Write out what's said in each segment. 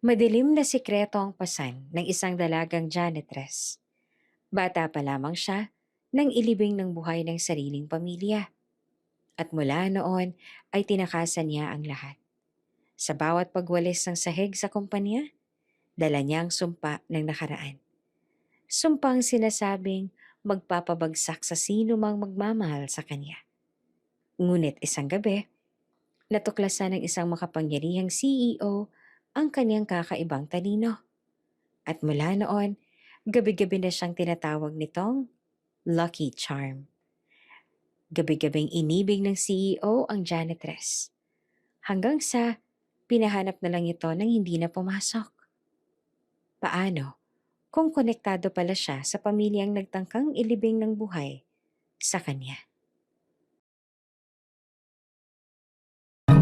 Madilim na sikreto ang pasan ng isang dalagang janitress. Bata pa lamang siya nang ilibing ng buhay ng sariling pamilya. At mula noon ay tinakasan niya ang lahat. Sa bawat pagwalis ng sahig sa kumpanya, dala niya ang sumpa ng nakaraan. Sumpang sinasabing magpapabagsak sa sino mang magmamahal sa kanya. Ngunit isang gabi, natuklasan ng isang makapangyarihang CEO ang kanyang kakaibang talino. At mula noon, gabi-gabi na siyang tinatawag nitong Lucky Charm. Gabi-gabing inibig ng CEO ang janitress. Hanggang sa pinahanap na lang ito nang hindi na pumasok. Paano kung konektado pala siya sa pamilyang nagtangkang ilibing ng buhay sa kanya?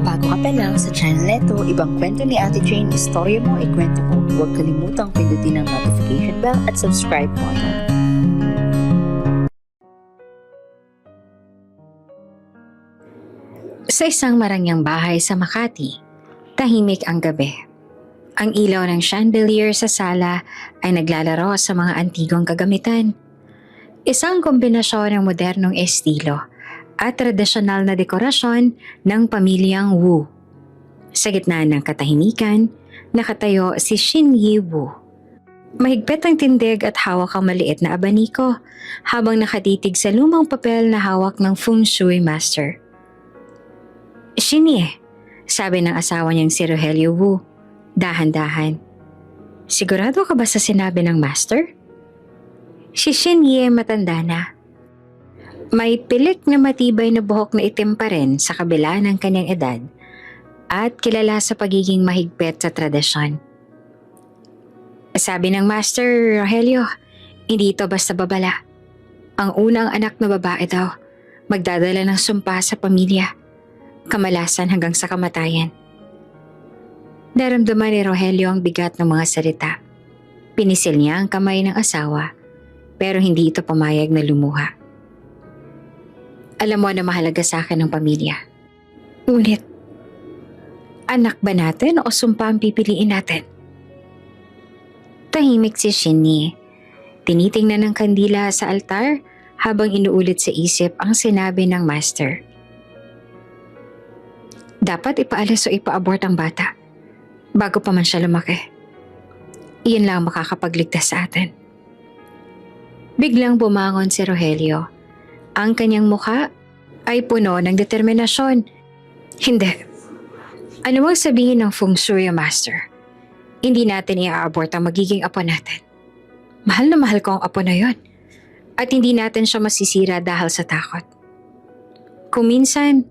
Bago ka pa lang sa channel neto, ibang kwento ni Ate Jane, istorya mo, ikwento mo. Huwag kalimutang pindutin ang notification bell at subscribe button. Sa isang marangyang bahay sa Makati, tahimik ang gabi. Ang ilaw ng chandelier sa sala ay naglalaro sa mga antigong kagamitan. Isang kombinasyon ng modernong estilo at tradisyonal na dekorasyon ng pamilyang Wu. Sa gitna ng katahimikan, nakatayo si Shin Yi Wu. Mahigpit ang tindig at hawak ang maliit na abaniko habang nakatitig sa lumang papel na hawak ng feng shui master. Shin, sabi ng asawa niyang si Rogelio Wu, dahan-dahan. Sigurado ka ba sa sinabi ng master? Si Shin matanda na. May pilik na matibay na buhok na itim pa rin sa kabila ng kanyang edad at kilala sa pagiging mahigpit sa tradisyon. Sabi ng master, Rogelio, hindi ito basta babala. Ang unang anak na babae daw, magdadala ng sumpa sa pamilya, kamalasan hanggang sa kamatayan. Naramdaman ni Rogelio ang bigat ng mga salita. Pinisil niya ang kamay ng asawa, pero hindi ito pumayag na lumuha. Alam mo na mahalaga sa akin ang pamilya. Ngunit, anak ba natin o sumpa ang pipiliin natin? Tahimik si Shinny. Tinitingnan ng kandila sa altar habang inuulit sa isip ang sinabi ng master. Dapat ipaalis o ipaabort ang bata bago pa man siya lumaki. Iyan lang makakapagligtas sa atin. Biglang bumangon si Rogelio. Ang kanyang mukha ay puno ng determinasyon. Hindi. Ano mang sabihin ng feng shui master? Hindi natin i-abort ang magiging apo natin. Mahal na mahal ko ang apo na yon. At hindi natin siya masisira dahil sa takot. Kung minsan,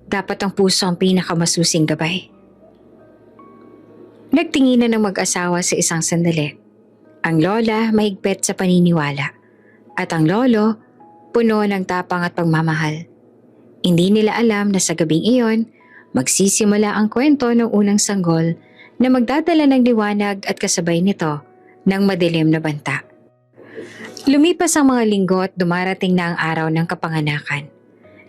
dapat ang puso ang pinakamasusing gabay. Nagtinginan ng mag-asawa sa isang sandali. Ang lola mahigpit sa paniniwala. At ang lolo, puno ng tapang at pagmamahal. Hindi nila alam na sa gabing iyon, magsisimula ang kwento ng unang sanggol na magdadala ng liwanag at kasabay nito ng madilim na banta. Lumipas ang mga linggo at dumarating na ang araw ng kapanganakan.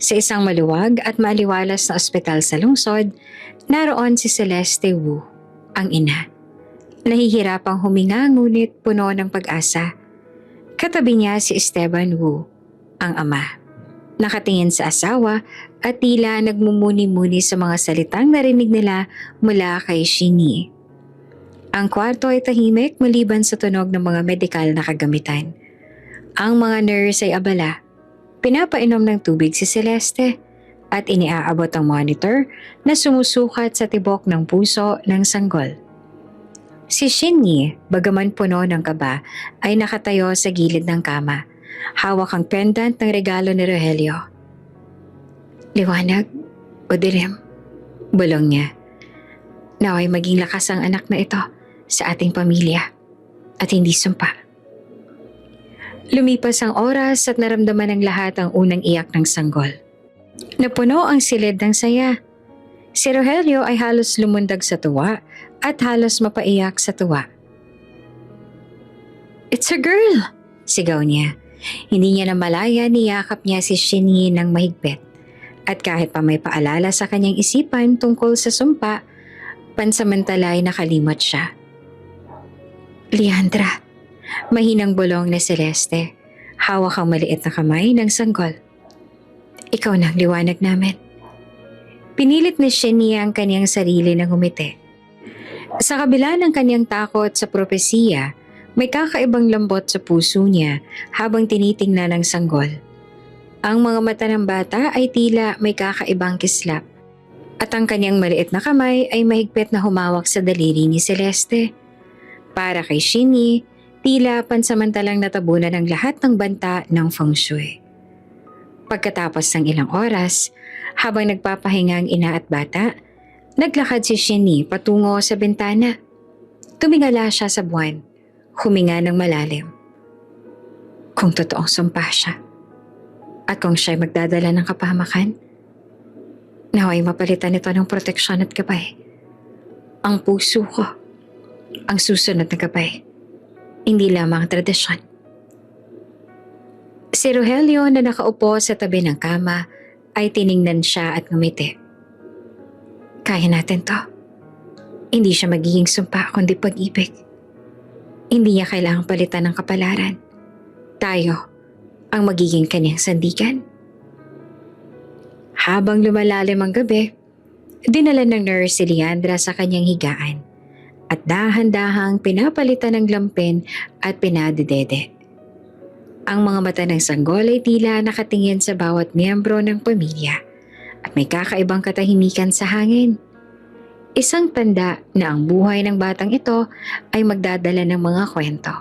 Sa isang maluwag at maaliwalas na ospital sa lungsod, naroon si Celeste Wu, ang ina. Nahihirapang huminga ngunit puno ng pag-asa. Katabi niya si Esteban Wu, ang ama. Nakatingin sa asawa at tila nagmumuni-muni sa mga salitang narinig nila mula kay Shinny. Ang kwarto ay tahimik maliban sa tunog ng mga medikal na kagamitan. Ang mga nurse ay abala. Pinapainom ng tubig si Celeste at iniaabot ang monitor na sumusukat sa tibok ng puso ng sanggol. Si Shinny, bagaman puno ng kaba, ay nakatayo sa gilid ng kama. Hawak ang pendant ng regalo ni Rogelio. Liwanag o dilim? Bulong niya. Naway maging lakas ang anak na ito sa ating pamilya at hindi sumpa. Lumipas ang oras at naramdaman ng lahat ang unang iyak ng sanggol. Napuno ang silid ng saya. Si Rogelio ay halos lumundag sa tuwa at halos mapaiyak sa tuwa. It's a girl! Sigaw niya. Hindi niya namalaya niyakap niya si Shinny ng mahigpit. At kahit pa may paalala sa kanyang isipan tungkol sa sumpa, pansamantala ay nakalimot siya. Leandra, mahinang bulong na Celeste. Hawak ang maliit na kamay ng sanggol. Ikaw na ang liwanag namin. Pinilit ni Shenia ang kanyang sarili na ngumiti. Sa kabila ng kanyang takot sa propesiya, may kakaibang lambot sa puso niya habang tinitingnan ng sanggol. Ang mga mata ng bata ay tila may kakaibang kislap at ang kanyang maliit na kamay ay mahigpit na humawak sa daliri ni Celeste. Para kay Shenia, tila pansamantalang natabunan ng lahat ng banta ng feng shui. Pagkatapos ng ilang oras, habang nagpapahinga ang ina at bata, naglakad si Shenia patungo sa bintana. Tumingala siya sa buwan, huminga ng malalim. Kung totoong sumpa siya, at kung siya'y magdadala ng kapahamakan, naway mapalitan ito ng proteksyon at gabay. Ang puso ko, ang susunod na gabay. Hindi lamang tradisyon. Si Rogelio na nakaupo sa tabi ng kama ay tiningnan siya at ngumiti. Kaya natin to. Hindi siya magiging sumpa kundi pag-ibig. Hindi niya kailangang palitan ng kapalaran. Tayo ang magiging kanyang sandigan. Habang lumalalim ang gabi, dinala ng nurse si Leandra sa kanyang higaan at dahan-dahang pinapalitan ng lampin at pinadedede. Ang mga mata ng sanggol ay tila nakatingin sa bawat miyembro ng pamilya at may kakaibang katahimikan sa hangin. Isang tanda na ang buhay ng batang ito ay magdadala ng mga kwento,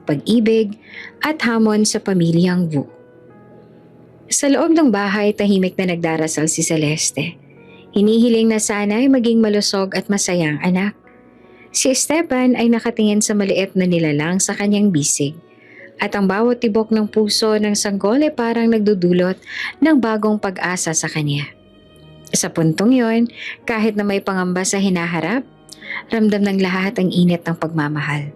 pag-ibig at hamon sa pamilyang Wu. Sa loob ng bahay, tahimik na nagdarasal si Celeste. Hinihiling na sana ay maging malusog at masayang anak. Si Esteban ay nakatingin sa maliit na nilalang sa kanyang bisig at ang bawat tibok ng puso ng sanggol ay parang nagdudulot ng bagong pag-asa sa kanya. Sa puntong yon, kahit na may pangamba sa hinaharap, ramdam ng lahat ang init ng pagmamahal.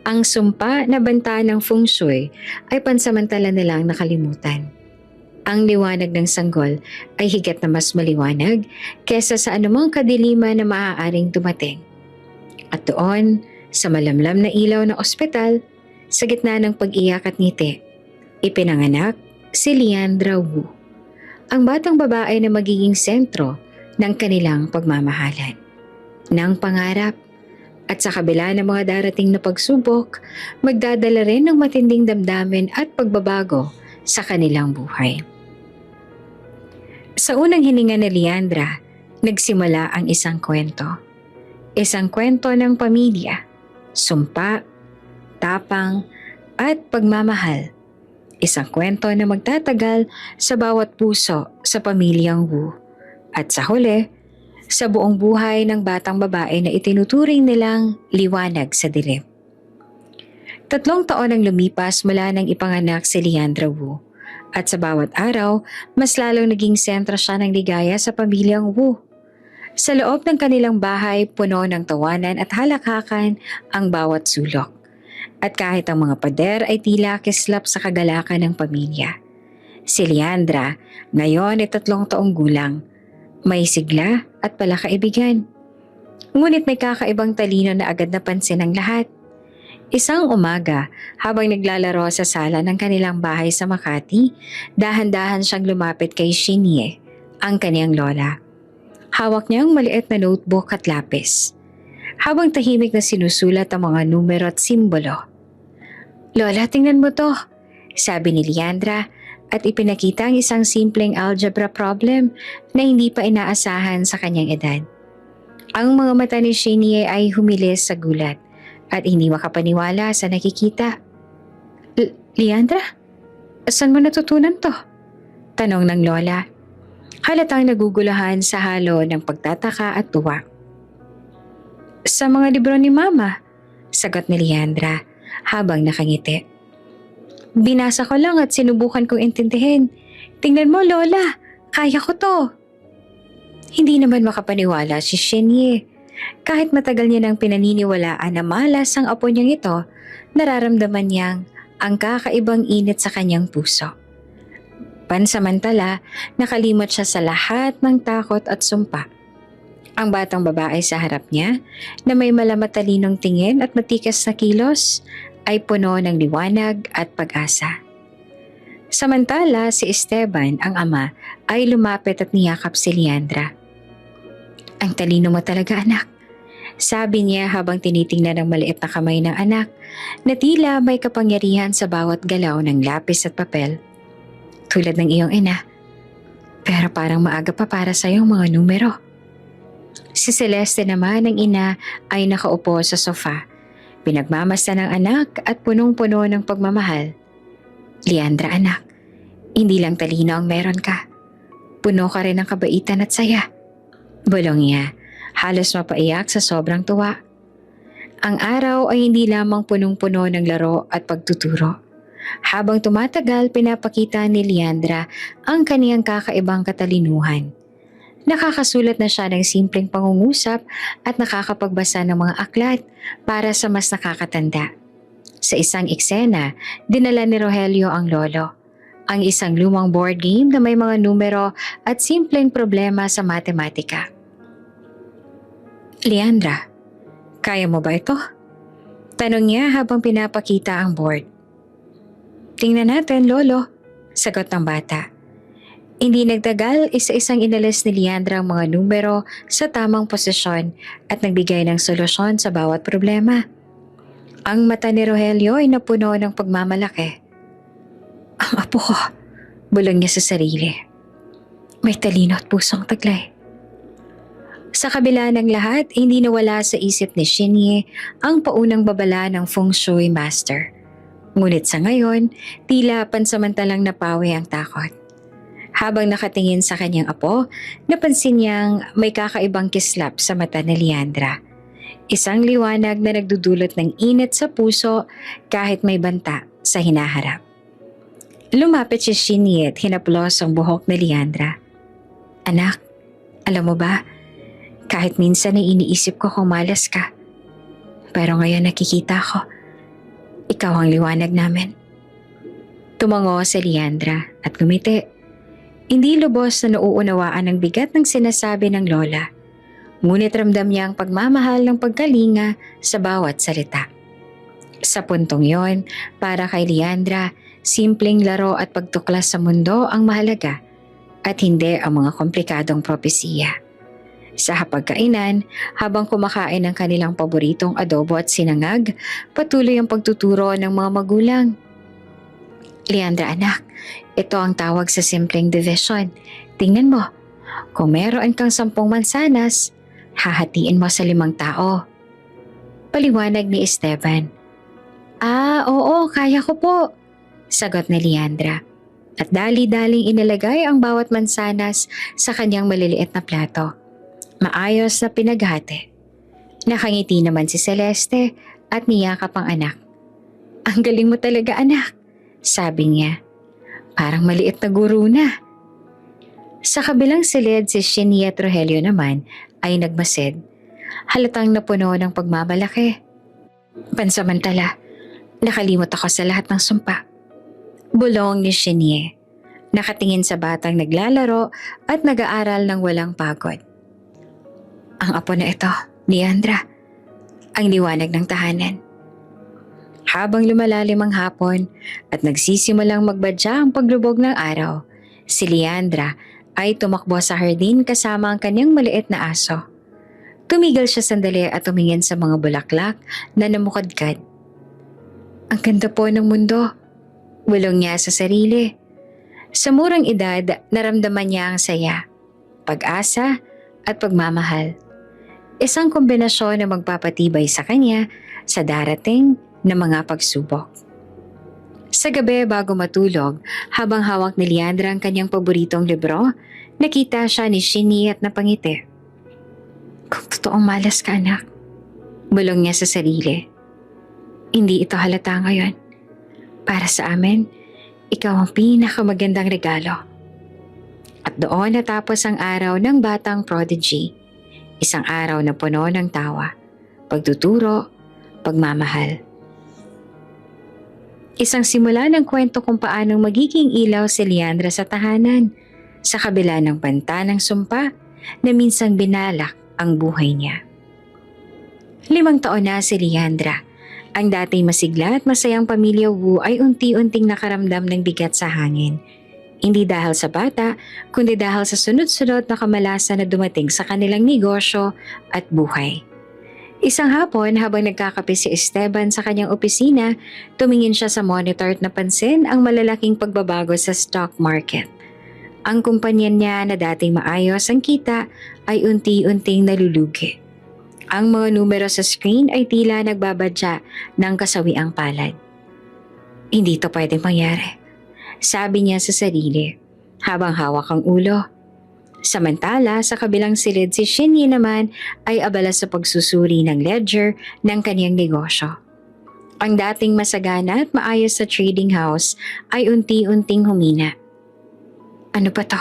Ang sumpa na banta ng feng shui ay pansamantala nilang nakalimutan. Ang liwanag ng sanggol ay higit na mas maliwanag kesa sa anumang kadiliman na maaaring dumating. At doon, sa malamlam na ilaw ng ospital, sa gitna ng pag-iyak at ngiti, ipinanganak si Leandra Wu, ang batang babae na magiging sentro ng kanilang pagmamahalan, ng pangarap, at sa kabila ng mga darating na pagsubok, magdadala rin ng matinding damdamin at pagbabago sa kanilang buhay. Sa unang hininga ni Leandra, nagsimula ang isang kwento. Isang kwento ng pamilya, sumpa, tapang, at pagmamahal. Isang kwento na magtatagal sa bawat puso sa pamilyang Wu. At sa huli, sa buong buhay ng batang babae na itinuturing nilang liwanag sa dilim. 3 taon ang lumipas mula nang ipanganak si Leandra Wu. At sa bawat araw, mas lalong naging sentro siya ng ligaya sa pamilyang Wu. Sa loob ng kanilang bahay, puno ng tawanan at halakhakan ang bawat sulok. At kahit ang mga pader ay tila kislap sa kagalakan ng pamilya. Si Leandra, ngayon ay 3 taong gulang. May sigla at palakaibigan. Ngunit may kakaibang talino na agad napansin ng lahat. Isang umaga, habang naglalaro sa sala ng kanilang bahay sa Makati, dahan-dahan siyang lumapit kay Shenia, ang kaniyang lola. Hawak niya ang maliit na notebook at lapis, habang tahimik na sinusulat ang mga numero at simbolo. "Lola, tingnan mo to," sabi ni Leandra at ipinakita ang isang simpleng algebra problem na hindi pa inaasahan sa kanyang edad. Ang mga mata ni Shenia ay humilis sa gulat at hindi makapaniwala sa nakikita. Leandra, saan mo natutunan to?" tanong ng lola. Halatang nagugulahan sa halo ng pagtataka at tuwa. "Sa mga libro ni Mama," sagot ni Leandra habang nakangiti. "Binasa ko lang at sinubukan kong intindihin. Tingnan mo, Lola, kaya ko to." Hindi naman makapaniwala si Shenia. Kahit matagal niya nang pinaniniwalaan na malas ang apo niyang ito, nararamdaman niyang ang kakaibang init sa kanyang puso. Pansamantala, nakalimot siya sa lahat ng takot at sumpa. Ang batang babae sa harap niya na may malamatalinong tingin at matikas na kilos ay puno ng liwanag at pag-asa. Samantala si Esteban, ang ama, ay lumapit at niyakap si Leandra. "Ang talino mo talaga, anak," sabi niya habang tinitingnan ang maliit na kamay ng anak na tila may kapangyarihan sa bawat galaw ng lapis at papel. "Tulad ng iyong ina, pero parang maaga pa para sa iyong mga numero." Si Celeste naman, ang ina, ay nakaupo sa sofa. Pinagmamasdan ng anak at punong-puno ng pagmamahal. "Leandra, anak, hindi lang talino ang meron ka. Puno ka rin ng kabaitan at saya." Bulong niya, halos mapaiyak sa sobrang tuwa. Ang araw ay hindi lamang punong-puno ng laro at pagtuturo. Habang tumatagal, pinapakita ni Leandra ang kaniyang kakaibang katalinuhan. Nakakasulat na siya ng simpleng pangungusap at nakakapagbasa ng mga aklat para sa mas nakakatanda. Sa isang eksena, dinala ni Rogelio ang lolo, ang isang lumang board game na may mga numero at simpleng problema sa matematika. "Leandra, kaya mo ba ito?" tanong niya habang pinapakita ang board. "Tingnan natin, lolo," sagot ng bata. Hindi nagtagal, isa-isang inalis ni Leandra ang mga numero sa tamang posisyon at nagbigay ng solusyon sa bawat problema. Ang mata ni Rogelio ay napuno ng pagmamalaki. "Ang apo ko," bulong niya sa sarili. "May talino at pusong taglay." Sa kabila ng lahat, hindi nawala sa isip ni Shinye ang paunang babala ng Feng Shui Master. Ngunit sa ngayon, tila pansamantalang napawi ang takot. Habang nakatingin sa kanyang apo, napansin niyang may kakaibang kislap sa mata ni Leandra. Isang liwanag na nagdudulot ng init sa puso kahit may banta sa hinaharap. Lumapit si Shinny at hinaplos ang buhok ni Leandra. "Anak, alam mo ba, kahit minsan ay iniisip ko kung malas ka. Pero ngayon nakikita ko, ikaw ang liwanag namin." Tumango si Leandra at ngumiti. Hindi lubos na nauunawaan ang bigat ng sinasabi ng lola. Ngunit ramdam niya ang pagmamahal ng pagkalinga sa bawat salita. Sa puntong yon, para kay Leandra, simpleng laro at pagtuklas sa mundo ang mahalaga at hindi ang mga komplikadong propesiya. Sa hapagkainan, habang kumakain ng kanilang paboritong adobo at sinangag, patuloy ang pagtuturo ng mga magulang. "Leandra, anak, ito ang tawag sa simpleng division. Tingnan mo, kung meron kang 10 mansanas, hahatiin mo sa 5 tao." Paliwanag ni Esteban. Oo, kaya ko po," sagot ni Leandra. At dali-daling inilagay ang bawat mansanas sa kanyang maliliit na plato. Maayos na pinaghati. Nakangiti naman si Celeste at niyakap ang anak. "Ang galing mo talaga, anak," sabi niya. "Parang maliit na guro na." Sa kabilang silid, si Shinny at Rogelio naman ay nagmasid. Halatang napuno ng pagmamalaki. "Pansamantala, nakalimot ako sa lahat ng sumpa," bulong ni Shinny. Nakatingin sa batang naglalaro at nag-aaral ng walang pagod. "Ang apo na ito, Leandra, ang liwanag ng tahanan." Habang lumalalim ang hapon at nagsisimulang magbadya ang paglubog ng araw, si Leandra ay tumakbo sa hardin kasama ang kanyang maliit na aso. Tumigil siya sandali at tumingin sa mga bulaklak na namukadkad. "Ang ganda po ng mundo," bulong niya sa sarili. Sa murang edad, naramdaman niya ang saya, pag-asa at pagmamahal. Isang kombinasyon na magpapatibay sa kanya sa darating na mga pagsubok. Sa gabi bago matulog, habang hawak ni Leandra ang kanyang paboritong libro, nakita siya ni Shinny at napangiti. "Kung totoong malas ka, anak," bulong niya sa sarili. "Hindi ito halata ngayon. Para sa amin, ikaw ang pinakamagandang regalo." At doon natapos ang araw ng batang prodigy. Isang araw na puno ng tawa, pagtuturo, pagmamahal. Isang simula ng kwento kung paanong magiging ilaw si Leandra sa tahanan, sa kabila ng banta ng sumpa na minsang binalak ang buhay niya. 5 taon na si Leandra. Ang dating masigla at masayang pamilya Wu ay unti-unting nakaramdam ng bigat sa hangin. Hindi dahil sa bata, kundi dahil sa sunod-sunod na kamalasan na dumating sa kanilang negosyo at buhay. Isang hapon habang nagkakape si Esteban sa kanyang opisina, tumingin siya sa monitor at napansin ang malalaking pagbabago sa stock market. Ang kumpanya niya na dating maayos ang kita ay unti-unting nalulugi. Ang mga numero sa screen ay tila nagbabadya ng kasawiang palad. Hindi to pwedeng mangyari, sabi niya sa sarili habang hawak ang ulo. Samantala, sa kabilang silid si Shinyi naman ay abala sa pagsusuri ng ledger ng kanyang negosyo. Ang dating masagana at maayos sa trading house ay unti-unting humina. Ano ba to?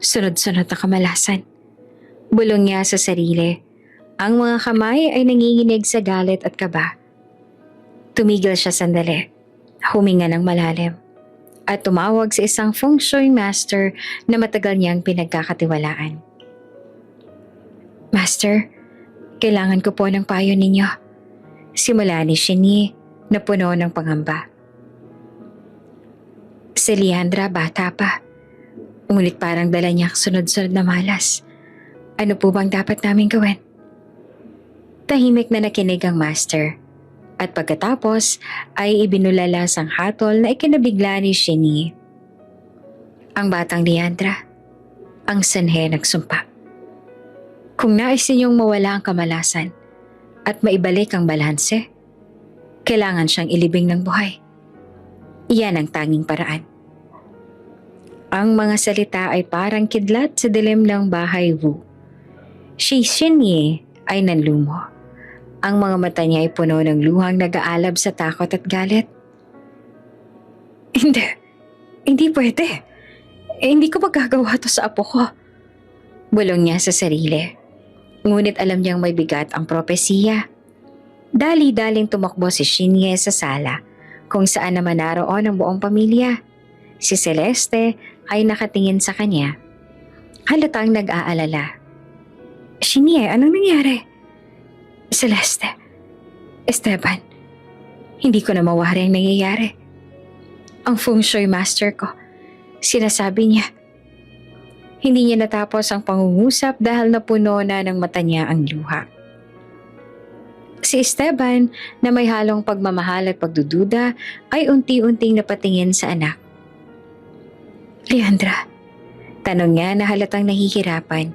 Sunod-sunod na kamalasan. Bulong niya sa sarili. Ang mga kamay ay nanginginig sa galit at kaba. Tumigil siya sandali, huminga ng malalim, at tumawag sa isang feng shui master na matagal niyang pinagkakatiwalaan. Master, kailangan ko po ng payo ninyo. Simula ni Shinyi na puno ng pangamba. Si Leandra bata pa, ngunit parang dala niya sunod-sunod na malas. Ano po bang dapat namin gawin? Tahimik na nakinig ang master at pagkatapos ay ibinulalas ang hatol na ikinabigla ni Shinyi. Ang batang Leandra, ang sanhe nagsumpa. Kung nais ninyong mawala ang kamalasan at maibalik ang balanse, kailangan siyang ilibing ng buhay. Iyan ang tanging paraan. Ang mga salita ay parang kidlat sa dilim ng bahay Wu. Si Shinyi ay nanlumo. Ang mga mata niya ay puno ng luhang nag-aalab sa takot at galit. Hindi pwede. Hindi ko magagawa to sa apo ko. Bulong niya sa sarili. Ngunit alam niyang may bigat ang propesiya. Dali-daling tumakbo si Shinye sa sala, kung saan naman naroon ang buong pamilya. Si Celeste ay nakatingin sa kanya. Halatang nag-aalala. Shinye, anong nangyari? Celeste, Esteban, hindi ko na mawari ang nangyayari. Ang feng shui master ko, sinasabi niya. Hindi niya natapos ang pangungusap dahil napuno na ng mata niya ang luha. Si Esteban, na may halong pagmamahal at pagdududa, ay unti-unting napatingin sa anak. Leandra, tanong niya na halatang nahihirapan.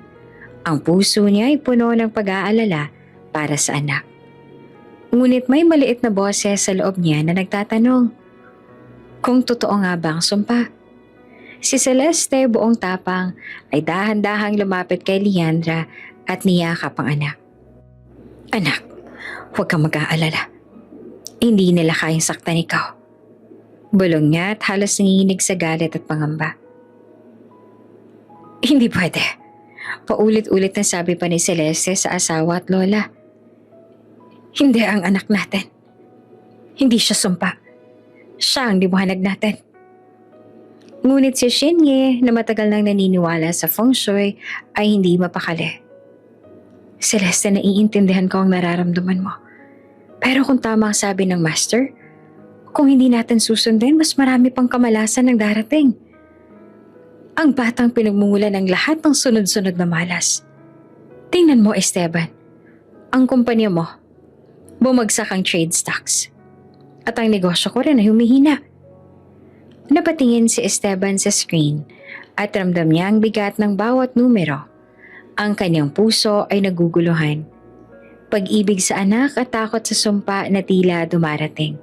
Ang puso niya ay puno ng pag-aalala para sa anak. Ngunit may maliit na boses sa loob niya na nagtatanong, kung totoo nga ba ang sumpa? Si Celeste, buong tapang, ay dahan-dahang lumapit kay Leandra at niyakap ang anak. Anak, huwag kang mag-aalala. Hindi nila kayang saktan ikaw. Bulong niya at halos nanginginig sa galit at pangamba. Hindi pwede. Paulit-ulit na sabi pa ni Celeste sa asawa at lola. Hindi ang anak natin. Hindi siya sumpa. Siya ang liwanag natin. Ngunit si Shinye na matagal nang naniniwala sa feng shui ay hindi mapakali. Celeste, naiintindihan ko ang nararamdaman mo. Pero kung tama ang sabi ng master, kung hindi natin susundin, mas marami pang kamalasan ang darating. Ang batang pinagmumula ng lahat ng sunod-sunod na malas. Tingnan mo, Esteban. Ang kumpanya mo, bumagsak ang trade stocks. At ang negosyo ko rin ay humihina. Napatingin si Esteban sa screen at ramdam niya ang bigat ng bawat numero. Ang kanyang puso ay naguguluhan. Pag-ibig sa anak at takot sa sumpa na tila dumarating.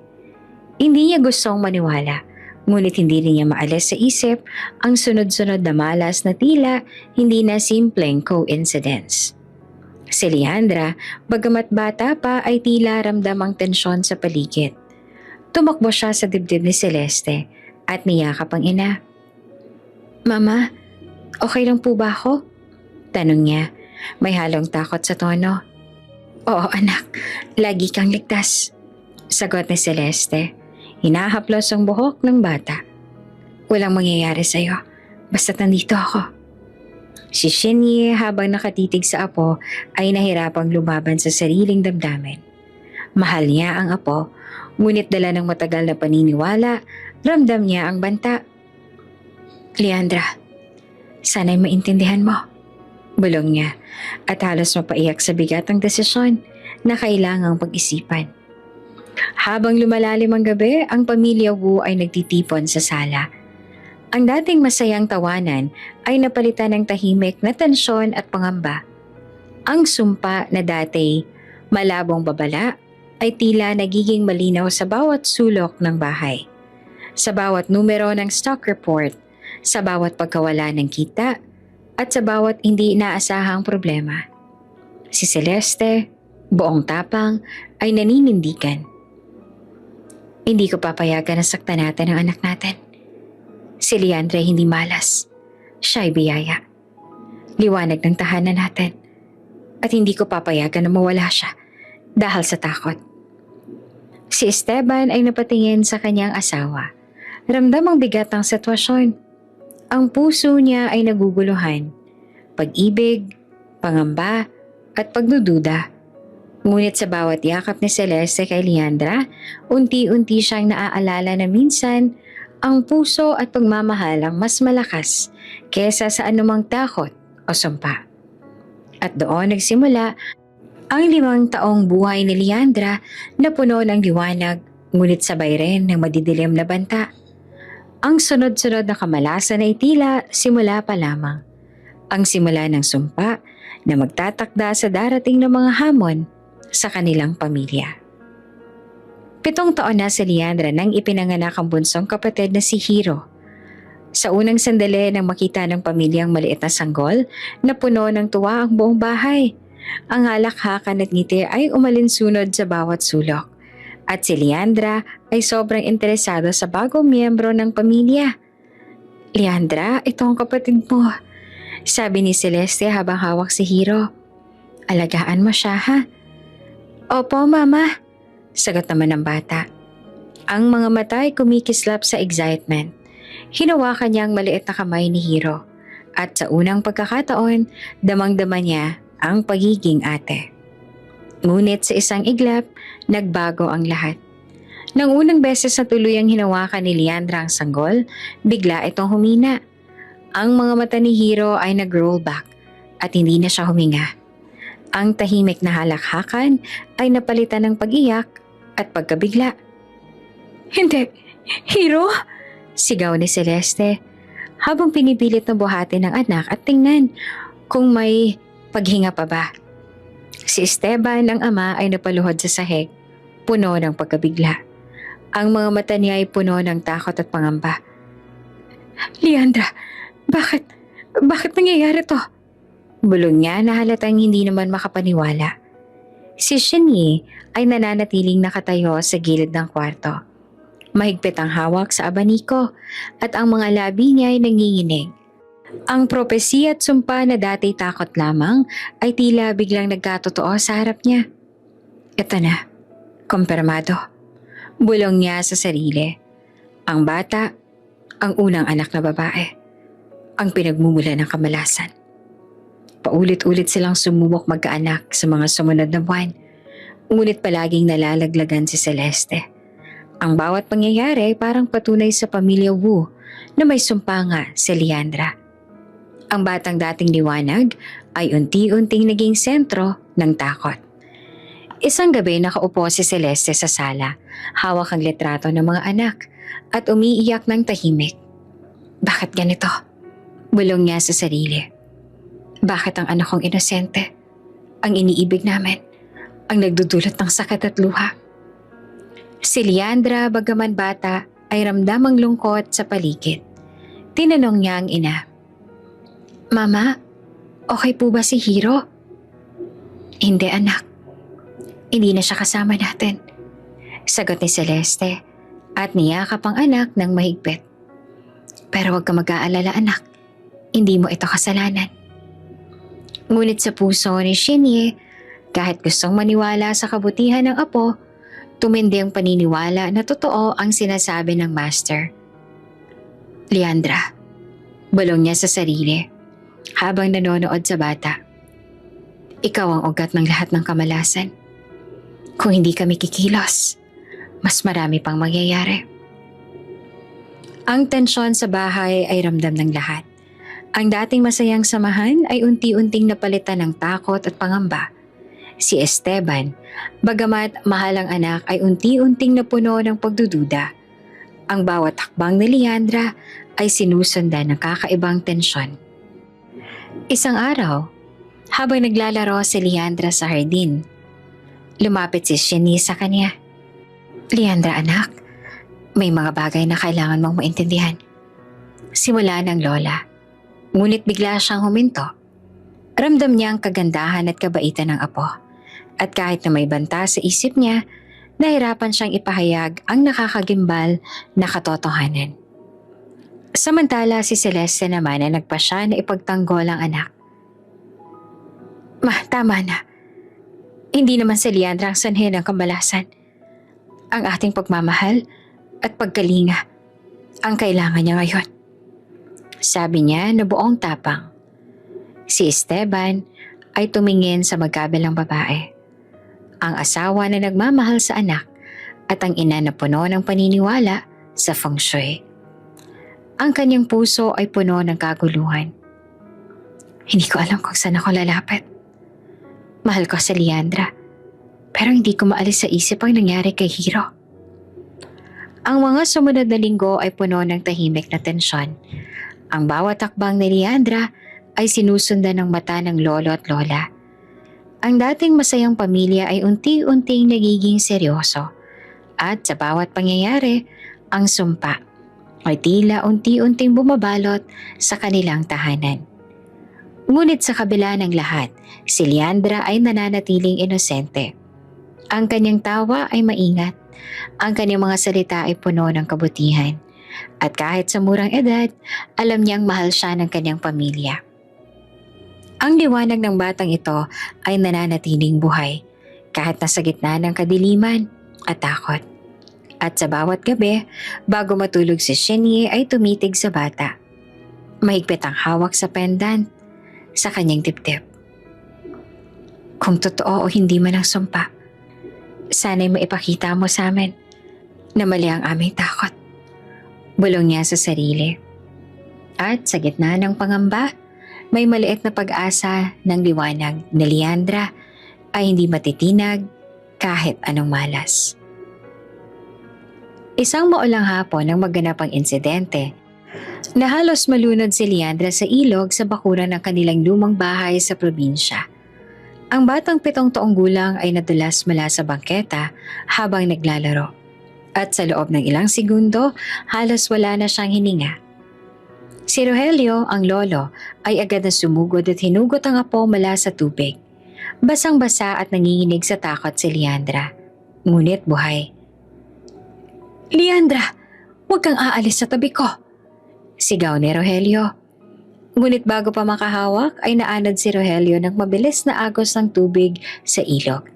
Hindi niya gustong maniwala, ngunit hindi rin niya maalis sa isip ang sunod-sunod na malas na tila hindi na simpleng coincidence. Si Leandra, bagamat bata pa ay tila ramdam ang tensyon sa paligid. Tumakbo siya sa dibdib ni Celeste at niyakap ang ina. Mama, okay lang po ba ako? Tanong niya, may halong takot sa tono. Oo anak, lagi kang ligtas. Sagot ni Celeste, hinahaplos ang buhok ng bata. Walang mangyayari sa'yo, basta't nandito ako. Si Shinye habang nakatitig sa apo ay nahirapang lumaban sa sariling damdamin. Mahal niya ang apo, ngunit dala ng matagal na paniniwala, ramdam niya ang banta. Leandra, sana'y maintindihan mo. Bulong niya at halos mapaiyak sa bigat ang desisyon na kailangang pag-isipan. Habang lumalalim ang gabi, ang pamilya Wu ay nagtitipon sa sala. Ang dating masayang tawanan ay napalitan ng tahimik na tensyon at pangamba. Ang sumpa na dati malabong babala ay tila nagiging malinaw sa bawat sulok ng bahay. Sa bawat numero ng stock report, sa bawat pagkawala ng kita, at sa bawat hindi inaasahang problema. Si Celeste, buong tapang, ay naninindigan. Hindi ko papayagan na saktan natin ang anak natin. Si Leandra hindi malas. Siya ay biyaya. Liwanag ng tahanan natin. At hindi ko papayagan na mawala siya dahil sa takot. Si Esteban ay napatingin sa kanyang asawa. Ramdam ang bigat ng sitwasyon. Ang puso niya ay naguguluhan. Pag-ibig, pangamba, at pagdududa. Ngunit sa bawat yakap ni Celeste kay Leandra, unti-unti siyang naaalala na minsan ang puso at pagmamahal ang mas malakas kesa sa anumang takot o sumpa. At doon nagsimula ang 5 taong buhay ni Leandra na puno ng liwanag ngunit sabay rin ng madidilim na banta. Ang sunod-sunod na kamalasan ay tila simula pa lamang. Ang simula ng sumpa na magtatakda sa darating na mga hamon sa kanilang pamilya. 7 taon na si Leandra nang ipinanganak ang bunsong kapatid na si Hiro. Sa unang sandali nang makita ng pamilyang maliit na sanggol na puno ng tuwa ang buong bahay, ang halakhakan at ngiti ay umalinsunod sa bawat sulok. At si Leandra ay sobrang interesado sa bagong miyembro ng pamilya. Leandra, ito ang kapatid mo, sabi ni Celeste habang hawak si Hiro. Alagaan mo siya, ha? Opo, Mama, sagot naman ng bata. Ang mga mata ay kumikislap sa excitement. Hinawakan niya ang maliit na kamay ni Hiro at sa unang pagkakataon, damang-dama niya ang pagiging ate. Ngunit sa isang iglap, nagbago ang lahat. Nang unang beses na tuluyang hinawakan ni Leandra ang sanggol, bigla itong humina. Ang mga mata ni Hiro ay nag-roll back at hindi na siya huminga. Ang tahimik na halakhakan ay napalitan ng pag-iyak at pagkabigla. Hindi! Hiro! Sigaw ni Celeste habang pinipilit na buhatin ng anak at tingnan kung may paghinga pa ba. Si Esteban, ang ama, ay napaluhod sa sahig, puno ng pagkabigla. Ang mga mata niya ay puno ng takot at pangamba. Leandra, bakit? Bakit nangyayari to? Bulong niya na halatang hindi naman makapaniwala. Si Shinyi ay nananatiling nakatayo sa gilid ng kwarto. Mahigpit ang hawak sa abaniko at ang mga labi niya ay nanginginig. Ang propesiya at sumpa na dati takot lamang ay tila biglang nagkatotoo sa harap niya. Ito na, kumpirmado. Bulong niya sa sarili. Ang bata, ang unang anak na babae, ang pinagmumula ng kamalasan. Paulit-ulit silang sumubok magkaanak sa mga sumunod na buwan, ngunit palaging nalalaglagan si Celeste. Ang bawat pangyayari ay parang patunay sa pamilya Wu na may sumpa nga si Leandra. Ang batang dating liwanag ay unti-unting naging sentro ng takot. Isang gabi nakaupo si Celeste sa sala, hawak ang litrato ng mga anak at umiiyak ng tahimik. Bakit ganito? Bulong niya sa sarili. Bakit ang anak kong inosente, ang iniibig namin, ang nagdudulot ng sakit at luha? Si Leandra, bagaman bata, ay ramdam ang lungkot sa paligid. Tinanong niya ang ina. Mama, okay po ba si Hiro? Hindi anak. Hindi na siya kasama natin. Sagot ni Celeste at niyakap ang anak ng mahigpit. Pero huwag ka mag-aalala anak. Hindi mo ito kasalanan. Ngunit sa puso ni Shinye, kahit gustong maniwala sa kabutihan ng apo, tumindi ang paniniwala na totoo ang sinasabi ng master. Leandra, bulong niya sa sarili. habang nanonood sa bata. Ikaw ang ugat ng lahat ng kamalasan. Kung hindi kami kikilos, mas marami pang mangyayari. Ang tensyon sa bahay ay ramdam ng lahat. Ang dating masayang samahan ay unti-unting napalitan ng takot at pangamba. Si Esteban, bagamat mahal ang anak, ay unti-unting napuno ng pagdududa. Ang bawat hakbang ni Leandra ay sinusundan ng kakaibang tensyon. Isang araw, habang naglalaro si Leandra sa hardin, lumapit si Shinny sa kanya. Leandra anak, may mga bagay na kailangan mong maintindihan. Simula ng lola, ngunit bigla siyang huminto. Ramdam niya ang kagandahan at kabaitan ng apo. At kahit na may banta sa isip niya, nahirapan siyang ipahayag ang nakakagimbal na katotohanan. Samantala si Celeste naman na nagpasya na ipagtanggol ang anak. Ma, tama na. Hindi naman si Leandra ang sanhi ng kamalasan. Ang ating pagmamahal at pagkalinga ang kailangan niya ngayon. Sabi niya na buong tapang. Si Esteban ay tumingin sa magkabilang babae. Ang asawa na nagmamahal sa anak at ang ina na puno ng paniniwala sa feng shui. Ang kanyang puso ay puno ng kaguluhan. Hindi ko alam kung saan ako lalapit. Mahal ko si Leandra, pero hindi ko maalis sa isip ang nangyari kay Hiro. Ang mga sumunod na linggo ay puno ng tahimik na tensyon. Ang bawat hakbang ni Leandra ay sinusundan ng mata ng lolo at lola. Ang dating masayang pamilya ay unti-unting nagiging seryoso. At sa bawat pangyayari, ang sumpa ay tila unti-unting bumabalot sa kanilang tahanan. Ngunit sa kabila ng lahat, si Leandra ay nananatiling inosente. Ang kanyang tawa ay maingat. Ang kanyang mga salita ay puno ng kabutihan. At kahit sa murang edad, alam niyang mahal siya ng kanyang pamilya. Ang liwanag ng batang ito ay nananatiling buhay kahit nasa gitna ng kadiliman at takot. At sa bawat gabi, bago matulog si Shinny ay tumitig sa bata. Mahigpit ang hawak sa pendant sa kanyang dibdib. Kung totoo o hindi man ang sumpa, sana'y maipakita mo sa amin na mali ang aming takot. Bulong niya sa sarili. At sa gitna ng pangamba, may maliit na pag-asa ng liwanag na Leandra ay hindi matitinag kahit anong malas. Isang maulang hapon nang maganap ang insidente na halos malunod si Leandra sa ilog sa bakuran ng kanilang lumang bahay sa probinsya. Ang batang 7 taong gulang ay nadulas mula sa bangketa habang naglalaro. At sa loob ng ilang segundo, halos wala na siyang hininga. Si Rogelio, ang lolo, ay agad na sumugod at hinugot ang apo mula sa tubig. Basang-basa at nanginginig sa takot si Leandra. Ngunit buhay. Leandra, huwag kang aalis sa tabi ko! Sigaw ni Rogelio. Ngunit bago pa makahawak ay naanod si Rogelio ng mabilis na agos ng tubig sa ilog.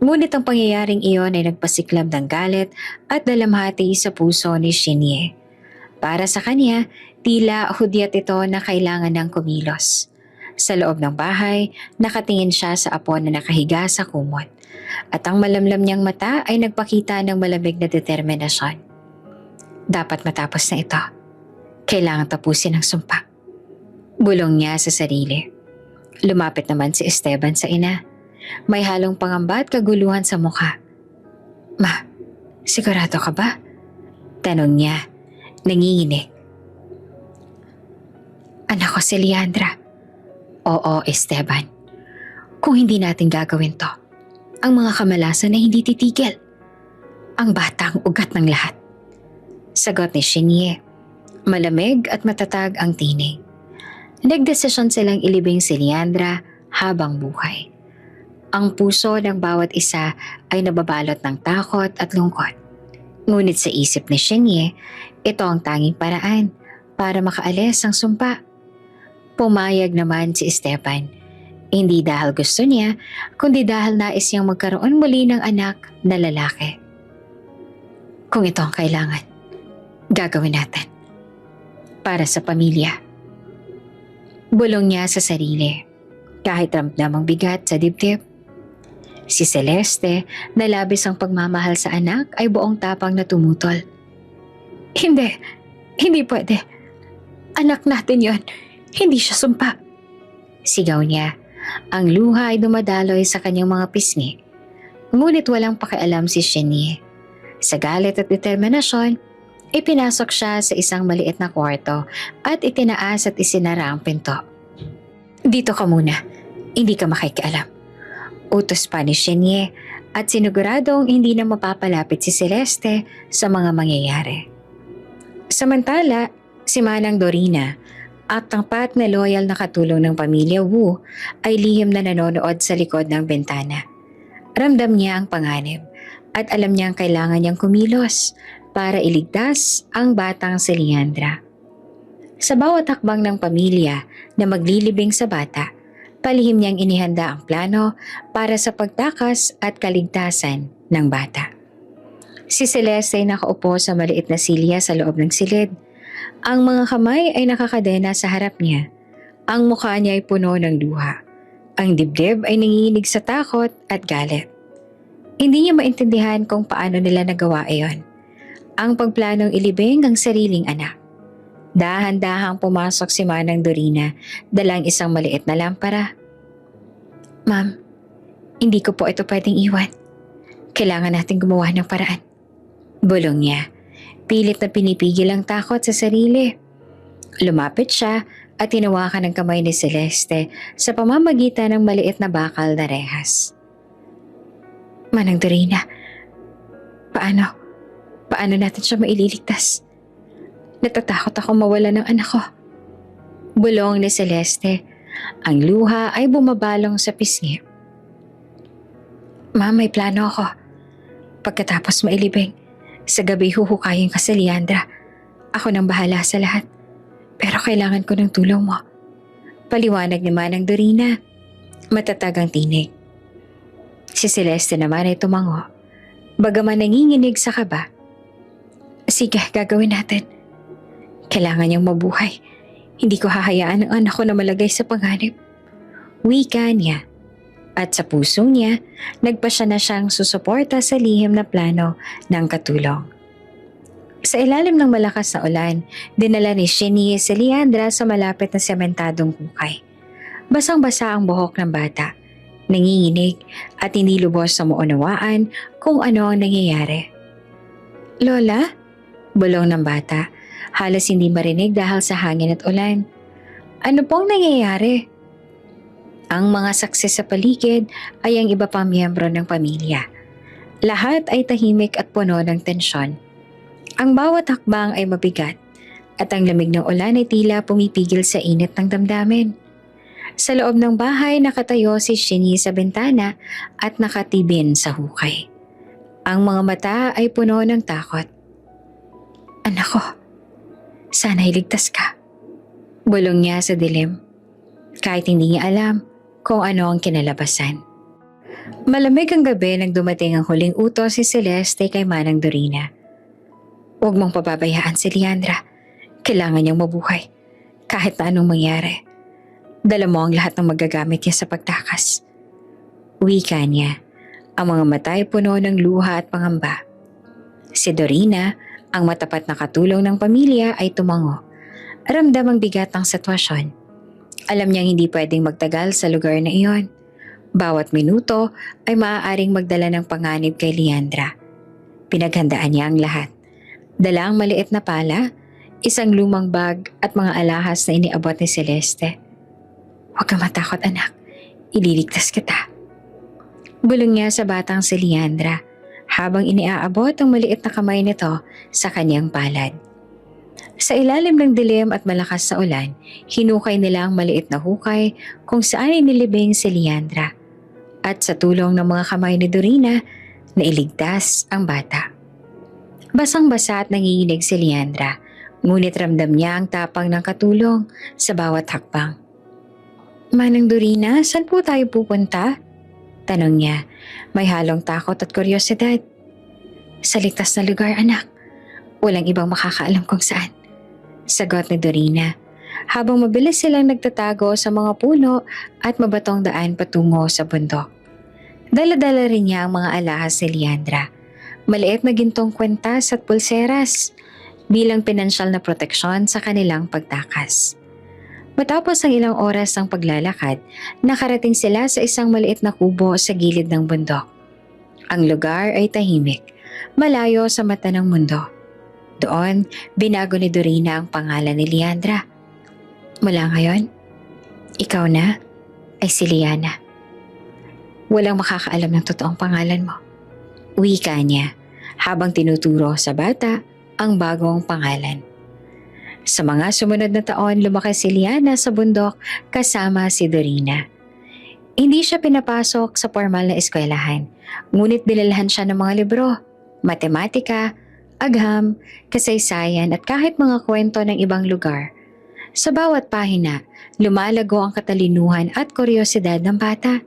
Ngunit ang pangyayaring iyon ay nagpasiklab ng galit at dalamhati sa puso ni Shinny. Para sa kanya, tila hudyat ito na kailangan ng kumilos. Sa loob ng bahay, nakatingin siya sa apo na nakahiga sa kumot. At ang malamlam niyang mata ay nagpakita ng malamig na determinasyon. Dapat matapos na ito. Kailangan tapusin ang sumpa. Bulong niya sa sarili. Lumapit naman si Esteban sa ina. May halong pangamba at kaguluhan sa mukha. Ma, sigurado ka ba? Tanong niya. Nanginginig. Anak ko si Leandra. Oo, Esteban. Kung hindi natin gagawin to, ang mga kamalasan ay hindi titigil. Ang bata ang ugat ng lahat. Sagot ni Shinny. Malamig at matatag ang tinig. Nagdesisyon silang ilibing si Leandra habang buhay. Ang puso ng bawat isa ay nababalot ng takot at lungkot. Ngunit sa isip ni Shinny, ito ang tanging paraan para makaalis ang sumpa. Pumayag naman si Esteban. Hindi dahil gusto niya, kundi dahil nais niyang magkaroon muli ng anak na lalaki. Kung ito ang kailangan, gagawin natin. Para sa pamilya. Bulong niya sa sarili, kahit ramdam ang bigat sa dibdib. Si Celeste, na labis ang pagmamahal sa anak, ay buong tapang na tumutol. Hindi, hindi pwede. Anak natin yon, hindi siya sumpa. Sigaw niya. Ang luha ay dumadaloy sa kanyang mga pisngi. Ngunit walang pakialam si Shenie. Sa galit at determinasyon, ipinasok siya sa isang maliit na kwarto at itinaas at isinara ang pinto. Dito ka muna, hindi ka makikialam. Utos pa ni Shenie at siniguradong hindi na mapapalapit si Celeste sa mga mangyayari. Samantala, si Manang Dorina at tangpat na loyal na katulong ng pamilya Wu ay lihim na nanonood sa likod ng bintana. Ramdam niya ang panganib at alam niyang kailangan niyang kumilos para iligtas ang batang si Leandra. Sa bawat hakbang ng pamilya na maglilibing sa bata, palihim niyang inihanda ang plano para sa pagtakas at kaligtasan ng bata. Si Celeste ay nakaupo sa maliit na silya sa loob ng silid. Ang mga kamay ay nakakadena sa harap niya. Ang mukha niya ay puno ng luha. Ang dibdib ay nanginginig sa takot at galit. Hindi niya maintindihan kung paano nila nagawa iyon. Ang pagplanong ilibing ang sariling anak. Dahan-dahang pumasok si Manang Dorina, dalang isang maliit na lampara. Ma'am, hindi ko po ito pwedeng iwan. Kailangan natin gumawa ng paraan. Bulong niya. Pilit na pinipigil ang takot sa sarili. Lumapit siya at tinawakan ng kamay ni Celeste sa pamamagitan ng maliit na bakal na rehas. Manang Dorina, paano natin siya maililigtas? Natatakot ako mawala ng anak ko. Bulong ni Celeste. Ang luha ay bumabalong sa pisngi. Ma'am, may plano ako. Pagkatapos mailibing, sa gabi huhukayin ka sa Leandra. Ako nang bahala sa lahat. Pero kailangan ko ng tulong mo. Paliwanag ni Manang Dorina. Matatag ang tinig. Si Celeste naman ay tumango. Bagaman nanginginig sa kaba. Sige, gagawin natin. Kailangan niyang mabuhay. Hindi ko hahayaan ang anak ko na malagay sa panganib. Wika niya. At sa puso niya, nagpasya na siyang susuporta sa lihim na plano ng katulong. Sa ilalim ng malakas na ulan, dinala ni Shenie si Leandra sa malapit na sementadong hukay. Basang-basa ang buhok ng bata. Nanginginig at hindi lubos sa maunawaan kung ano ang nangyayari. Lola? Bulong ng bata. Halos hindi marinig dahil sa hangin at ulan. Ano pong nangyayari? Ang mga saksi sa paligid ay ang iba pang miyembro ng pamilya. Lahat ay tahimik at puno ng tensyon. Ang bawat hakbang ay mabigat at ang lamig ng ulan ay tila pumipigil sa init ng damdamin. Sa loob ng bahay nakatayo si Shenie sa bintana at nakatibin sa hukay. Ang mga mata ay puno ng takot. Anak ko, sana iligtas ka. Bulong niya sa dilim. Kahit hindi niya alam kung ano ang kinalabasan. Malamig ang gabi nang dumating ang huling utos si Celeste kay Manang Dorina. Huwag mong pababayaan si Leandra. Kailangan niyang mabuhay. Kahit na anong mangyari. Dala mo ang lahat ng magagamit niya sa pagtakas. Wika niya. Ang mga mata ay puno ng luha at pangamba. Si Dorina, ang matapat na katulong ng pamilya, ay tumango. Ramdam ang bigat ng sitwasyon. Alam niyang hindi pwedeng magtagal sa lugar na iyon. Bawat minuto ay maaaring magdala ng panganib kay Leandra. Pinaghandaan niya ang lahat. Dala ang maliit na pala, isang lumang bag at mga alahas na iniabot ni Celeste. Huwag kang matakot anak, ililigtas kita. Bulong niya sa batang si Leandra habang iniaabot ang maliit na kamay nito sa kanyang palad. Sa ilalim ng dilim at malakas sa ulan, hinukay nila ang maliit na hukay kung saan inilibing si Leandra. At sa tulong ng mga kamay ni Dorina, nailigtas ang bata. Basang-basa at nanginginig si Leandra, ngunit ramdam niya ang tapang ng katulong sa bawat hakbang. Manang Dorina, saan po tayo pupunta? Tanong niya, may halong takot at kuryosidad. Sa ligtas na lugar anak, walang ibang makakaalam kung saan. Sagot ni Dorina. habang mabilis silang nagtatago sa mga puno at mabatong daan patungo sa bundok. Dala-dala rin niya ang mga alahas ni Leandra, maliit na gintong kwentas at pulseras bilang pinansyal na proteksyon sa kanilang pagtakas. Matapos ang ilang oras ng paglalakad, nakarating sila sa isang maliit na kubo sa gilid ng bundok. Ang lugar ay tahimik, malayo sa mata ng mundo. Doon, binago ni Dorina ang pangalan ni Leandra. Mula ngayon, ikaw na ay si Liana. Walang makakaalam ng totoong pangalan mo. Wika niya habang tinuturo sa bata ang bagong pangalan. Sa mga sumunod na taon, lumaki si Liana sa bundok kasama si Dorina. Hindi siya pinapasok sa formal na eskwelahan, ngunit dinalhan siya ng mga libro, matematika, agham, kasaysayan at kahit mga kwento ng ibang lugar. Sa bawat pahina, lumalago ang katalinuhan at kuryosidad ng bata.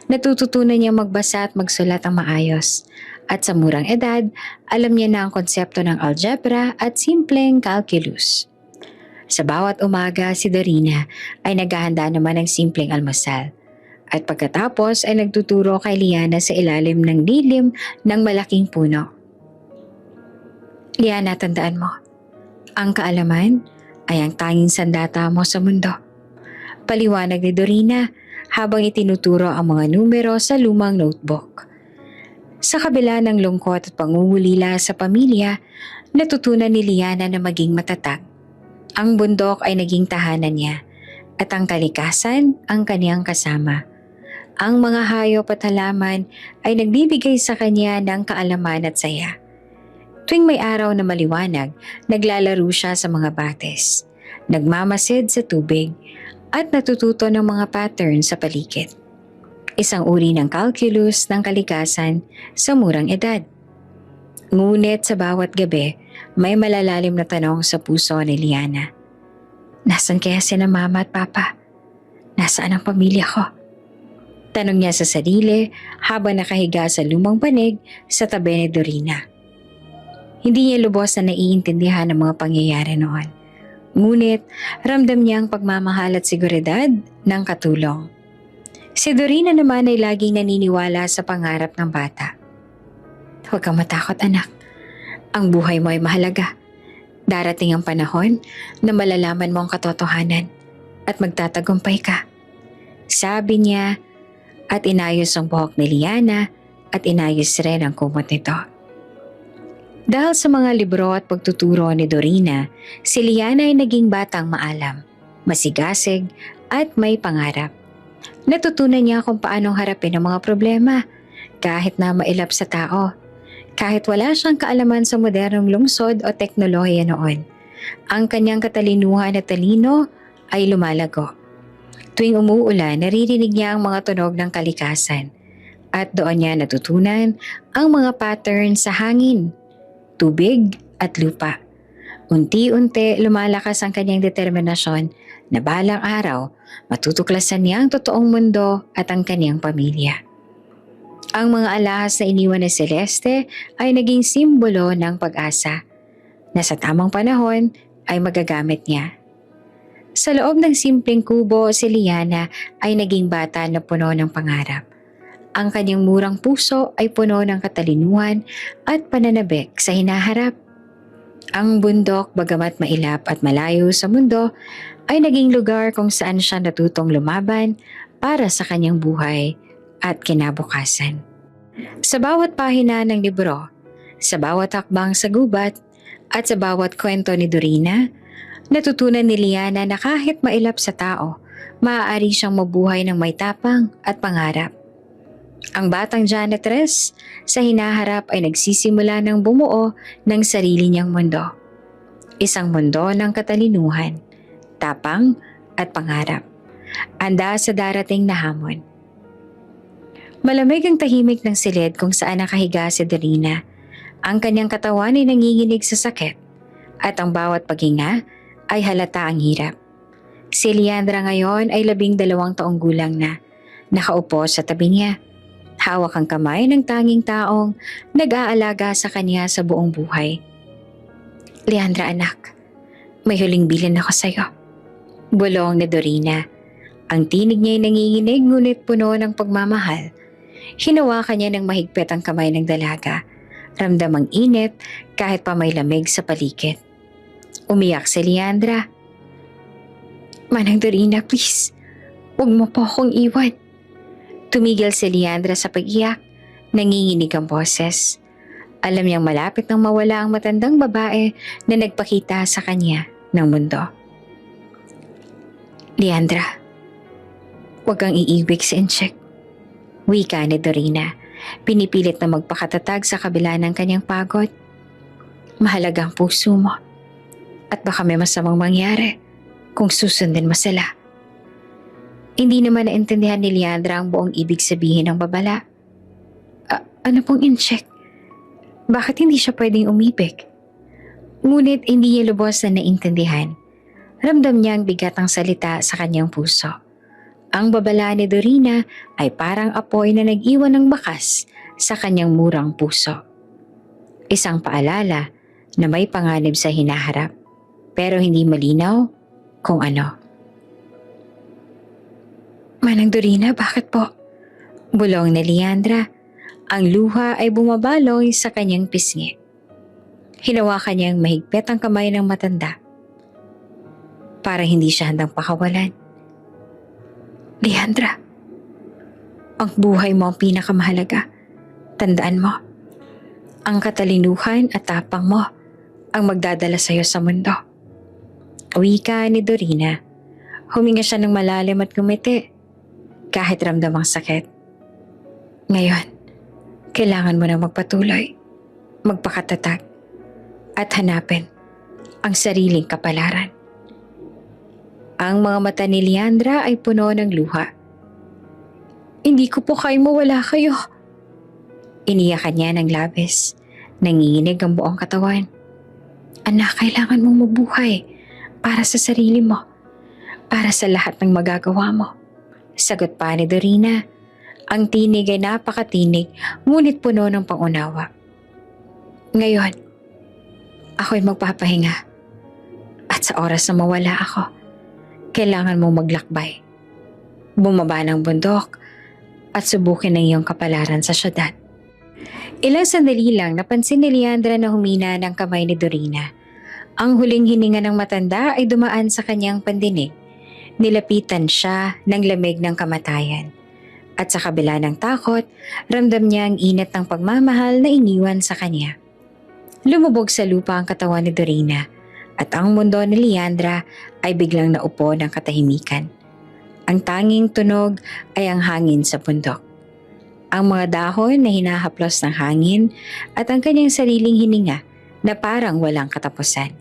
Natututunan niya magbasa at magsulat ang maayos. At sa murang edad, alam niya na ang konsepto ng algebra at simpleng calculus. Sa bawat umaga, si Dorina ay naghahanda naman ng simpleng almusal. At pagkatapos ay nagtuturo kay Liana sa ilalim ng dilim ng malaking puno. Liana, tandaan mo, ang kaalaman ay ang tanging sandata mo sa mundo. Paliwanag ni Dorina habang itinuturo ang mga numero sa lumang notebook. Sa kabila ng lungkot at pangungulila sa pamilya, natutunan ni Liana na maging matatag. Ang bundok ay naging tahanan niya at ang kalikasan ang kaniyang kasama. Ang mga hayop at halaman ay nagbibigay sa kanya ng kaalaman at saya. Tuwing may araw na maliwanag, naglalaro siya sa mga bates, nagmamasid sa tubig at natututo ng mga pattern sa paligid. Isang uri ng calculus ng kalikasan sa murang edad. Ngunit sa bawat gabi, may malalalim na tanong sa puso ni Liana. Nasaan kaya sina mama at papa? Nasaan ang pamilya ko? Tanong niya sa sarili habang nakahiga sa lumang panig sa tabi ni Dorina. Hindi niya lubos na naiintindihan ang mga pangyayari noon. Ngunit ramdam niya ang pagmamahal at seguridad ng katulong. Si Dorina naman ay laging naniniwala sa pangarap ng bata. Huwag kang matakot, anak. Ang buhay mo ay mahalaga. Darating ang panahon na malalaman mo ang katotohanan at magtatagumpay ka. Sabi niya at inayos ang buhok ni Liana at inayos rin ang kumot nito. Dahil sa mga libro at pagtuturo ni Dorina, si Liana ay naging batang maalam, masigasig at may pangarap. Natutunan niya kung paanong harapin ang mga problema kahit na mailap sa tao. Kahit wala siyang kaalaman sa modernong lungsod o teknolohiya noon, ang kanyang katalinuhan at talino ay lumalago. Tuwing umuulan, naririnig niya ang mga tunog ng kalikasan at doon niya natutunan ang mga pattern sa hangin, tubig at lupa. Unti-unti lumalakas ang kanyang determinasyon na balang araw matutuklasan niya ang totoong mundo at ang kanyang pamilya. Ang mga alahas na iniwan ni Celeste ay naging simbolo ng pag-asa na sa tamang panahon ay magagamit niya. Sa loob ng simpleng kubo, si Liana ay naging bata na puno ng pangarap. Ang kanyang murang puso ay puno ng katalinuhan at pananabik sa hinaharap. Ang bundok, bagamat mailap at malayo sa mundo, ay naging lugar kung saan siya natutong lumaban para sa kanyang buhay at kinabukasan. Sa bawat pahina ng libro, sa bawat hakbang sa gubat, at sa bawat kwento ni Dorina, natutunan ni Liana na kahit mailap sa tao, maaari siyang mabuhay ng may tapang at pangarap. Ang batang janitress sa hinaharap ay nagsisimula ng bumuo ng sarili niyang mundo. Isang mundo ng katalinuhan, tapang at pangarap. Handa sa darating na hamon. Malamig ang tahimik ng silid kung saan nakahiga si Dorina. Ang kanyang katawan ay nanginginig sa sakit at ang bawat paghinga ay halata ang hirap. Si Leandra ngayon ay 12 taong gulang na, nakaupo sa tabi niya. Hawak ang kamay ng tanging taong nag-aalaga sa kanya sa buong buhay. Leandra, anak, may huling bilin ako sa iyo. Bulong ni Dorina. Ang tinig niya ay nanginginig ngunit puno ng pagmamahal. Hinawakan niya ng mahigpit ang kamay ng dalaga. Ramdam ang init kahit pa may lamig sa paligid. Umiyak si Leandra. Manang Dorina, please. Huwag mo po akong iwan. Tumigil si Leandra sa pag-iyak. Nanginginig ang boses. Alam niyang malapit nang mawala ang matandang babae na nagpakita sa kanya ng mundo. Leandra, huwag kang iibig si Inchik. Wika ni Dorina. Pinipilit na magpakatatag sa kabila ng kanyang pagod. Mahalaga ang puso mo. At baka may masamang mangyari kung susundin mo sila. Hindi naman naintindihan ni Leandra ang buong ibig sabihin ng babala. Ano pong Inchik? Bakit hindi siya pwedeng umibig? Ngunit hindi niya lubos na naintindihan. Ramdam niya ang bigat ng salita sa kanyang puso. Ang babala ni Dorina ay parang apoy na nag-iwan ng bakas sa kanyang murang puso. Isang paalala na may panganib sa hinaharap, pero hindi malinaw kung ano. Manang Dorina, bakit po? Bulong ni Leandra. Ang luha ay bumabaloy sa kanyang pisngi. Hinawakan niyang mahigpit ang kamay ng matanda para hindi siya handang pakawalan. Leandra, ang buhay mo ang pinakamahalaga. Tandaan mo, ang katalinuhan at tapang mo ang magdadala sa iyo sa mundo. Wika ni Dorina. Huminga siya ng malalim at ngumiti kahit ramdam ang sakit. Ngayon, kailangan mo nang magpatuloy, magpakatatag at hanapin ang sariling kapalaran. Ang mga mata ni Leandra ay puno ng luha. Hindi ko po kayo mawala kayo. Iniyakan niya ng labis. Nanginginig ang buong katawan. Anak, kailangan mong mabuhay para sa sarili mo. Para sa lahat ng magagawa mo. Sagot pa ni Dorina. Ang tinig ay napakatinig ngunit puno ng pangunawa. Ngayon, ako'y magpapahinga. At sa oras na mawala ako, kailangan mong maglakbay. Bumaba ng bundok at subukin ang iyong kapalaran sa syudad. Ilang sandali lang napansin ni Leandra na humina ng kamay ni Dorina. Ang huling hininga ng matanda ay dumaan sa kanyang pandinig. Nilapitan siya ng lamig ng kamatayan. At sa kabila ng takot, ramdam niya ang init ng pagmamahal na iniwan sa kanya. Lumubog sa lupa ang katawan ni Dorina. At ang mundo ni Leandra ay biglang naupo ng katahimikan. Ang tanging tunog ay ang hangin sa bundok. Ang mga dahon na hinahaplos ng hangin at ang kanyang sariling hininga na parang walang katapusan.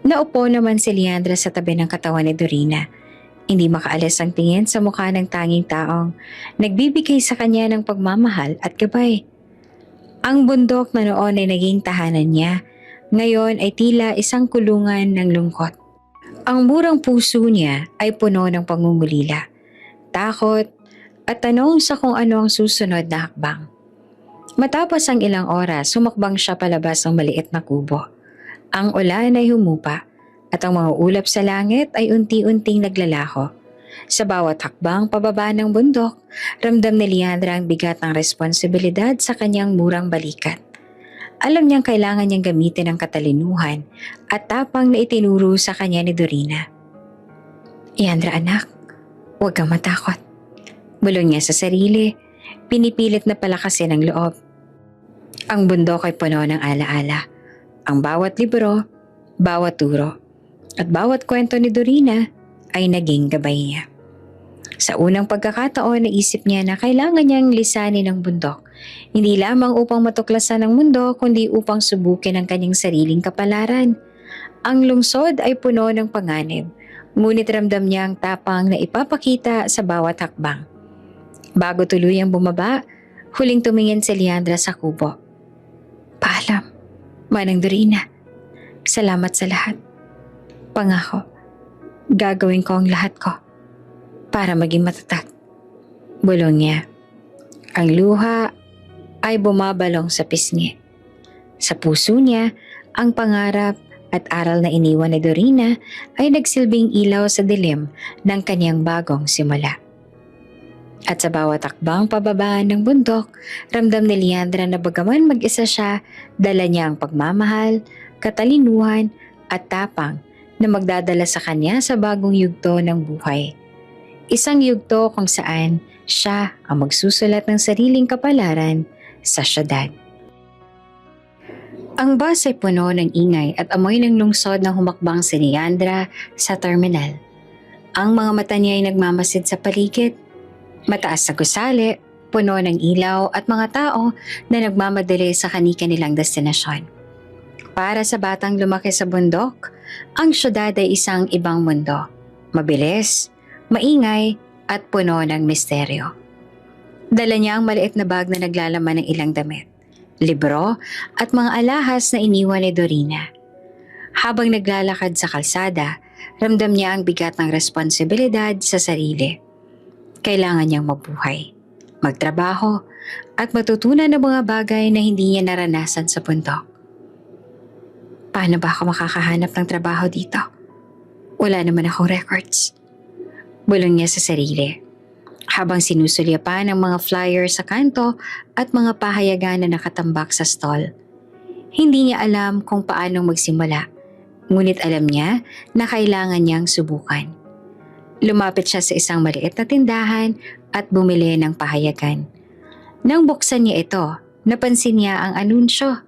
Naupo naman si Leandra sa tabi ng katawan ni Dorina. Hindi makaalis ang tingin sa mukha ng tanging taong nagbibigay sa kanya ng pagmamahal at gabay. Ang bundok na noon ay naging tahanan niya. Ngayon ay tila isang kulungan ng lungkot. Ang murang puso niya ay puno ng pangungulila, takot at tanong sa kung ano ang susunod na hakbang. Matapos ang ilang oras, sumakbang siya palabas ng maliit na kubo. Ang ulan ay humupa at ang mga ulap sa langit ay unti-unting naglalaho. Sa bawat hakbang pababa ng bundok, ramdam ni Leandra ang bigat ng responsibilidad sa kanyang murang balikat. Alam niyang kailangan niyang gamitin ang katalinuhan at tapang na itinuro sa kanya ni Dorina. Leandra anak, huwag kang matakot. Bulong niya sa sarili, pinipilit na palakasin ang loob. Ang bundok ay puno ng alaala. Ang bawat libro, bawat turo, at bawat kwento ni Dorina ay naging gabay niya. Sa unang pagkakataon, naisip niya na kailangan niyang lisanin ang bundok. Hindi lamang upang matuklasan ang mundo, kundi upang subukin ang kanyang sariling kapalaran. Ang lungsod ay puno ng panganib, ngunit ramdam niya ang tapang na ipapakita sa bawat hakbang. Bago tuluyang bumaba, huling tumingin si Leandra sa kubo. Paalam, Manang Dorina. Salamat sa lahat. Pangako, gagawin ko ang lahat ko para maging matatag. Bulong niya. Ang luha ay bumabalong sa pisngi. Sa puso niya, ang pangarap at aral na iniwan ni Dorina ay nagsilbing ilaw sa dilim ng kanyang bagong simula. At sa bawat takbang pababa ng bundok, ramdam ni Leandra na bagaman mag-isa siya, dala niya ang pagmamahal, katalinuhan at tapang na magdadala sa kanya sa bagong yugto ng buhay. Isang yugto kung saan siya ang magsusulat ng sariling kapalaran sa syudad. Ang bus ay puno ng ingay at amoy ng lungsod na humakbang si Leandra sa terminal. Ang mga mata niya ay nagmamasid sa paligid. Mataas na gusali, puno ng ilaw at mga tao na nagmamadali sa kani-kanilang destinasyon. Para sa batang lumaki sa bundok, ang syudad ay isang ibang mundo. Mabilis, maingay at puno ng misteryo. Dala niya ang maliit na bag na naglalaman ng ilang damit, libro at mga alahas na iniwan ni Dorina. Habang naglalakad sa kalsada, ramdam niya ang bigat ng responsibilidad sa sarili. Kailangan niyang mabuhay, magtrabaho at matutunan ng mga bagay na hindi niya naranasan sa bundok. Paano ba ako makakahanap ng trabaho dito? Wala naman akong records. Bulong niya sa sarili. Habang sinusulya pa ng mga flyer sa kanto at mga pahayagan na nakatambak sa stall. Hindi niya alam kung paano magsimula, ngunit alam niya na kailangan niyang subukan. Lumapit siya sa isang maliit na tindahan at bumili ng pahayagan. Nang buksan niya ito, napansin niya ang anunsyo.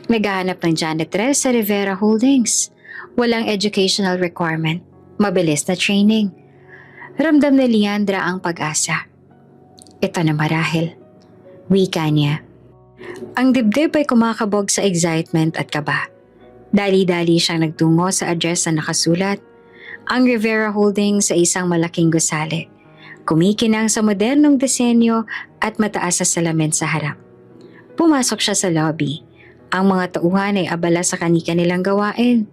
Naghahanap ng janitress sa Rivera Holdings. Walang educational requirement, mabilis na training. Ramdam ni Leandra ang pag-asa. Ito na marahil. Wika niya. Ang dibdib ay kumakabog sa excitement at kaba. Dali-dali siyang nagtungo sa address na nakasulat, ang Rivera Holdings sa isang malaking gusali. Kumikinang sa modernong disenyo at mataas sa salamin sa harap. Pumasok siya sa lobby. Ang mga tauhan ay abala sa kani-kanilang gawain.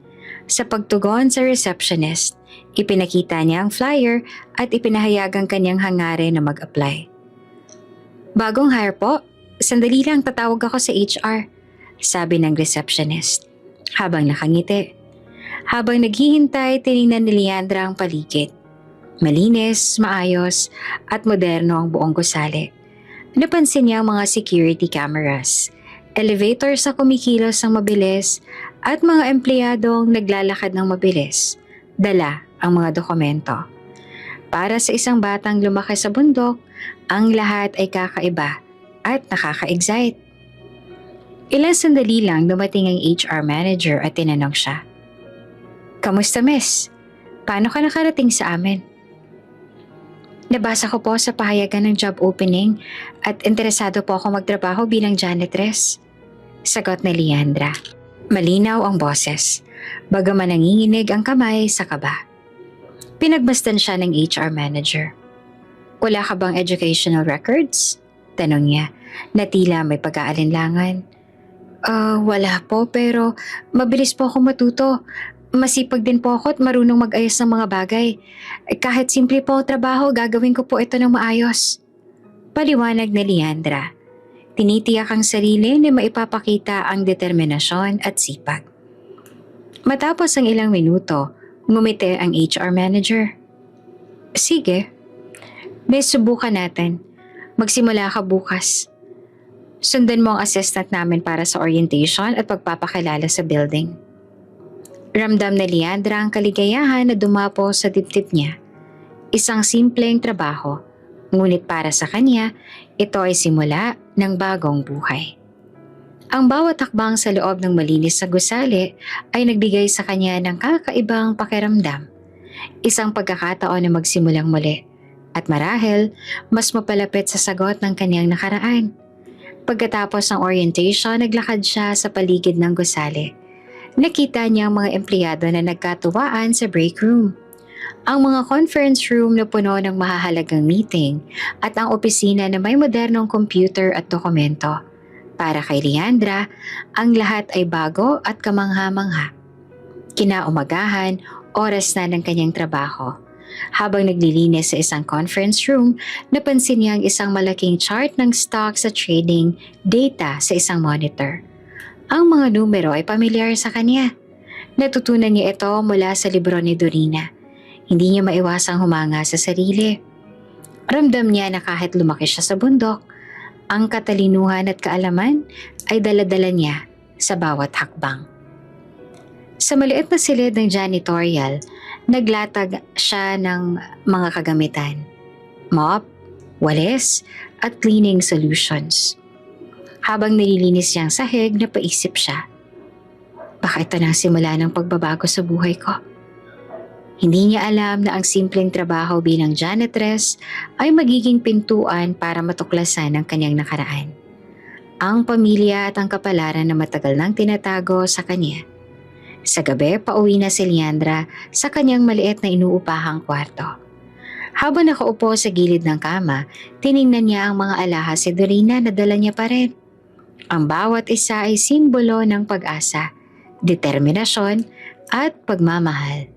Sa pagtugon sa receptionist, ipinakita niya ang flyer at ipinahayag ang kanyang hangarin na mag-apply. Bagong hire po, sandali lang tatawag ako sa HR, sabi ng receptionist, habang nakangiti. Habang naghihintay, tiningnan ni Leandra ang paligid. Malinis, maayos, at moderno ang buong gusali. Napansin niya ang mga security cameras, elevators na kumikilos ng mabilis, at mga empleyadong naglalakad ng mabilis, dala ang mga dokumento. Para sa isang batang lumaki sa bundok, ang lahat ay kakaiba at nakaka-excite. Ilang sandali lang dumating ang HR manager at tinanong siya, "Kamusta, miss? Paano ka nakarating sa amin?" "Nabasa ko po sa pahayagan ng job opening at interesado po ako magtrabaho bilang janitress," sagot ni Leandra. Malinaw ang boses, bagaman nanginginig ang kamay sa kaba. Pinagmasdan siya ng HR manager. "Wala ka bang educational records?" tanong niya, na tila may pag-aalinlangan. Wala po, pero mabilis po ako matuto. Masipag din po ako at marunong mag-ayos ng mga bagay. Kahit simple po ang trabaho, gagawin ko po ito ng maayos," paliwanag ni Leandra. Tinitiyak ang sarili na maipapakita ang determinasyon at sipag. Matapos ang ilang minuto, ngumiti ang HR manager. "Sige, may subukan natin. Magsimula ka bukas. Sundan mo ang assistant namin para sa orientation at pagpapakilala sa building." Ramdam ni Leandra ang kaligayahan na dumapo sa dibdib niya. Isang simpleng trabaho, ngunit para sa kanya, ito ay simula ng bagong buhay. Ang bawat hakbang sa loob ng malinis na gusali ay nagbigay sa kanya ng kakaibang pakiramdam. Isang pagkakataon na magsimulang muli at marahil mas mapalapit sa sagot ng kanyang nakaraan. Pagkatapos ng orientation, naglakad siya sa paligid ng gusali. Nakita niya ang mga empleyado na nagkatuwaan sa break room. Ang mga conference room na puno ng mahahalagang meeting at ang opisina na may modernong computer at dokumento. Para kay Leandra, ang lahat ay bago at kamangha-mangha. Kinaumagahan, oras na ng kanyang trabaho. Habang naglilinis sa isang conference room, napansin niya ang isang malaking chart ng stocks at trading data sa isang monitor. Ang mga numero ay pamilyar sa kanya. Natutunan niya ito mula sa libro ni Dorina. Hindi niya maiwasang humanga sa sarili. Ramdam niya na kahit lumaki siya sa bundok, ang katalinuhan at kaalaman ay dala-dala niya sa bawat hakbang. Sa maliit na silid ng janitorial, naglatag siya ng mga kagamitan. Mop, walis, at cleaning solutions. Habang nililinis niya ang sahig, napaisip siya, baka ito na ang simula ng pagbabago sa buhay ko. Hindi niya alam na ang simpleng trabaho bilang janitress ay magiging pintuan para matuklasan ang kanyang nakaraan. Ang pamilya at ang kapalaran na matagal nang tinatago sa kanya. Sa gabi, pauwi na si Leandra sa kanyang maliit na inuupahang kwarto. Habang nakaupo sa gilid ng kama, tiningnan niya ang mga alahas si Dorina na dala niya pa rin. Ang bawat isa ay simbolo ng pag-asa, determinasyon at pagmamahal.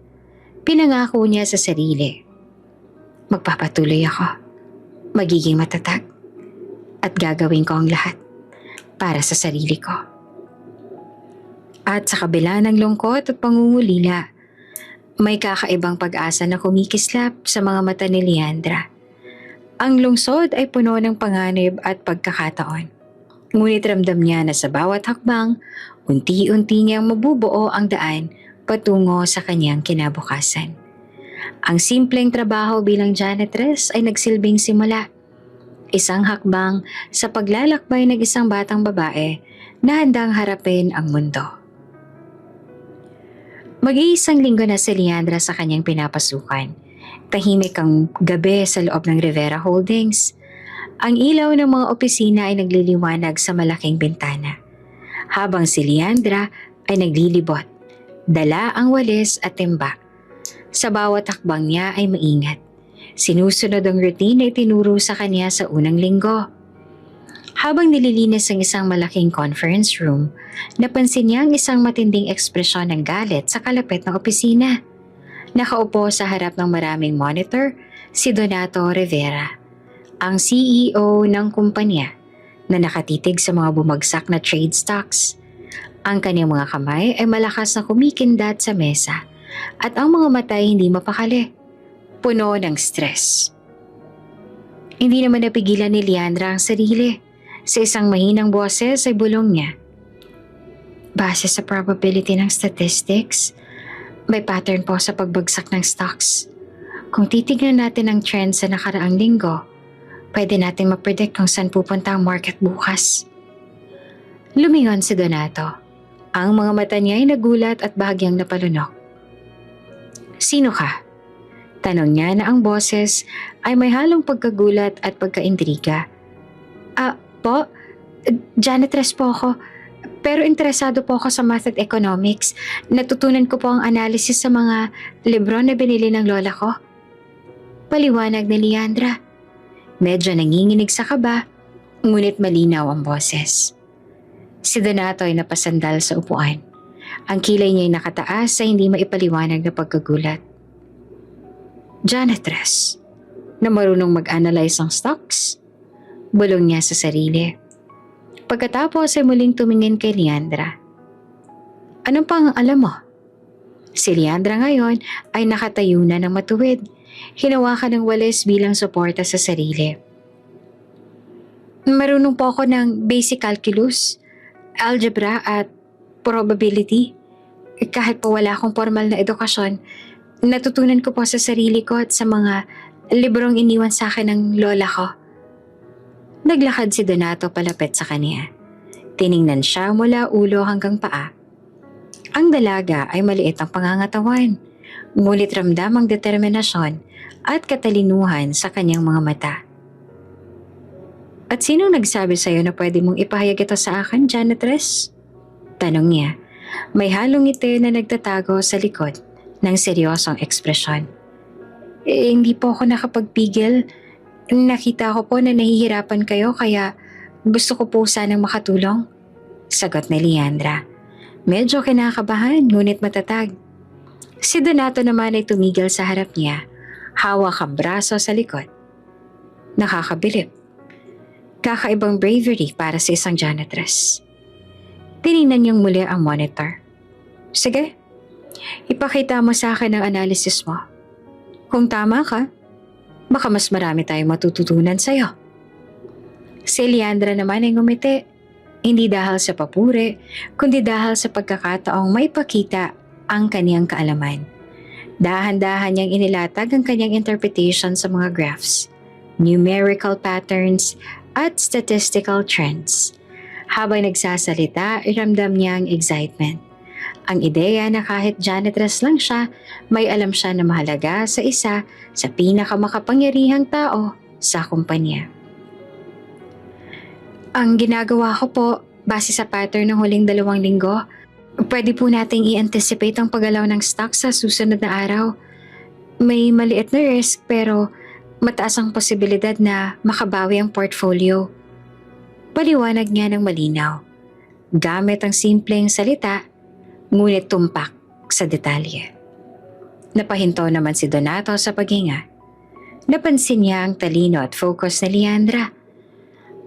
Pinangako niya sa sarili, magpapatuloy ako, magiging matatag, at gagawin ko ang lahat para sa sarili ko. At sa kabila ng lungkot at pangungulila, may kakaibang pag-asa na kumikislap sa mga mata ni Leandra. Ang lungsod ay puno ng panganib at pagkakataon. Ngunit ramdam niya na sa bawat hakbang, unti-unti niyang mabubuo ang daan patungo sa kanyang kinabukasan. Ang simpleng trabaho bilang janitress ay nagsilbing simula. Isang hakbang sa paglalakbay ng isang batang babae na handang harapin ang mundo. Mag-iisang linggo na si Leandra sa kanyang pinapasukan. Tahimik ang gabi sa loob ng Rivera Holdings. Ang ilaw ng mga opisina ay nagliliwanag sa malaking bintana. Habang si Leandra ay naglilibot, dala ang walis at timba. Sa bawat hakbang niya ay maingat. Sinusunod ang routine na itinuro sa kanya sa unang linggo. Habang nililinis ang isang malaking conference room, napansin niya ang isang matinding ekspresyon ng galit sa kalapit ng opisina. Nakaupo sa harap ng maraming monitor, si Donato Rivera, ang CEO ng kumpanya na nakatitig sa mga bumagsak na trade stocks. Ang kanyang mga kamay ay malakas na kumikindat sa mesa at ang mga mata ay hindi mapakali, puno ng stress. Hindi naman napigilan ni Leandra ang sarili. Sa isang mahinang boses ay bulong niya, base sa probability ng statistics, may pattern po sa pagbagsak ng stocks. Kung titignan natin ang trend sa nakaraang linggo, pwede natin mapredict kung saan pupunta ang market bukas. Lumingon si Donato. Ang mga mata niya ay nagulat at bahagyang napalunok. Sino ka? Tanong niya na ang boses ay may halong pagkagulat at pagkaintriga. Po, janitress po ako. Pero interesado po ako sa math at economics. Natutunan ko po ang analysis sa mga libro na binili ng lola ko. Paliwanag ni Leandra. Medyo nanginginig sa kaba, ngunit malinaw ang boses. Si Donato ay napasandal sa upuan. Ang kilay niya ay nakataas sa hindi maipaliwanag na pagkagulat. Janitress, na marunong mag-analyze ng stocks? Bulong niya sa sarili. Pagkatapos ay muling tumingin kay Leandra. Anong pang alam mo? Si Leandra ngayon ay nakatayo na ng matuwid. Hinawakan ng walis bilang suporta sa sarili. Marunong po ako ng basic calculus, algebra at probability. Kahit po wala akong formal na edukasyon, natutunan ko po sa sarili ko at sa mga librong iniwan sa akin ng lola ko. Naglakad si Donato palapit sa kanya. Tiningnan siya mula ulo hanggang paa. Ang dalaga ay maliit ang pangangatawan, ngunit ramdam ang determinasyon at katalinuhan sa kanyang mga mata. At sinong nagsabi sa'yo na pwede mong ipahayag ito sa akin, janitress? Tanong niya. May halong ngiti na nagtatago sa likod ng seryosong ekspresyon. Hindi po ako nakapagpigil. Nakita ko po na nahihirapan kayo kaya gusto ko po sanang makatulong. Sagot ni Leandra. Medyo kinakabahan ngunit matatag. Si Donato naman ay tumigil sa harap niya, hawak ang braso sa likod. Nakakabilib. Kakaibang bravery para sa isang janitress. Tiningnan niyang muli ang monitor. Sige, Ipakita mo sa akin ang analysis mo. Kung tama ka, baka mas marami tayong matututunan sa'yo. Si Leandra naman ay ngumiti, hindi dahil sa papuri, kundi dahil sa pagkakataong maipakita ang kaniyang kaalaman. Dahan-dahan niyang inilatag ang kanyang interpretation sa mga graphs, numerical patterns, at statistical trends. Habang nagsasalita, ramdam niya ang excitement. Ang ideya na kahit janitress lang siya, may alam siya na mahalaga sa isa sa pinakamakapangyarihang tao sa kumpanya. Ang ginagawa ko po, base sa pattern ng huling 2 linggo, pwede po nating i-anticipate ang paggalaw ng stock sa susunod na araw. May maliit na risk pero mataas ang posibilidad na makabawi ang portfolio. Paliwanag niya ng malinaw, gamit ang simpleng salita, ngunit tumpak sa detalye. Napahinto naman si Donato sa paghinga. Napansin niya ang talino at focus ni Leandra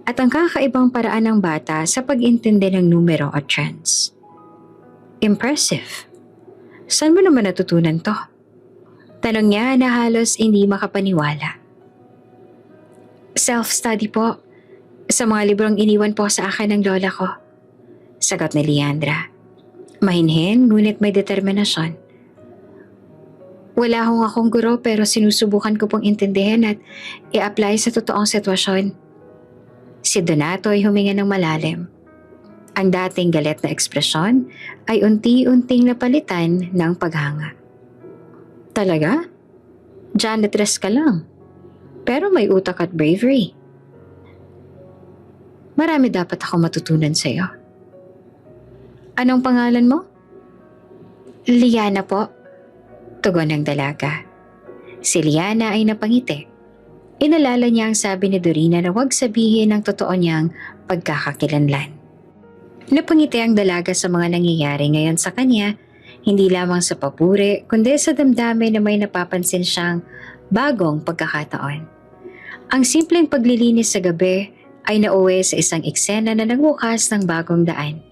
at ang kakaibang paraan ng bata sa pag-intindi ng numero at trends. Impressive. Saan mo naman natutunan to? Tanong niya na halos hindi makapaniwala. Self-study po. Sa mga librong iniwan po sa akin ng lola ko. Sagot ni Leandra. Mahinhin ngunit may determinasyon. Wala akong guro pero sinusubukan ko pong intindihin at i-apply sa totoong sitwasyon. Si Donato ay huminga ng malalim. Ang dating galit na ekspresyon ay unti-unting napalitan ng paghanga. Talaga? Janitress ka lang. Pero may utak at bravery. Marami dapat ako matutunan sa iyo. Anong pangalan mo? Liana po. Tugon ng dalaga. Si Liana ay napangiti. Inalala niya ang sabi ni Dorina na huwag sabihin ang totoo niyang pagkakakilanlan. Napangiti ang dalaga sa mga nangyayari ngayon sa kanya, hindi lamang sa papuri kundi sa damdamin na may napapansin siyang bagong pagkakataon. Ang simpleng paglilinis sa gabi ay nauwi sa isang eksena na nagbukas ng bagong daan.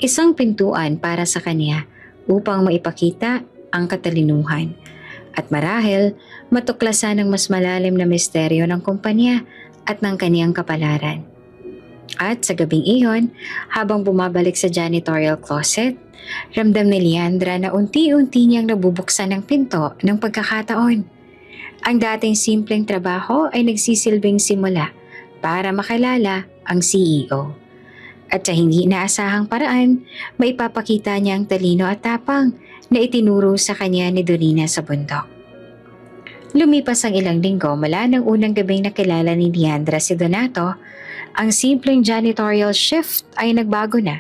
Isang pintuan para sa kanya upang maipakita ang katalinuhan at marahil matuklasan ang mas malalim na misteryo ng kumpanya at ng kaniyang kapalaran. At sa gabing iyon, habang bumabalik sa janitorial closet, ramdam ni Leandra na unti-unti niyang nabubuksan ang pinto ng pagkakataon. Ang dating simpleng trabaho ay nagsisilbing simula para makilala ang CEO. At sa hindi inaasahang paraan, maipapakita niya ang talino at tapang na itinuro sa kanya ni Dorina sa bundok. Lumipas ang ilang linggo mula ng unang gabing nakilala ni Leandra si Donato, ang simpleng janitorial shift ay nagbago na.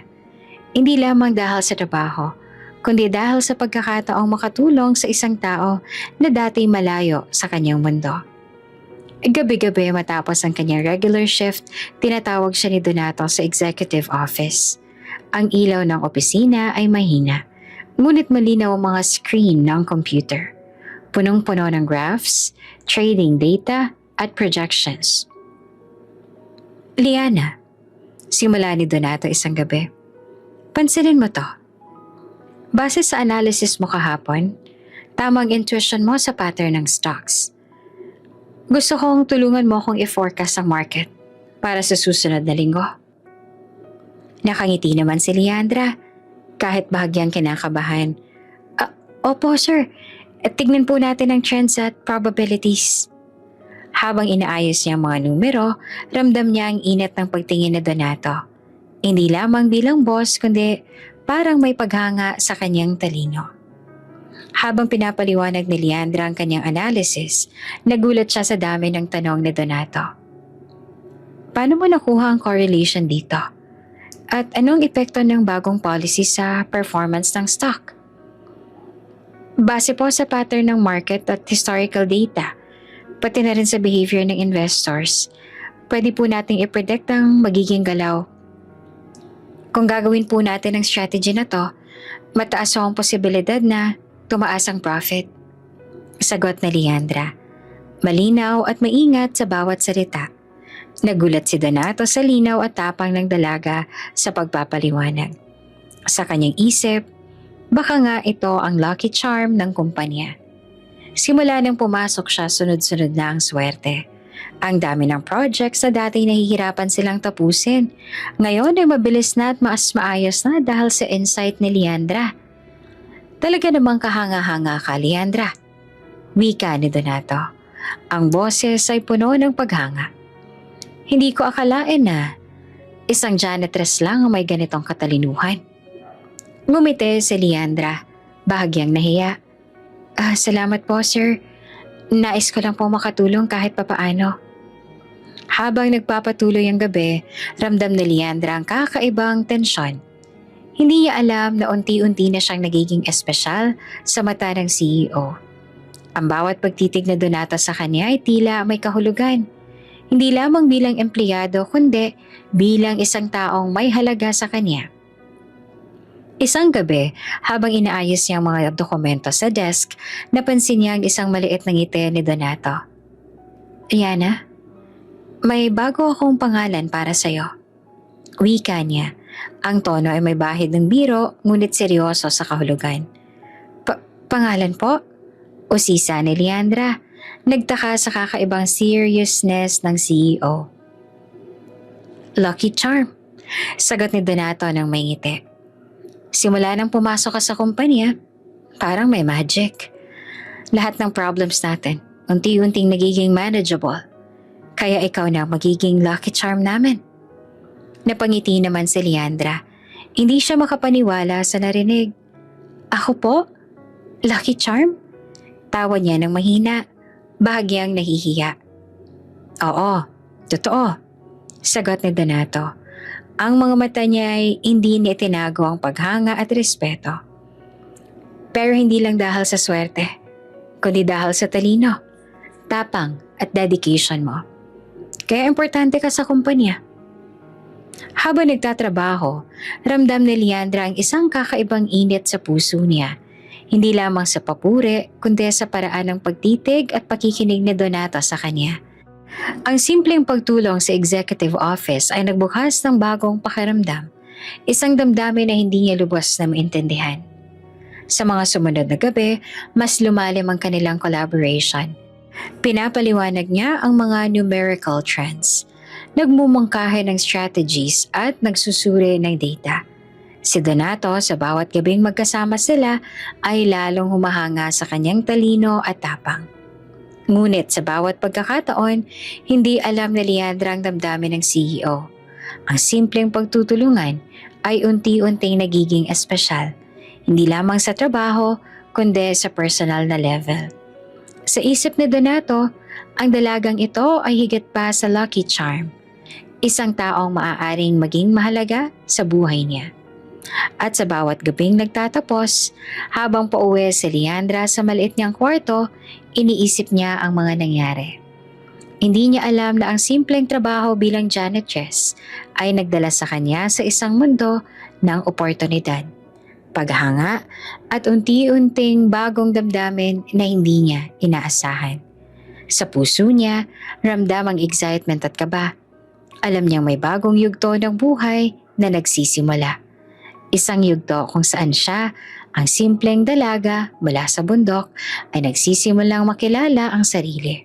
Hindi lamang dahil sa trabaho, kundi dahil sa pagkakataong makatulong sa isang tao na dati malayo sa kanyang mundo. Gabi-gabi matapos ang kanyang regular shift, tinatawag siya ni Donato sa executive office. Ang ilaw ng opisina ay mahina, ngunit malinaw ang mga screen ng computer. Punong-puno ng graphs, trading data, at projections. Liana, simula ni Donato isang gabi. Pansinin mo to. Base sa analysis mo kahapon, tamang intuition mo sa pattern ng stocks. Gusto kong tulungan mo akong i-forecast ang market para sa susunod na linggo. Nakangiti naman si Leandra, kahit bahagyang kinakabahan. Opo sir, tignan po natin ang trends at probabilities. Habang inaayos niya ang mga numero, ramdam niya ang init ng pagtingin ni Donato. Hindi lamang bilang boss, kundi parang may paghanga sa kanyang talino. Habang pinapaliwanag ni Leandra ang kanyang analysis, nagulat siya sa dami ng tanong ni Donato. Paano mo nakuha ang correlation dito? At anong epekto ng bagong policy sa performance ng stock? Base po sa pattern ng market at historical data, pati na rin sa behavior ng investors, pwede po nating i-predict ang magiging galaw. Kung gagawin po natin ang strategy na to, mataas ang posibilidad na tumaas ang profit. Sagot ni Leandra. Malinaw at maingat sa bawat salita. Nagulat si Donato sa linaw at tapang ng dalaga sa pagpapaliwanag. Sa kanyang isip, Baka nga ito ang lucky charm ng kumpanya. Simula nang pumasok siya, sunod-sunod na ang swerte. Ang dami ng projects na dati nahihirapan silang tapusin. Ngayon ay mabilis na at mas maayos na dahil sa insight ni Leandra. Talaga namang kahanga-hanga ka, Leandra. Wika ni Donato. Ang boses ay puno ng paghanga. Hindi ko akalain na isang janitress lang ang may ganitong katalinuhan. Ngumiti si Leandra, bahagyang nahiya. Salamat po, sir. Nais ko lang po makatulong kahit papaano. Habang nagpapatuloy ang gabi, ramdam ni Leandra ang kakaibang tensyon. Hindi niya alam na unti-unti na siyang nagiging espesyal sa mata ng CEO. Ang bawat pagtitig na Donato sa kanya ay tila may kahulugan. Hindi lamang bilang empleyado kundi bilang isang taong may halaga sa kanya. Isang gabi, habang inaayos niya ang mga dokumento sa desk, napansin niya ang isang maliit na ngiti ni Donato. Yana, may bago akong pangalan para sa'yo. Wika niya. Ang tono ay may bahid ng biro ngunit seryoso sa kahulugan. Pangalan po? Usisa ni Leandra. Nagtaka sa kakaibang seriousness ng CEO. Lucky Charm, sagot ni Donato ng may ngiti. Simula nang pumasok ka sa kumpanya, parang may magic. Lahat ng problems natin, unti-unting nagiging manageable. Kaya ikaw na magiging lucky charm namin. Napangiti naman si Leandra. Hindi siya makapaniwala sa narinig. Ako po? Lucky charm? Tawa niya ng mahina, bahagyang nahihiya. Oo, totoo, sagot ni Donato. Ang mga mata niya ay hindi niya itinago ang paghanga at respeto. Pero hindi lang dahil sa swerte, kundi dahil sa talino, tapang at dedication mo. Kaya importante ka sa kumpanya. Habang nagtatrabaho, ramdam ni Leandra ang isang kakaibang init sa puso niya. Hindi lamang sa papuri, kundi sa paraan ng pagtitig at pakikinig ni Donato sa kanya. Ang simpleng pagtulong sa executive office ay nagbukas ng bagong pakiramdam, isang damdamin na hindi niya lubos na maintindihan. Sa mga sumunod na gabi, mas lumalim ang kanilang collaboration. Pinapaliwanag niya ang mga numerical trends, nagmumungkahi ng strategies at nagsusuri ng data. Si Donato, sa bawat gabing magkasama sila, ay lalong humahanga sa kanyang talino at tapang. Ngunit sa bawat pagkakataon, hindi alam ni Leandra ang damdamin ng CEO. Ang simpleng pagtutulungan ay unti-unting nagiging espesyal, hindi lamang sa trabaho, kundi sa personal na level. Sa isip ni Donato, ang dalagang ito ay higit pa sa lucky charm, isang taong maaaring maging mahalaga sa buhay niya. At sa bawat gabing nagtatapos, habang pauwi si Leandra sa maliit niyang kwarto, iniisip niya ang mga nangyari. Hindi niya alam na ang simpleng trabaho bilang janitress ay nagdala sa kanya sa isang mundo ng oportunidad, paghanga at unti-unting bagong damdamin na hindi niya inaasahan. Sa puso niya, ramdam ang excitement at kaba. Alam niyang may bagong yugto ng buhay na nagsisimula. Isang yugto kung saan siya, ang simpleng dalaga mula sa bundok, ay nagsisimulang makilala ang sarili.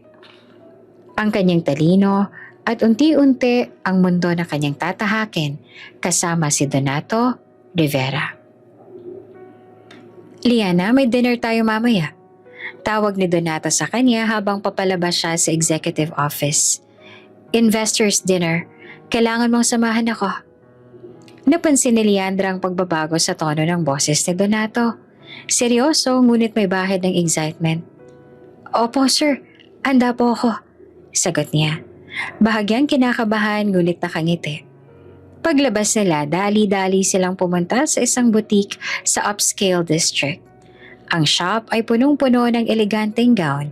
Ang kanyang talino at unti-unti ang mundo na kanyang tatahakin kasama si Donato Rivera. Liana, may dinner tayo mamaya. Tawag ni Donato sa kanya habang papalabas siya sa executive office. Investors dinner. Kailangan mong samahan ako. Napansin ni Leandra ang pagbabago sa tono ng boses ni Donato. Seryoso ngunit may bahid ng excitement. Opo sir, handa po ako, sagot niya. Bahagyang kinakabahan ngunit nakangiti. Paglabas nila, dali-dali silang pumunta sa isang boutique sa upscale district. Ang shop ay punong-puno ng eleganteng gown,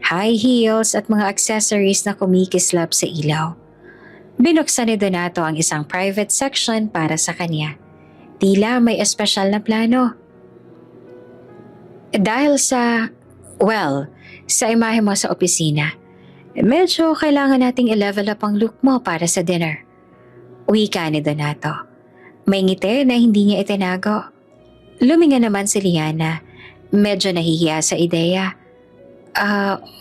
high heels at mga accessories na kumikislap sa ilaw. Binuksan ni Donato ang isang private section para sa kanya. Tila may espesyal na plano. Dahil sa imahe mo sa opisina, medyo kailangan nating i-level up ang look mo para sa dinner. Wika ni Donato. May ngiti na hindi niya itinago. Luminga naman si Liana. Medyo nahihiya sa ideya.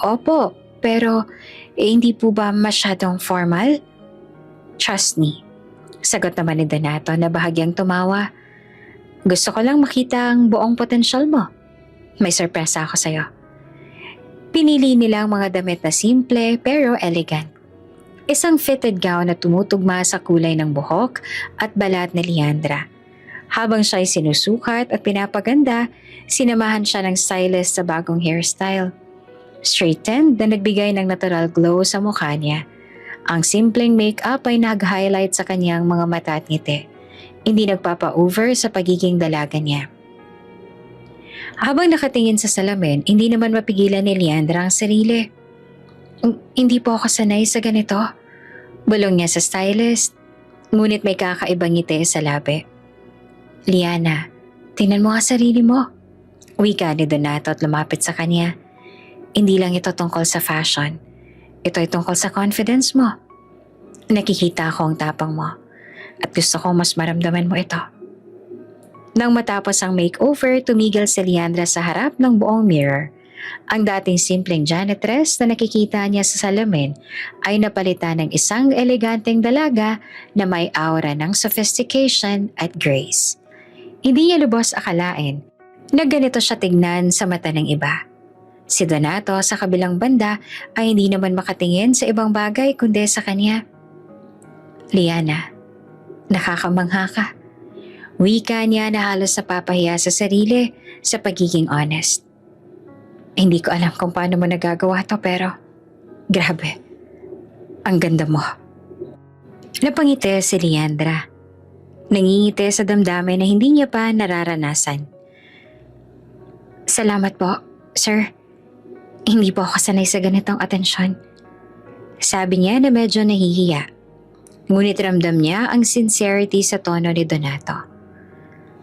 Opo, pero hindi po ba masyadong formal? Trust me. Sagot naman ni Donato na bahagyang tumawa. Gusto ko lang makita ang buong potensyal mo. May sorpresa ako sa'yo. Pinili nila ang mga damit na simple pero elegant. Isang fitted gown na tumutugma sa kulay ng buhok at balat ni Leandra. Habang siya'y sinusukat at pinapaganda, sinamahan siya ng stylist sa bagong hairstyle. Straightened na nagbigay ng natural glow sa mukha niya. Ang simpleng makeup ay nag-highlight sa kanyang mga mata at ngiti. Hindi nagpapa-over sa pagiging dalaga niya. Habang nakatingin sa salamin, hindi naman mapigilan ni Leandra ang sarili. Hindi po ako sanay sa ganito. Bulong niya sa stylist, ngunit may kakaibang ngiti sa labi. Liana, tingnan mo nga sarili mo. Wika ni Donato at lumapit sa kanya. Hindi lang ito tungkol sa fashion. Ito ay tungkol sa confidence mo. Nakikita ko ang tapang mo at gusto kong mas maramdaman mo ito. Nang matapos ang makeover, tumigil si Leandra sa harap ng buong mirror. Ang dating simpleng janitress na nakikita niya sa salamin ay napalitan ng isang eleganteng dalaga na may aura ng sophistication at grace. Hindi niya lubos akalain na ganito siya tignan sa mata ng iba. Si Donato sa kabilang banda ay hindi naman makatingin sa ibang bagay kundi sa kanya. Liana, nakakamangha ka. Wika niya na halos napapahiya sa sarili sa pagiging honest. Hindi ko alam kung paano mo nagagawa to pero grabe, ang ganda mo. Napangiti si Leandra. Nangingiti sa damdamin na hindi niya pa nararanasan. Salamat po, sir. Hindi po ako sanay sa ganitong atensyon. Sabi niya na medyo nahihiya. Ngunit ramdam niya ang sincerity sa tono ni Donato.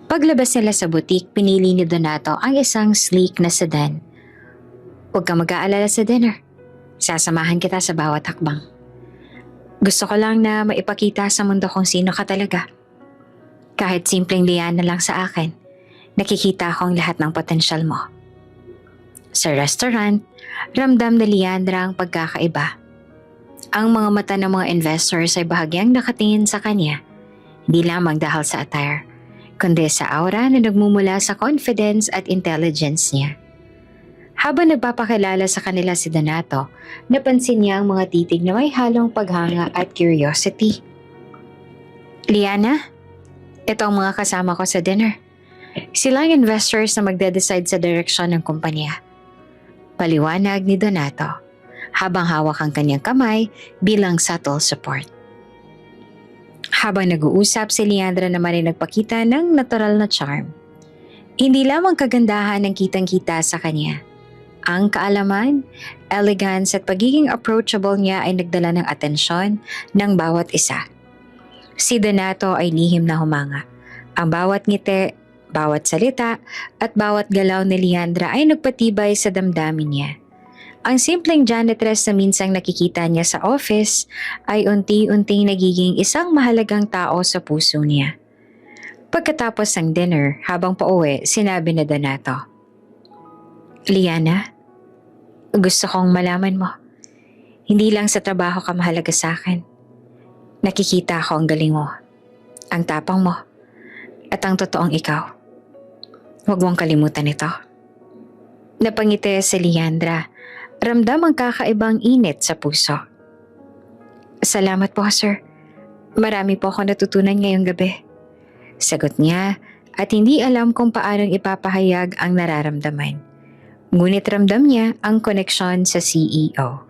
Paglabas nila sa butik, pinili ni Donato ang isang sleek na sedan. Huwag kang mag-aalala sa dinner. Sasamahan kita sa bawat hakbang. Gusto ko lang na maipakita sa mundo kung sino ka talaga. Kahit simpleng Liana lang sa akin, nakikita ko ang lahat ng potensyal mo. Sa restaurant, ramdam ni Leandra ang pagkakaiba. Ang mga mata ng mga investors ay bahagyang nakatingin sa kanya, hindi lamang dahil sa attire, kundi sa aura na nagmumula sa confidence at intelligence niya. Habang nagpapakilala sa kanila si Donato, napansin niya ang mga titig na may halong paghanga at curiosity. Liana, ito ang mga kasama ko sa dinner. Sila ang investors na magde-decide sa direksyon ng kumpanya. Paliwanag ni Donato, habang hawak ang kanyang kamay bilang subtle support. Habang nag-uusap, si Leandra naman ay nagpakita ng natural na charm. Hindi lamang kagandahan ang kitang-kita sa kanya. Ang kaalaman, elegance at pagiging approachable niya ay nagdala ng atensyon ng bawat isa. Si Donato ay lihim na humanga. Ang bawat ngiti, bawat salita at bawat galaw ni Leandra ay nagpatibay sa damdamin niya. Ang simpleng janitress na minsang nakikita niya sa office ay unti-unting nagiging isang mahalagang tao sa puso niya. Pagkatapos ng dinner, habang pauwi, sinabi ni Donato, Liana, gusto kong malaman mo. Hindi lang sa trabaho ka mahalaga sa akin. Nakikita ko ang galing mo, ang tapang mo, at ang totoong ikaw. Huwag mong kalimutan ito. Napangiti si Leandra. Ramdam ang kakaibang init sa puso. Salamat po, sir. Marami po ako natutunan ngayong gabi. Sagot niya at hindi alam kung paanong ipapahayag ang nararamdaman. Ngunit ramdam niya ang koneksyon sa CEO.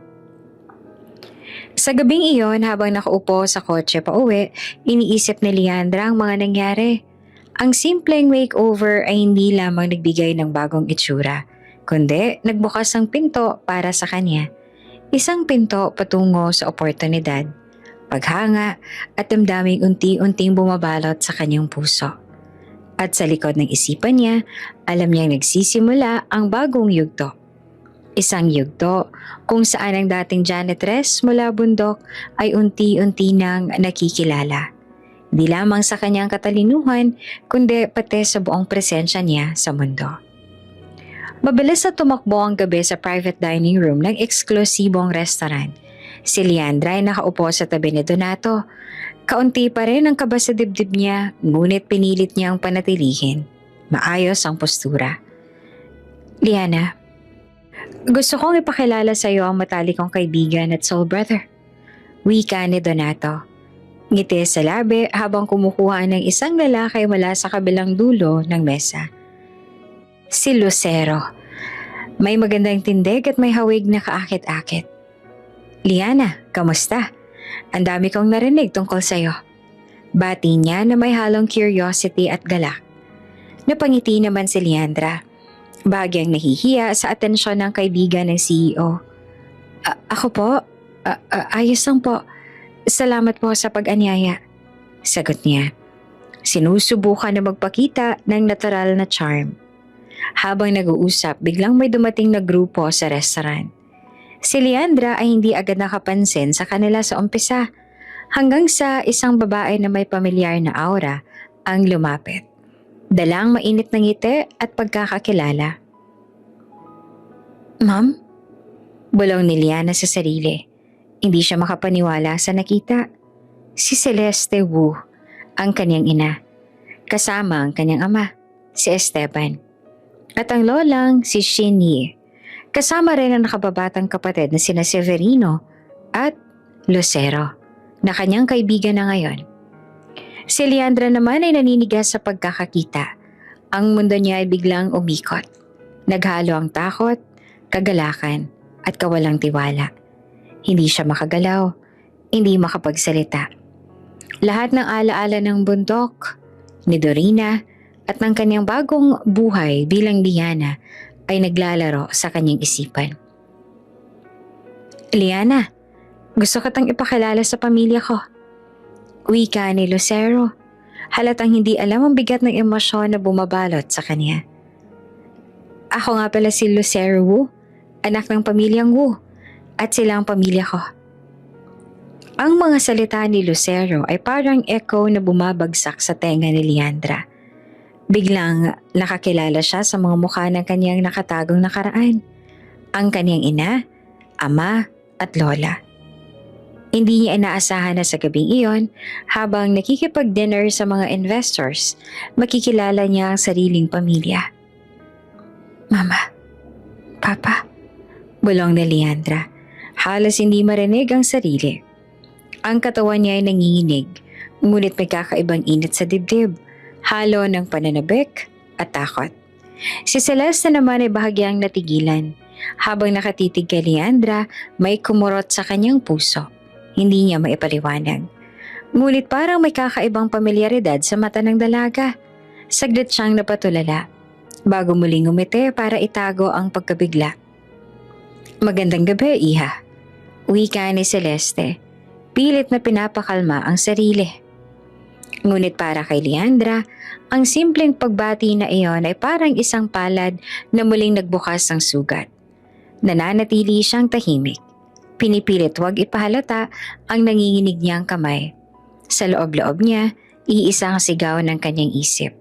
Sa gabing iyon, habang nakaupo sa kotse pa uwi, iniisip ni Leandra ang mga nangyari. Ang simpleng makeover ay hindi lamang nagbigay ng bagong itsura, kundi nagbukas ang pinto para sa kanya. Isang pinto patungo sa oportunidad, paghanga at damdaming unti-unting bumabalot sa kanyang puso. At sa likod ng isipan niya, alam niyang nagsisimula ang bagong yugto. Isang yugto kung saan ang dating janitress mula bundok ay unti-unti nang nakikilala. di lamang sa kanyang katalinuhan, kundi pati sa buong presensya niya sa mundo. Mabilis na tumakbo ang gabi sa private dining room ng eksklusibong restaurant. Si Leandra ay nakaupo sa tabi ni Donato. Kaunti pa rin ang kaba sa dibdib niya, ngunit pinilit niyang panatilihin. Maayos ang postura. Liana, gusto kong ipakilala sa iyo ang matalik kong kaibigan at soul brother. Wika ni Donato. Ngiti sa labi habang kumukuha ng isang lalaki mula sa kabilang dulo ng mesa. Si Lucero. May magandang tindig at may hawig na kaakit-akit. Liana, kamusta? Ang dami kong narinig tungkol sa'yo. Bati niya na may halong curiosity at galak. Napangiti naman si Leandra. Bahagyang nahihiya sa atensyon ng kaibigan ng CEO. Ako po? Ayos lang po. Salamat po sa pag-anyaya. Sagot niya. Sinusubukan na magpakita ng natural na charm. Habang nag-uusap, biglang may dumating na grupo sa restaurant. Si Leandra ay hindi agad nakapansin sa kanila sa umpisa, hanggang sa isang babae na may pamilyar na aura ang lumapit. Dalang mainit ng ngiti at pagkakakilala. Ma'am? Bulong ni Liana sa sarili. Hindi siya makapaniwala sa nakita. Si Celeste Wu, ang kanyang ina. Kasama ang kanyang ama, si Esteban. At ang lolang si Xin Yi. Kasama rin ang nakababatang kapatid na sina Severino at Lucero, na kanyang kaibigan na ngayon. Si Leandra naman ay naninigas sa pagkakakita. Ang mundo niya ay biglang umikot. Naghalo ang takot, kagalakan at kawalang tiwala. Hindi siya makagalaw, hindi makapagsalita. Lahat ng alaala ng bundok, ni Dorina at ng kanyang bagong buhay bilang Liana ay naglalaro sa kanyang isipan. Liana, gusto kitang ipakilala sa pamilya ko. Wika ni Lucero. Halatang hindi alam ang bigat ng emosyon na bumabalot sa kanya. Ako nga pala si Lucero Wu, anak ng pamilyang Wu, at sila ang pamilya ko. Ang mga salita ni Lucero ay parang echo na bumabagsak sa tenga ni Leandra. Biglang nakakilala siya sa mga mukha ng kanyang nakatagong nakaraan. Ang kanyang ina, ama at lola. Hindi niya inaasahan na sa gabing iyon, habang nakikipag-dinner sa mga investors, makikilala niya ang sariling pamilya. Mama, Papa, bulong ni Leandra. Halos hindi marinig ang sarili. Ang katawan niya ay nanginginig, ngunit may kakaibang init sa dibdib. Halo ng pananabik at takot. Si Celeste naman ay bahagyang natigilan. Habang nakatitig kay Leandra, may kumurot sa kanyang puso. Hindi niya maipaliwanag. Ngunit parang may kakaibang pamilyaridad sa mata ng dalaga. Saglit siyang napatulala, bago muling ngumiti para itago ang pagkabigla. Magandang gabi, Iha. Wika ni Celeste. Pilit na pinapakalma ang sarili. Ngunit para kay Leandra, ang simpleng pagbati na iyon ay parang isang palad na muling nagbukas ng sugat. Nananatili siyang tahimik. Pinipilit huwag ipahalata ang nanginginig niyang kamay. Sa loob-loob niya, iisang sigaw ng kanyang isip.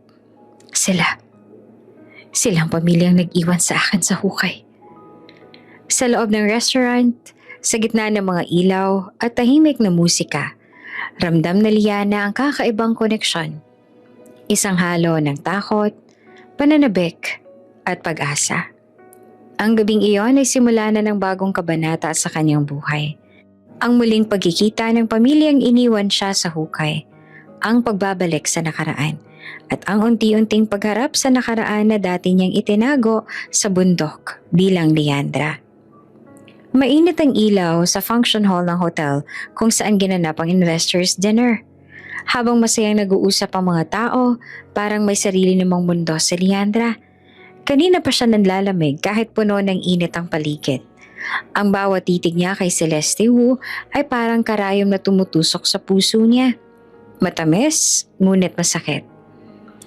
Silang pamilyang nag-iwan sa akin sa hukay. Sa loob ng restaurant, sa gitna ng mga ilaw at tahimik na musika, ramdam na Liana ang kakaibang koneksyon. Isang halo ng takot, pananabik at pag-asa. Ang gabing iyon ay simula na ng bagong kabanata sa kanyang buhay. Ang muling pagkikita ng pamilyang iniwan siya sa hukay, ang pagbabalik sa nakaraan, at ang unti-unting pagharap sa nakaraan na dati niyang itinago sa bundok bilang Leandra. Mainit ang ilaw sa function hall ng hotel kung saan ginanap ang investors' dinner. Habang masayang nag-uusap ang mga tao, parang may sarili namang mundo si Leandra. Kanina pa siya nanlalamig kahit puno ng init ang paligid. Ang bawat titig niya kay Celeste Wu ay parang karayom na tumutusok sa puso niya. Matamis, ngunit masakit.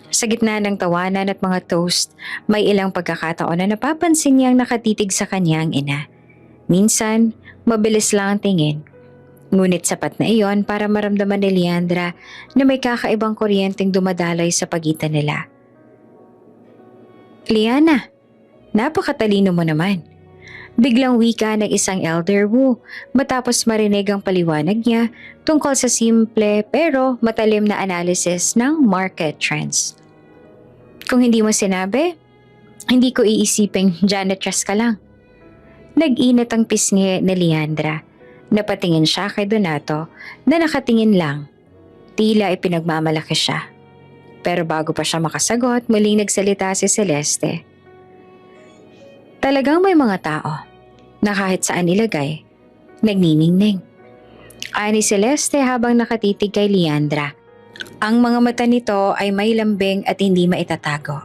Sa gitna ng tawanan at mga toast, may ilang pagkakataon na napapansin niyang nakatitig sa kanyang ina. Minsan, mabilis lang ang tingin. Ngunit sapat na iyon para maramdaman ni Leandra na may kakaibang kuryenteng dumadaloy sa pagitan nila. Liana, napakatalino mo naman. Biglang wika ng isang elder Wu matapos marinig ang paliwanag niya tungkol sa simple pero matalim na analysis ng market trends. Kung hindi mo sinabi, hindi ko iisiping janitress ka lang. Nag-init ang pisngi ni Leandra. Napatingin siya kay Donato na nakatingin lang. Tila ipinagmamalaki siya. Pero bago pa siya makasagot, muling nagsalita si Celeste. Talagang may mga tao na kahit saan ilagay, nagniningning. Ani Celeste habang nakatitig kay Leandra. Ang mga mata nito ay may lambing at hindi maitatago.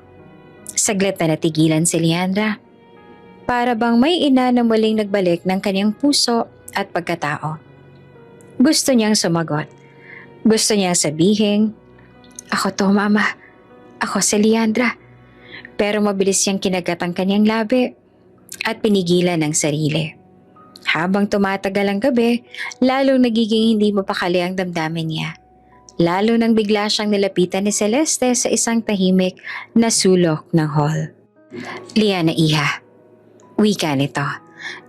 Saglit na natigilan si Leandra. Para bang may ina na muling nagbalik ng kanyang puso at pagkatao. Gusto niyang sumagot. Gusto niyang sabihin, "Ako to, mama. Ako si Leandra." Pero mabilis siyang kinagat ang kanyang labi at pinigilan ang sarili. Habang tumatagal ang gabi, lalong nagiging hindi mapakali ang damdamin niya. Lalo nang bigla siyang nilapitan ni Celeste sa isang tahimik na sulok ng hall. "Liana, iha." Wika nito.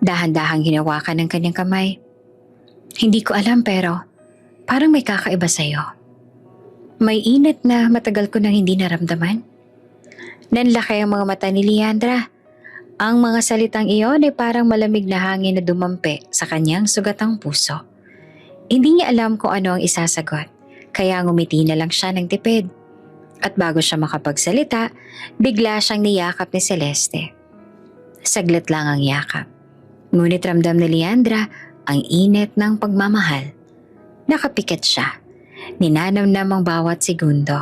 Dahan-dahang hinawakan ng kanyang kamay. "Hindi ko alam pero parang may kakaiba sa'yo. May init na matagal ko nang hindi naramdaman." Nanlaki ang mga mata ni Leandra. Ang mga salitang iyon ay parang malamig na hangin na dumampi sa kanyang sugatang puso. Hindi niya alam kung ano ang isasagot, kaya ngumiti na lang siya ng tipid. At bago siya makapagsalita, bigla siyang niyakap ni Celeste. Saglit lang ang yakap. Ngunit ramdam ni Leandra ang init ng pagmamahal. Nakapikit siya. Ninanamnam ang bawat segundo.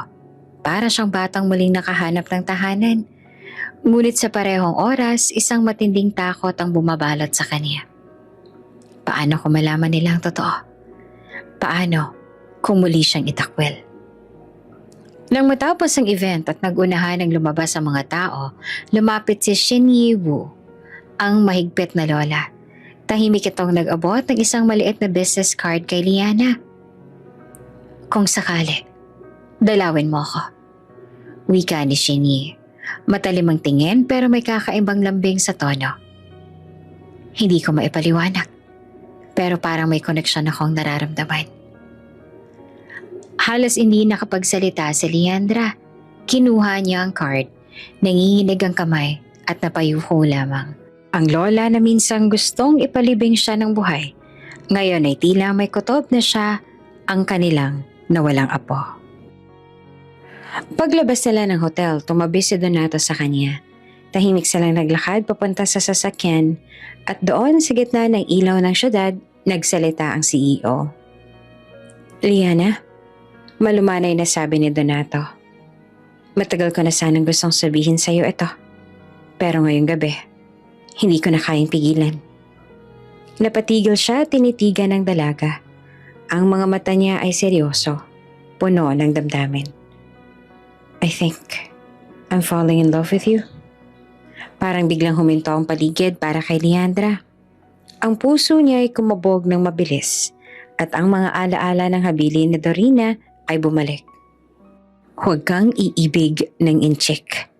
Para siyang batang muling nakahanap ng tahanan. Ngunit sa parehong oras, isang matinding takot ang bumabalot sa kanya. Paano kung malaman nila ang totoo? Paano kung muli siyang itakwil? Nang matapos ang event at nagunahan ng lumabas ang mga tao, lumapit si Xinyi Wu, ang mahigpit na lola. Tahimik itong nag-abot ng isang maliit na business card kay Liana. "Kung sakali, dalawin mo ako." Wika ni Xinyi. Matalim ang tingin pero may kakaimbang lambing sa tono. "Hindi ko maipaliwanag, pero parang may koneksyon akong nararamdaman." Halos hindi nakapagsalita si Leandra. Kinuha niya ang card, nanginginig ang kamay at napayuko lamang. Ang lola na minsang gustong ipalibing siya ng buhay, ngayon ay tila may kutob na siya ang kanilang nawalang apo. Paglabas nila ng hotel, tumabi si Donato sa kanya. Tahimik silang naglakad papunta sa sasakyan at doon sa gitna ng ilaw ng syudad, nagsalita ang CEO. "Liana," malumanay na sabi ni Donato. "Matagal ko na sanang gustong sabihin sa iyo ito. Pero ngayong gabi, hindi ko na kayang pigilan." Napatigil siya at tinitigan ng dalaga. Ang mga mata niya ay seryoso, puno ng damdamin. "I think I'm falling in love with you." Parang biglang huminto ang paligid para kay Leandra. Ang puso niya ay kumabog ng mabilis at ang mga alaala ng habilin ni Dorina ay bumalik. "Huwag kang iibig ng inchik."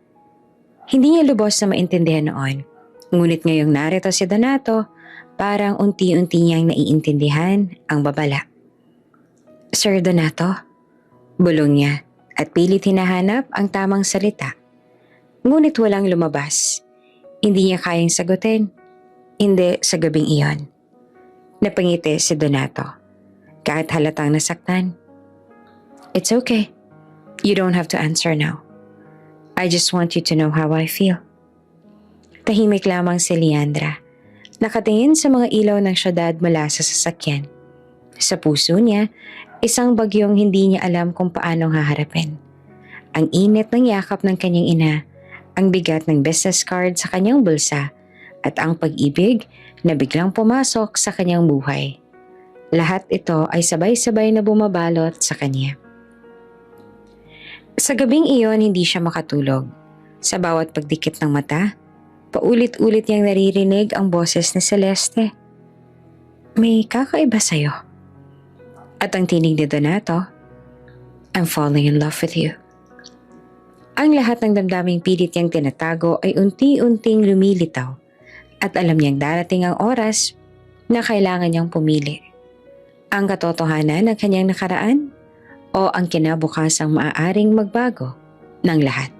Hindi niya lubos na maintindihan noon. Ngunit ngayong narito si Donato, parang unti-unti niyang naiintindihan ang babala. "Sir Donato?" Bulong niya at pilit hinahanap ang tamang salita. Ngunit walang lumabas. Hindi niya kayang sagutin. Hindi sa gabing iyon. Napangiti si Donato. Kahit halatang nasaktan. "It's okay. You don't have to answer now. I just want you to know how I feel." Tahimik lamang si Leandra. Nakatingin sa mga ilaw ng syudad mula sa sasakyan. Sa puso niya, isang bagyong hindi niya alam kung paano haharapin. Ang init ng yakap ng kanyang ina, ang bigat ng business card sa kanyang bulsa, at ang pag-ibig na biglang pumasok sa kanyang buhay. Lahat ito ay sabay-sabay na bumabalot sa kanya. Sa gabing iyon, hindi siya makatulog. Sa bawat pagdikit ng mata, paulit-ulit niyang naririnig ang boses ni Celeste. "May kakaiba sa'yo." At ang tinig ni Donato, I'm falling in love with you. Ang lahat ng damdaming pilit niyang tinatago ay unti-unting lumilitaw at alam niyang darating ang oras na kailangan niyang pumili. Ang katotohanan ng kanyang nakaraan o ang kinabukasang maaaring magbago ng lahat.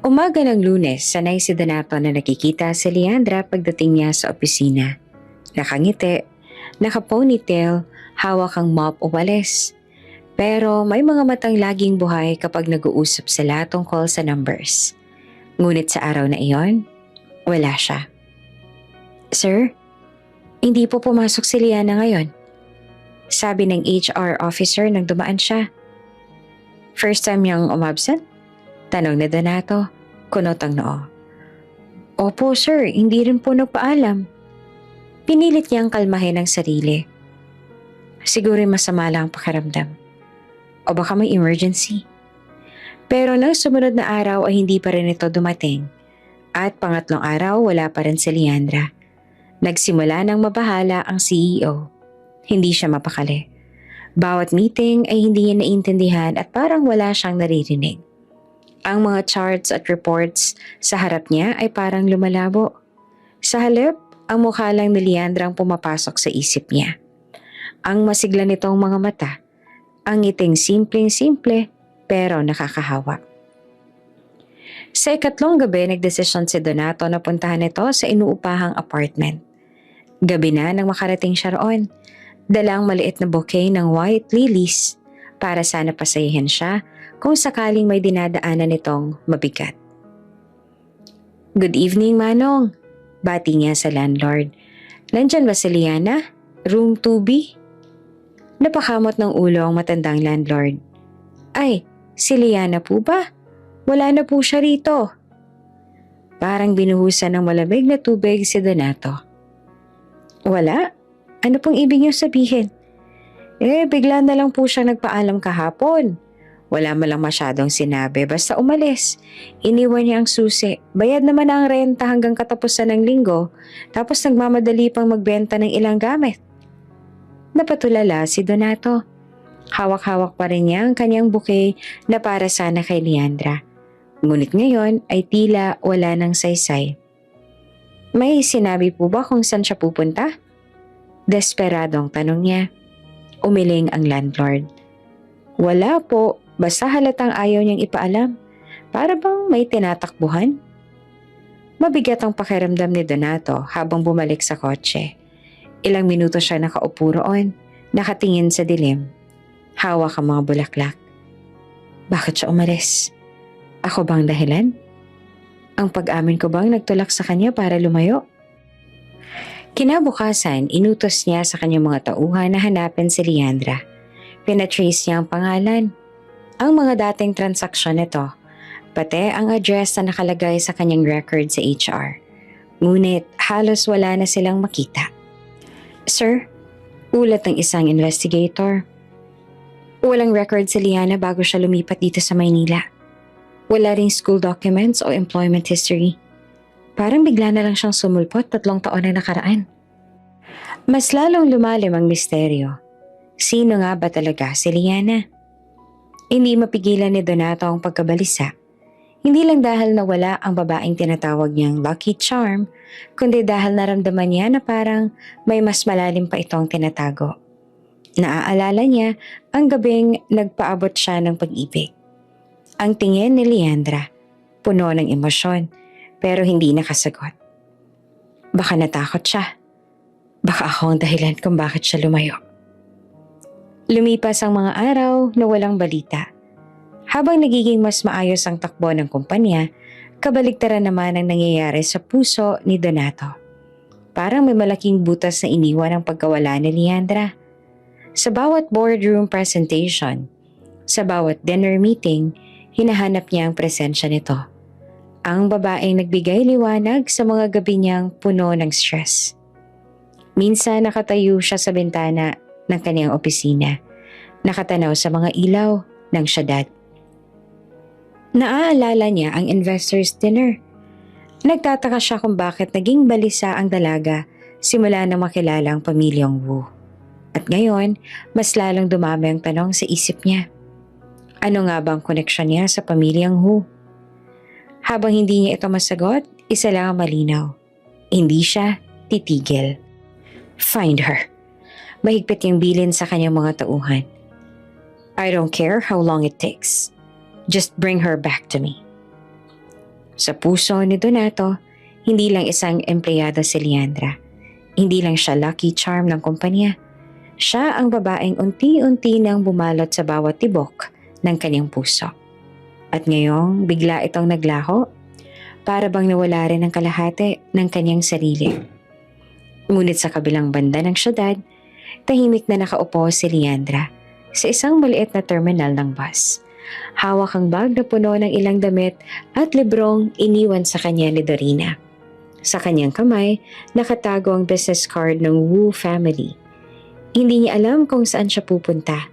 Umaga ng Lunes, sanay si Donato na nakikita si Leandra pagdating niya sa opisina. Nakangiti, naka-ponytail, hawak ang mop o walis. Pero may mga matang laging buhay kapag nag-uusap sila tungkol sa numbers. Ngunit sa araw na iyon, wala siya. Sir, hindi po pumasok si Liana ngayon. Sabi ng HR officer nang dumaan siya. First time niyang umabsent? Tanong ni Donato, kunot ang noo. Opo sir, hindi rin po nagpaalam. Pinilit niyang kalmahin ang sarili. Siguro masama lang ang pakiramdam. O baka may emergency. Pero nang sumunod na araw ay hindi pa rin ito dumating. At pangatlong araw wala pa rin si Leandra. Nagsimula ng mabahala ang CEO. Hindi siya mapakali. Bawat meeting ay hindi niya naiintindihan at parang wala siyang naririnig. Ang mga charts at reports sa harap niya ay parang lumalabo. Sa halip, ang mukha lang ni Leandra ang pumapasok sa isip niya. Ang masigla nitong mga mata, ang ngiting simpleng-simple pero nakakahawa. Sa ikatlong gabi, nagdesisyon si Donato na puntahan ito sa inuupahang apartment. Gabi na nang makarating siya roon. Dalang maliit na bouquet ng white lilies para sana pasayahin siya kung sakaling may dinadaanan nitong mabigat. Good evening, Manong. Bati niya sa landlord. Nandyan ba si Liana? Room 2B? Napakamot ng ulo ang matandang landlord. Ay, si Liana po ba? Wala na po siya rito. Parang binuhusan ng malamig na tubig si Donato. Wala? Ano pong ibig niyo sabihin? Bigla na lang po siya nagpaalam kahapon. Wala man lang masyadong sinabi, basta umalis. Iniwan niya ang susi. Bayad naman ang renta hanggang katapusan ng linggo, tapos nagmamadali pang magbenta ng ilang gamit. Napatulala si Donato. Hawak-hawak pa rin niya ang kanyang bouquet na para sana kay Leandra. Ngunit ngayon ay tila wala ng saysay. May sinabi po ba kung saan siya pupunta? Desperadong tanong niya. Umiling ang landlord. Wala po, basta halatang ayaw niyang ipaalam. Para bang may tinatakbuhan? Mabigat ang pakiramdam ni Donato habang bumalik sa kotse. Ilang minuto siya nakaupo roon, nakatingin sa dilim. Hawak ang mga bulaklak. Bakit siya umalis? Ako bang dahilan? Ang pag-amin ko bang nagtulak sa kanya para lumayo? Kinabukasan, inutos niya sa kanyang mga tauhan na hanapin si Leandra. Pinatrace niya ang pangalan, ang mga dating transaksyon nito, pati ang address na nakalagay sa kanyang record sa HR. Ngunit halos wala na silang makita. Sir, ulat ng isang investigator. Walang record si Liana bago siya lumipat dito sa Maynila. Wala ring school documents o employment history. Parang bigla na lang siyang sumulpot 3 taon na nakaraan. Mas lalong lumalim ang misteryo. Sino nga ba talaga si Liana? Hindi mapigilan ni Donato ang pagkabalisa. Hindi lang dahil nawala ang babaeng tinatawag niyang Lucky Charm, kundi dahil naramdaman niya na parang may mas malalim pa itong tinatago. Naaalala niya ang gabing nagpaabot siya ng pag-ibig. Ang tingin ni Leandra, puno ng emosyon, pero hindi nakasagot. Baka natakot siya. Baka ako ang dahilan kung bakit siya lumayo. Lumipas ang mga araw na walang balita. Habang nagiging mas maayos ang takbo ng kumpanya, kabaligtaran naman ang nangyayari sa puso ni Donato. Parang may malaking butas na iniwan ang pagkawala ni Leandra. Sa bawat boardroom presentation, sa bawat dinner meeting, hinahanap niya ang presensya nito. Ang babaeng nagbigay liwanag sa mga gabi niyang puno ng stress. Minsan nakatayo siya sa bintana ng kanyang opisina, nakatanaw sa mga ilaw ng syudad. Naaalala niya ang investors' dinner. Nagtataka siya kung bakit naging balisa ang dalaga simula nang makilala ang pamilyang Wu. At ngayon, mas lalong dumami ang tanong sa isip niya. Ano nga bang koneksyon niya sa pamilyang Hu? Habang hindi niya ito masagot, isa lang ang malinaw. Hindi siya titigil. Find her. Mahigpit yung bilin sa kanyang mga tauhan. I don't care how long it takes. Just bring her back to me. Sa puso ni Donato, hindi lang isang empleyado si Leandra. Hindi lang siya lucky charm ng kumpanya. Siya ang babaeng unti-unti nang bumalot sa bawat tibok ng kanyang puso. At ngayong bigla itong naglaho, para bang nawala rin ang kalahati ng kanyang sarili. Ngunit sa kabilang banda ng syudad, tahimik na nakaupo si Leandra sa isang maliit na terminal ng bus. Hawak ang bag na puno ng ilang damit at librong iniwan sa kanya ni Dorina. Sa kanyang kamay, nakatago ang business card ng Wu family. Hindi niya alam kung saan siya pupunta.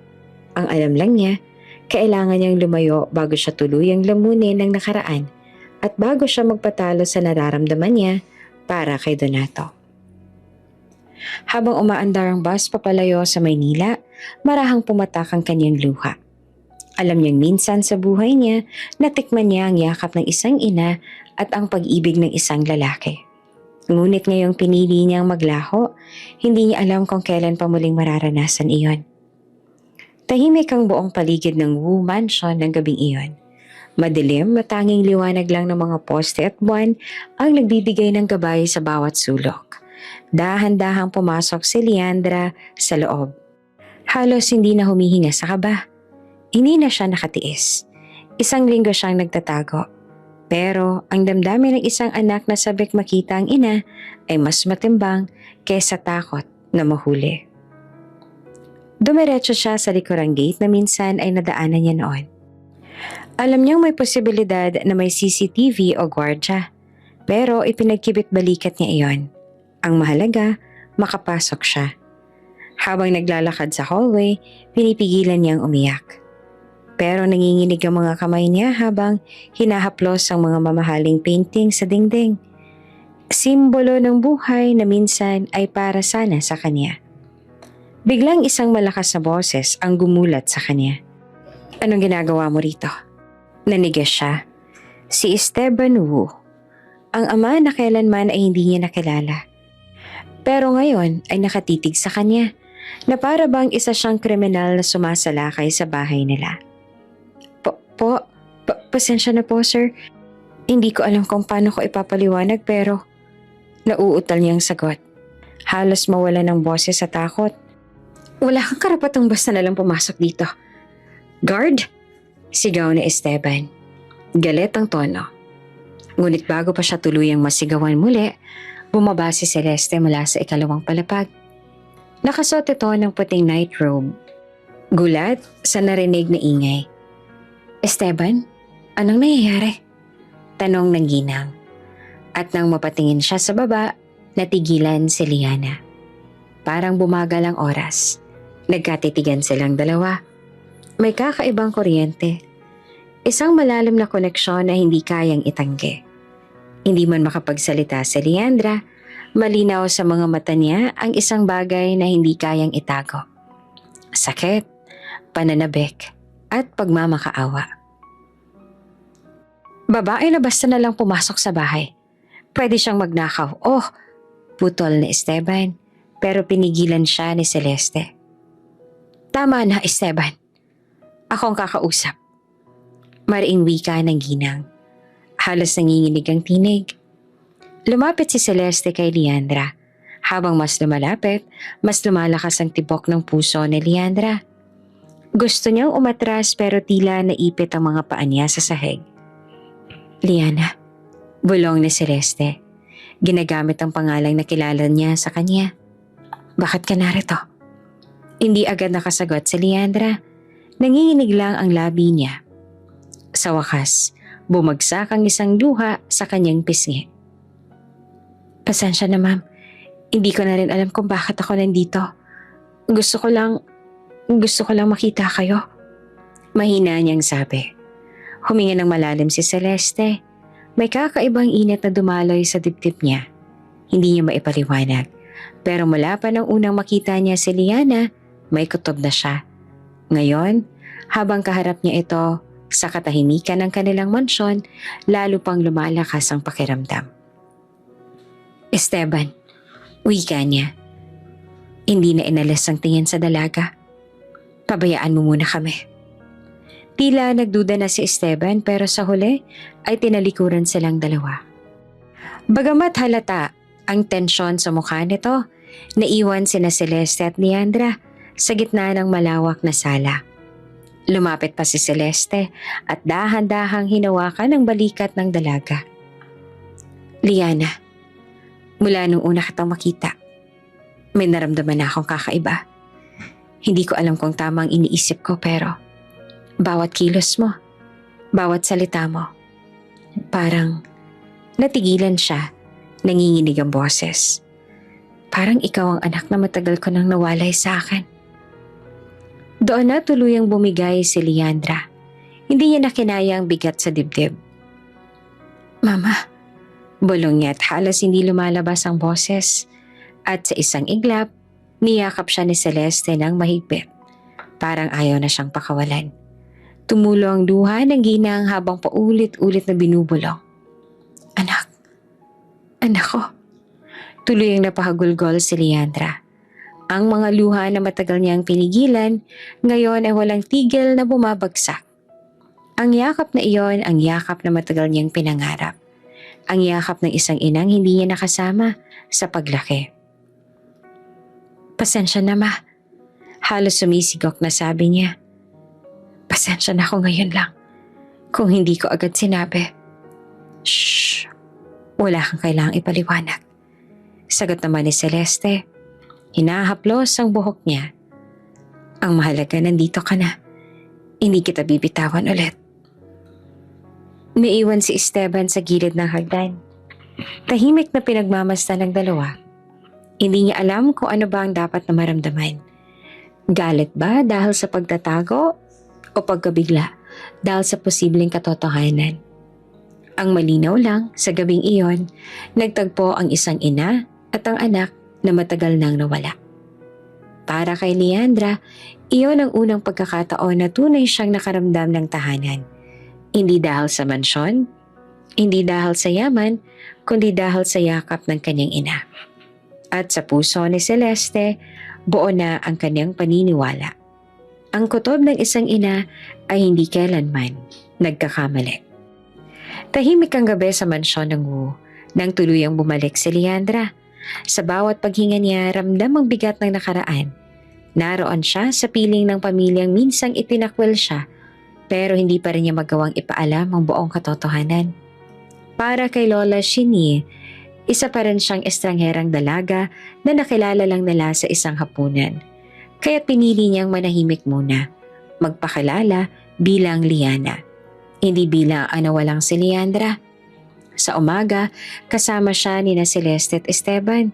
Ang alam lang niya, kailangan niyang lumayo bago siya tuluyang lamunin ng nakaraan at bago siya magpatalo sa nararamdaman niya para kay Donato. Habang umaandar ang bus papalayo sa Maynila, marahang pumatak ang kanyang luha. Alam niyang minsan sa buhay niya, natikman niya ang yakap ng isang ina at ang pag-ibig ng isang lalaki. Ngunit ngayong pinili niyang maglaho, hindi niya alam kung kailan pa muling mararanasan iyon. Tahimik ang buong paligid ng Wu Mansion ng gabing iyon. Madilim, matanging liwanag lang ng mga poste at buwan ang nagbibigay ng gabay sa bawat sulok. Dahan-dahang pumasok si Leandra sa loob. Halos hindi na humihinga sa kaba. Hindi na siya nakatiis. Isang linggo siyang nagtatago. Pero ang damdamin ng isang anak na sabik makita ang ina ay mas matimbang kaysa takot na mahuli. Dumiretso siya sa likurang gate na minsan ay nadaanan niya noon. Alam niyang may posibilidad na may CCTV o gwardya, pero ipinagkibit balikat niya iyon. Ang mahalaga, makapasok siya. Habang naglalakad sa hallway, pinipigilan niyang umiyak. Pero nanginginig ang mga kamay niya habang hinahaplos ang mga mamahaling painting sa dingding. Simbolo ng buhay na minsan ay para sana sa kanya. Biglang isang malakas na boses ang gumulat sa kanya. Anong ginagawa mo rito? Nanigas siya. Si Esteban Wu, ang ama na kailanman ay hindi niya nakilala. Pero ngayon ay nakatitig sa kanya na para bang isa siyang kriminal na sumasalakay sa bahay nila. Pasensya na po sir. Hindi ko alam kung paano ko ipapaliwanag pero nauutal niyang sagot. Halos mawala ng boses sa takot. Wala kang karapatang basta nalang pumasok dito. Guard? Sigaw ni Esteban. Galit ang tono. Ngunit bago pa siya tuluyang masigawan muli, bumaba si Celeste mula sa ikalawang palapag. Nakasuot ito ng puting night robe. Gulat sa narinig na ingay. Esteban, anong nangyayari? Tanong ng ginang. At nang mapatingin siya sa baba, natigilan si Liana. Parang bumagal ang oras. Nagkatitigan silang dalawa. May kakaibang kuryente. Isang malalim na koneksyon na hindi kayang itanggi. Hindi man makapagsalita si Leandra, malinaw sa mga mata niya ang isang bagay na hindi kayang itago. Sakit, pananabik, at pagmamakaawa. Babae na basta na lang pumasok sa bahay. Pwede siyang magnakaw. Oh, putol ni Esteban, pero pinigilan siya ni Celeste. Tama na, Esteban. Ako ang kakausap. Mariing wika ng ginang. Halos nanginginig ang tinig. Lumapit si Celeste kay Leandra. Habang mas lumalapit, mas lumalakas ang tibok ng puso ni Leandra. Gusto niyang umatras pero tila naipit ang mga paa niya sa sahig. Liana, bulong ni Celeste. Ginagamit ang pangalang na kilala niya sa kanya. Bakit ka narito? Hindi agad nakasagot si Leandra. Nanginginig lang ang labi niya. Sa wakas, bumagsak ang isang luha sa kanyang pisngi. Pasensya na ma'am, hindi ko na rin alam kung bakit ako nandito. Gusto ko lang makita kayo. Mahina niyang sabi. Huminga ng malalim si Celeste. May kakaibang init na dumaloy sa dibdib niya. Hindi niya maipaliwanag. Pero mula pa nang unang makita niya si Liana, may kutob na siya. Ngayon, habang kaharap niya ito sa katahimikan ng kanilang mansyon, lalo pang lumalakas ang pakiramdam. Esteban, wika niya. Hindi na inalis ang tingin sa dalaga. Pabayaan mo muna kami. Tila nagduda na si Esteban pero sa huli ay tinalikuran silang dalawa. Bagamat halata ang tensyon sa mukha nito, naiwan sina Celeste at Leandra sa gitna ng malawak na sala. Lumapit pa si Celeste at dahan-dahang hinawakan ang balikat ng dalaga. Liana, mula nung una kitang makita, may naramdaman na akong kakaiba. Hindi ko alam kung tama ang iniisip ko pero bawat kilos mo, bawat salita mo, parang natigilan siya, nanginginig ang boses. Parang ikaw ang anak na matagal ko nang nawalay sa akin. Doon na tuluyang bumigay si Leandra. Hindi niya nakinaya ang bigat sa dibdib. Mama, bulong niya at halos hindi lumalabas ang boses. At sa isang iglap, niyakap siya ni Celeste ng mahigpit. Parang ayaw na siyang pakawalan. Tumulo ang luha ng ginang habang paulit-ulit na binubulong. Anak ko. Tuloy ang napahagulgol si Leandra. Ang mga luha na matagal niyang pinigilan, ngayon ay walang tigil na bumabagsak. Ang yakap na iyon ang yakap na matagal niyang pinangarap. Ang yakap ng isang inang hindi niya nakasama sa paglaki. Pasensya na ma. Halos sumisigok na sabi niya. Pasensya na ako ngayon lang. Kung hindi ko agad sinabi. Shhh. Wala kang kailangang ipaliwanag. Sagot naman ni Celeste. Hinahaplos ang buhok niya. Ang mahalaga nandito ka na. Hindi kita bibitawan ulit. Naiwan si Esteban sa gilid ng hagdan. Tahimik na pinagmamasdan ng dalawa. Hindi niya alam kung ano ba ang dapat na maramdaman. Galit ba dahil sa pagtatago o pagkabigla dahil sa posibleng katotohanan? Ang malinaw lang sa gabing iyon, nagtagpo ang isang ina at ang anak na matagal nang nawala. Para kay Leandra, iyon ang unang pagkakataon na tunay siyang nakaramdam ng tahanan. Hindi dahil sa mansyon, hindi dahil sa yaman, kundi dahil sa yakap ng kanyang ina. At sa puso ni Celeste, buo na ang kanyang paniniwala. Ang kutob ng isang ina ay hindi kailanman nagkakamali. Tahimik ang gabi sa mansyon ng Wu nang tuluyang bumalik si Leandra. Sa bawat paghinga niya, ramdam ang bigat ng nakaraan. Naroon siya sa piling ng pamilyang minsang itinakwil siya, pero hindi pa rin niya magawang ipaalam ang buong katotohanan. Para kay Lola Shini, isa pa rin siyang estrangherang dalaga na nakilala lang nila sa isang hapunan. Kaya pinili niyang manahimik muna, magpakilala bilang Liana, hindi bilang walang si Leandra. Sa umaga, kasama siya ni Celeste at Esteban.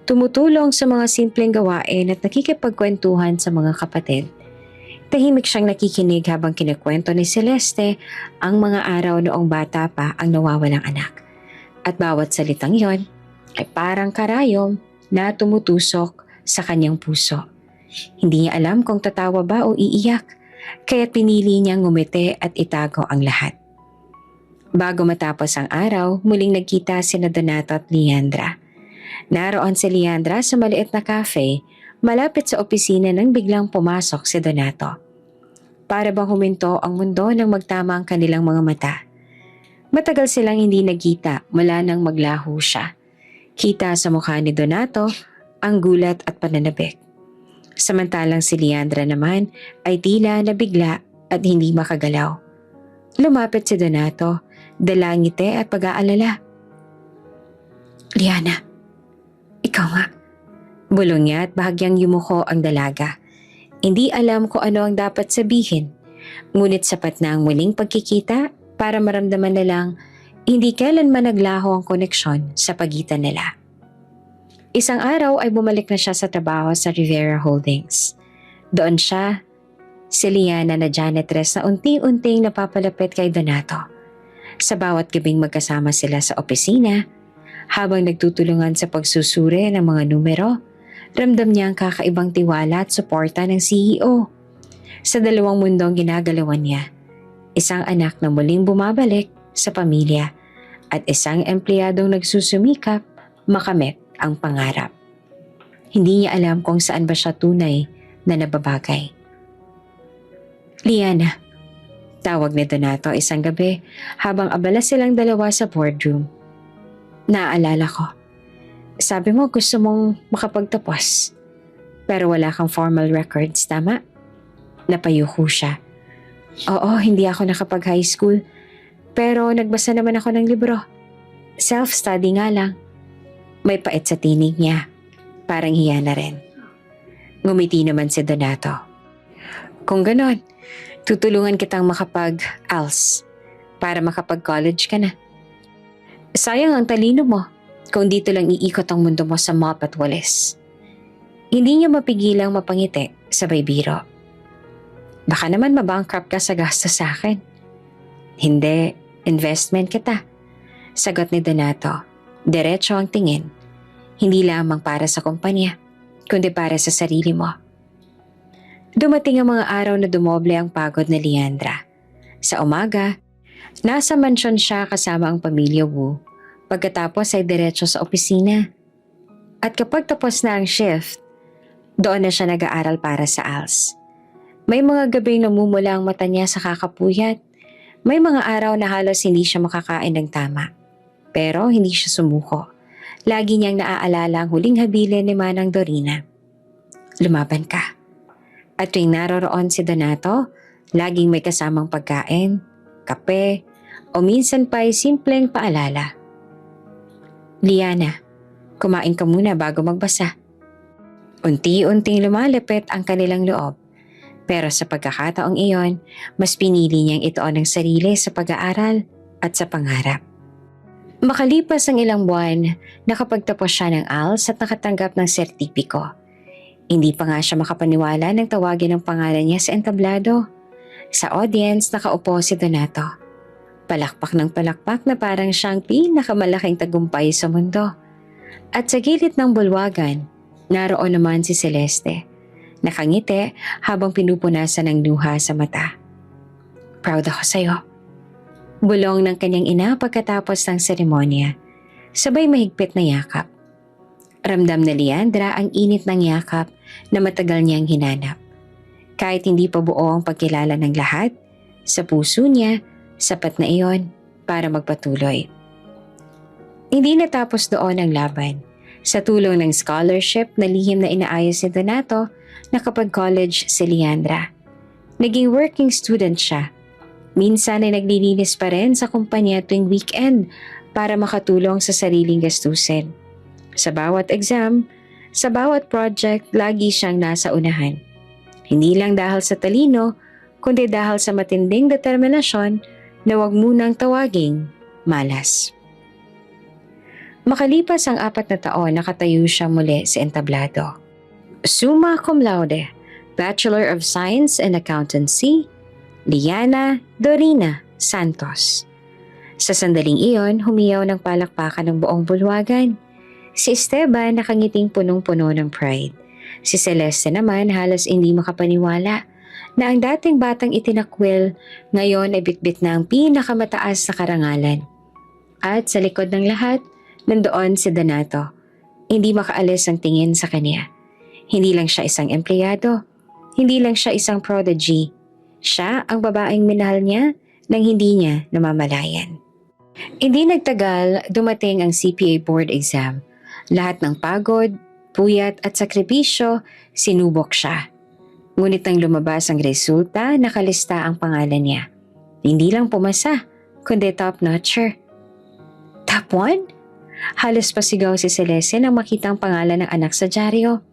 Tumutulong sa mga simpleng gawain at nakikipagkwentuhan sa mga kapatid. Tahimik siyang nakikinig habang kinikwento ni Celeste ang mga araw noong bata pa ang nawawalang anak. At bawat salitang yon ay parang karayom na tumutusok sa kanyang puso. Hindi niya alam kung tatawa ba o iiyak, kaya pinili niyang ngumiti at itago ang lahat. Bago matapos ang araw, muling nagkita sina Donato at Leandra. Naroon si Leandra sa maliit na cafe, malapit sa opisina nang biglang pumasok si Donato. Para bang huminto ang mundo nang magtama ang kanilang mga mata. Matagal silang hindi nagkita mula nang maglaho siya. Kita sa mukha ni Donato ang gulat at pananabik. Samantalang si Leandra naman ay tila nabigla at hindi makagalaw. Lumapit si Donato, dala ngiti at pag-aalala. Liana, ikaw nga. Bulong niya at bahagyang yumuko ang dalaga. Hindi alam kung ano ang dapat sabihin, ngunit sapat na ang muling pagkikita para maramdaman na lang hindi kailanman naglaho ang koneksyon sa pagitan nila. Isang araw ay bumalik na siya sa trabaho sa Rivera Holdings. Doon siya, si Liana na janitress na unti-unting napapalapit kay Donato. Sa bawat gabing magkasama sila sa opisina, Habang nagtutulungan sa pagsusuri ng mga numero, ramdam niya ang kakaibang tiwala at suporta ng CEO. Sa dalawang mundong ginagalawan niya, isang anak na muling bumabalik sa pamilya at isang empleyadong nagsusumikap makamit ang pangarap. Hindi niya alam kung saan ba siya tunay na nababagay. Liana, tawag ni Donato isang gabi habang abala silang dalawa sa boardroom. Naaalala ko. Sabi mo gusto mong makapagtapos. Pero wala kang formal records, tama? Napayuko siya. Oo, hindi ako nakapag-high school. Pero nagbasa naman ako ng libro. Self-study nga lang. May pait sa tinig niya. Parang hiya na rin. Ngumiti naman si Donato. Kung ganon, tutulungan kitang makapag-ALS para makapag-college ka na. Sayang ang talino mo kung dito lang iikot ang mundo mo sa mop at walis. Hindi niya mapigilang mapangiti sabay biro. Baka naman mabankrupt ka sa gastos sa akin. Hindi, investment kita. Sagot ni Donato. Diretso ang tingin. Hindi lamang para sa kumpanya, kundi para sa sarili mo. Dumating ang mga araw na dumoble ang pagod ni Leandra. Sa umaga, nasa mansyon siya kasama ang pamilya Wu. Pagkatapos ay diretso sa opisina. At kapag tapos na ang shift, doon na siya nag-aaral para sa ALS. May mga gabing namumula ang mata niya sa kakapuyat. May mga araw na halos hindi siya makakain ng tama. Pero hindi siya sumuko. Lagi niyang naaalala ang huling habilin ni Manang Dorina. Lumaban ka. At tuwing naroroon si Donato, laging may kasamang pagkain, kape, o minsan pa ay simpleng paalala. Liana, kumain ka muna bago magbasa. Unti-unting lumalapit ang kanilang loob. Pero sa pagkakataong iyon, mas pinili niyang ituon ang sarili sa pag-aaral at sa pangarap. Makalipas ang ilang buwan, nakapagtapos siya ng ALS at nakatanggap ng sertipiko. Hindi pa nga siya makapaniwala nang tawagin ang pangalan niya sa entablado. Sa audience, nakaupo si Donato. Palakpak ng palakpak na parang siyang pinakamalaking tagumpay sa mundo. At sa gilid ng bulwagan, naroon naman si Celeste. Nakangiti habang pinupunasan ng luha sa mata. Proud ako sa'yo. Bulong ng kanyang ina pagkatapos ng seremonya. Sabay mahigpit na yakap. Ramdam na Leandra ang init ng yakap na matagal niyang hinanap. Kahit hindi pa buo ang pagkilala ng lahat, sa puso niya, sapat na iyon para magpatuloy. Hindi natapos doon ang laban. Sa tulong ng scholarship na lihim na inaayos ni Donato, nakapag-college si Leandra. Naging working student siya. Minsan ay naglilinis pa rin sa kumpanya tuwing weekend para makatulong sa sariling gastusin. Sa bawat exam, sa bawat project, lagi siyang nasa unahan. Hindi lang dahil sa talino, kundi dahil sa matinding determinasyon na wag munang tawaging malas. Makalipas ang 4 na taon, nakatayo siya muli sa entablado. Summa cum laude, Bachelor of Science in Accountancy, Liana Dorina Santos. Sa sandaling iyon, humiyaw ng palakpakan ng buong bulwagan. Si Esteban nakangiting punong-puno ng pride. Si Celeste naman halos hindi makapaniwala na ang dating batang itinakwil ngayon ay bitbit na ang pinakamataas na karangalan. At sa likod ng lahat, nandoon si Donato. Hindi makaalis ang tingin sa kanya. Hindi lang siya isang empleyado. Hindi lang siya isang prodigy. Siya ang babaeng minahal niya nang hindi niya namamalayan. Hindi nagtagal, dumating ang CPA board exam. Lahat ng pagod, puyat at sakripisyo, sinubok siya. Ngunit nang lumabas ang resulta, nakalista ang pangalan niya. Hindi lang pumasa, kundi top-notcher. Top 1? Halos pasigaw si Celeste nang makita ang pangalan ng anak sa dyaryo.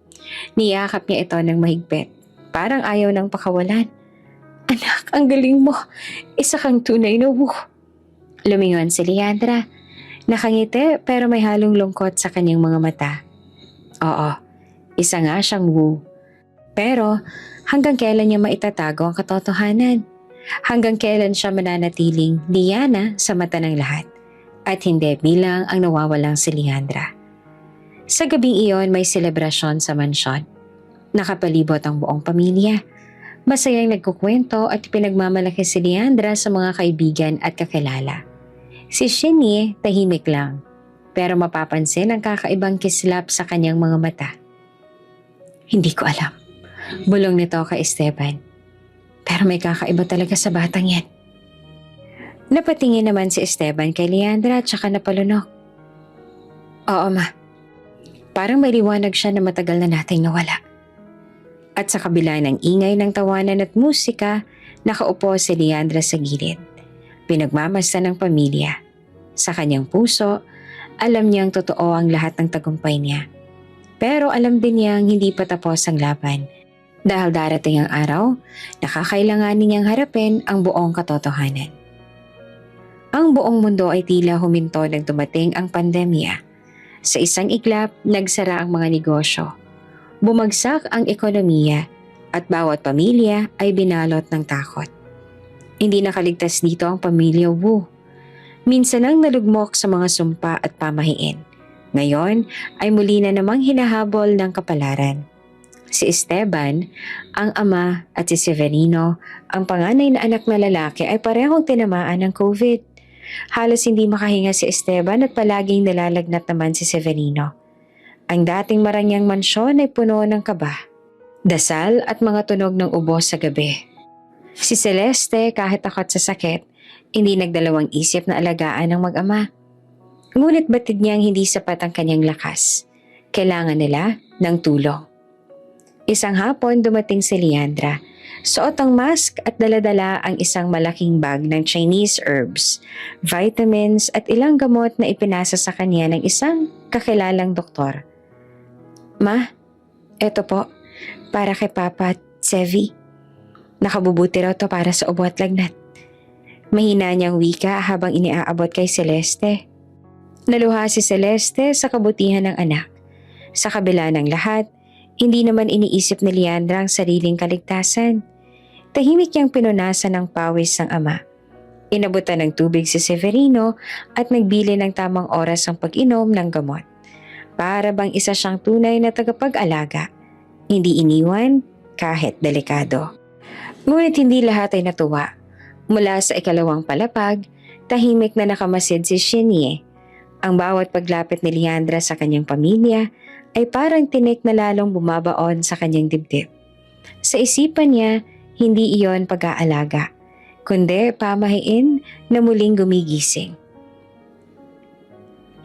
Niyakap niya ito ng mahigpit. Parang ayaw nang pakawalan. Anak, ang galing mo. Isa kang tunay na Wu. Lumingon si Leandra. Nakangiti pero may halong lungkot sa kanyang mga mata. Oo, isa nga siyang Wu. Pero hanggang kailan niya maitatago ang katotohanan? Hanggang kailan siya mananatiling Liana sa mata ng lahat? at hindi bilang ang nawawalang si Leandra. Sa gabing iyon may selebrasyon sa mansyon. Nakapalibot ang buong pamilya. Masayang nagkukwento at pinagmamalaki si Leandra sa mga kaibigan at kakilala. Si Shinny tahimik lang, pero mapapansin ang kakaibang kislap sa kanyang mga mata. Hindi ko alam. Bulong nito kay Esteban. Pero may kakaiba talaga sa batang yan. Napatingin naman si Esteban kay Leandra at saka napalunok. Oo ma. Parang may liwanag siya na matagal na nating nawala. At sa kabila ng ingay ng tawanan at musika, nakaupo si Leandra sa gilid. Pinagmamasdan ng pamilya. Sa kanyang puso, alam niyang totoo ang lahat ng tagumpay niya. Pero alam din niyang hindi pa tapos ang laban. Dahil darating ang araw, nakakailanganin niyang harapin ang buong katotohanan. Ang buong mundo ay tila huminto nang dumating ang pandemya. Sa isang iglap, nagsara ang mga negosyo. Bumagsak ang ekonomiya at bawat pamilya ay binalot ng takot. Hindi nakaligtas dito ang pamilya Wu. Minsan ang nalugmok sa mga sumpa at pamahiin. Ngayon ay muli na namang hinahabol ng kapalaran. Si Esteban, ang ama at si Severino, ang panganay na anak na lalaki ay parehong tinamaan ng COVID. Halos hindi makahinga si Esteban at palaging nilalagnat naman si Severino. Ang dating marangyang mansyon ay puno ng kaba, dasal at mga tunog ng ubo sa gabi. Si Celeste kahit takot sa sakit, hindi nagdalawang isip na alagaan ng mag-ama. Ngunit batid niyang hindi sapat ang kanyang lakas. Kailangan nila ng tulong. Isang hapon dumating si Leandra. Suot ang mask at daladala ang isang malaking bag ng Chinese herbs, vitamins at ilang gamot na ipinasa sa kanya ng isang kakilalang doktor. Ma, eto po, para kay Papa at Sevi. Nakabubuti raw to para sa ubo at lagnat. Mahina niyang wika habang iniaabot kay Celeste. Naluha si Celeste sa kabutihan ng anak. Sa kabila ng lahat, hindi naman iniisip ni Leandra ang sariling kaligtasan. Tahimik niyang pinunasan ng pawis ng ama. Inabutan ng tubig si Severino at nagbili ng tamang oras ang pag-inom ng gamot. Para bang isa siyang tunay na tagapag-alaga. Hindi iniwan kahit delikado. Ngunit hindi lahat ay natuwa. Mula sa ikalawang palapag, tahimik na nakamasid si Shinny. Ang bawat paglapit ni Leandra sa kanyang pamilya ay parang tinik na lalong bumabaon sa kanyang dibdib. Sa isipan niya, hindi iyon pag-aalaga, kundi pamahiin na muling gumigising.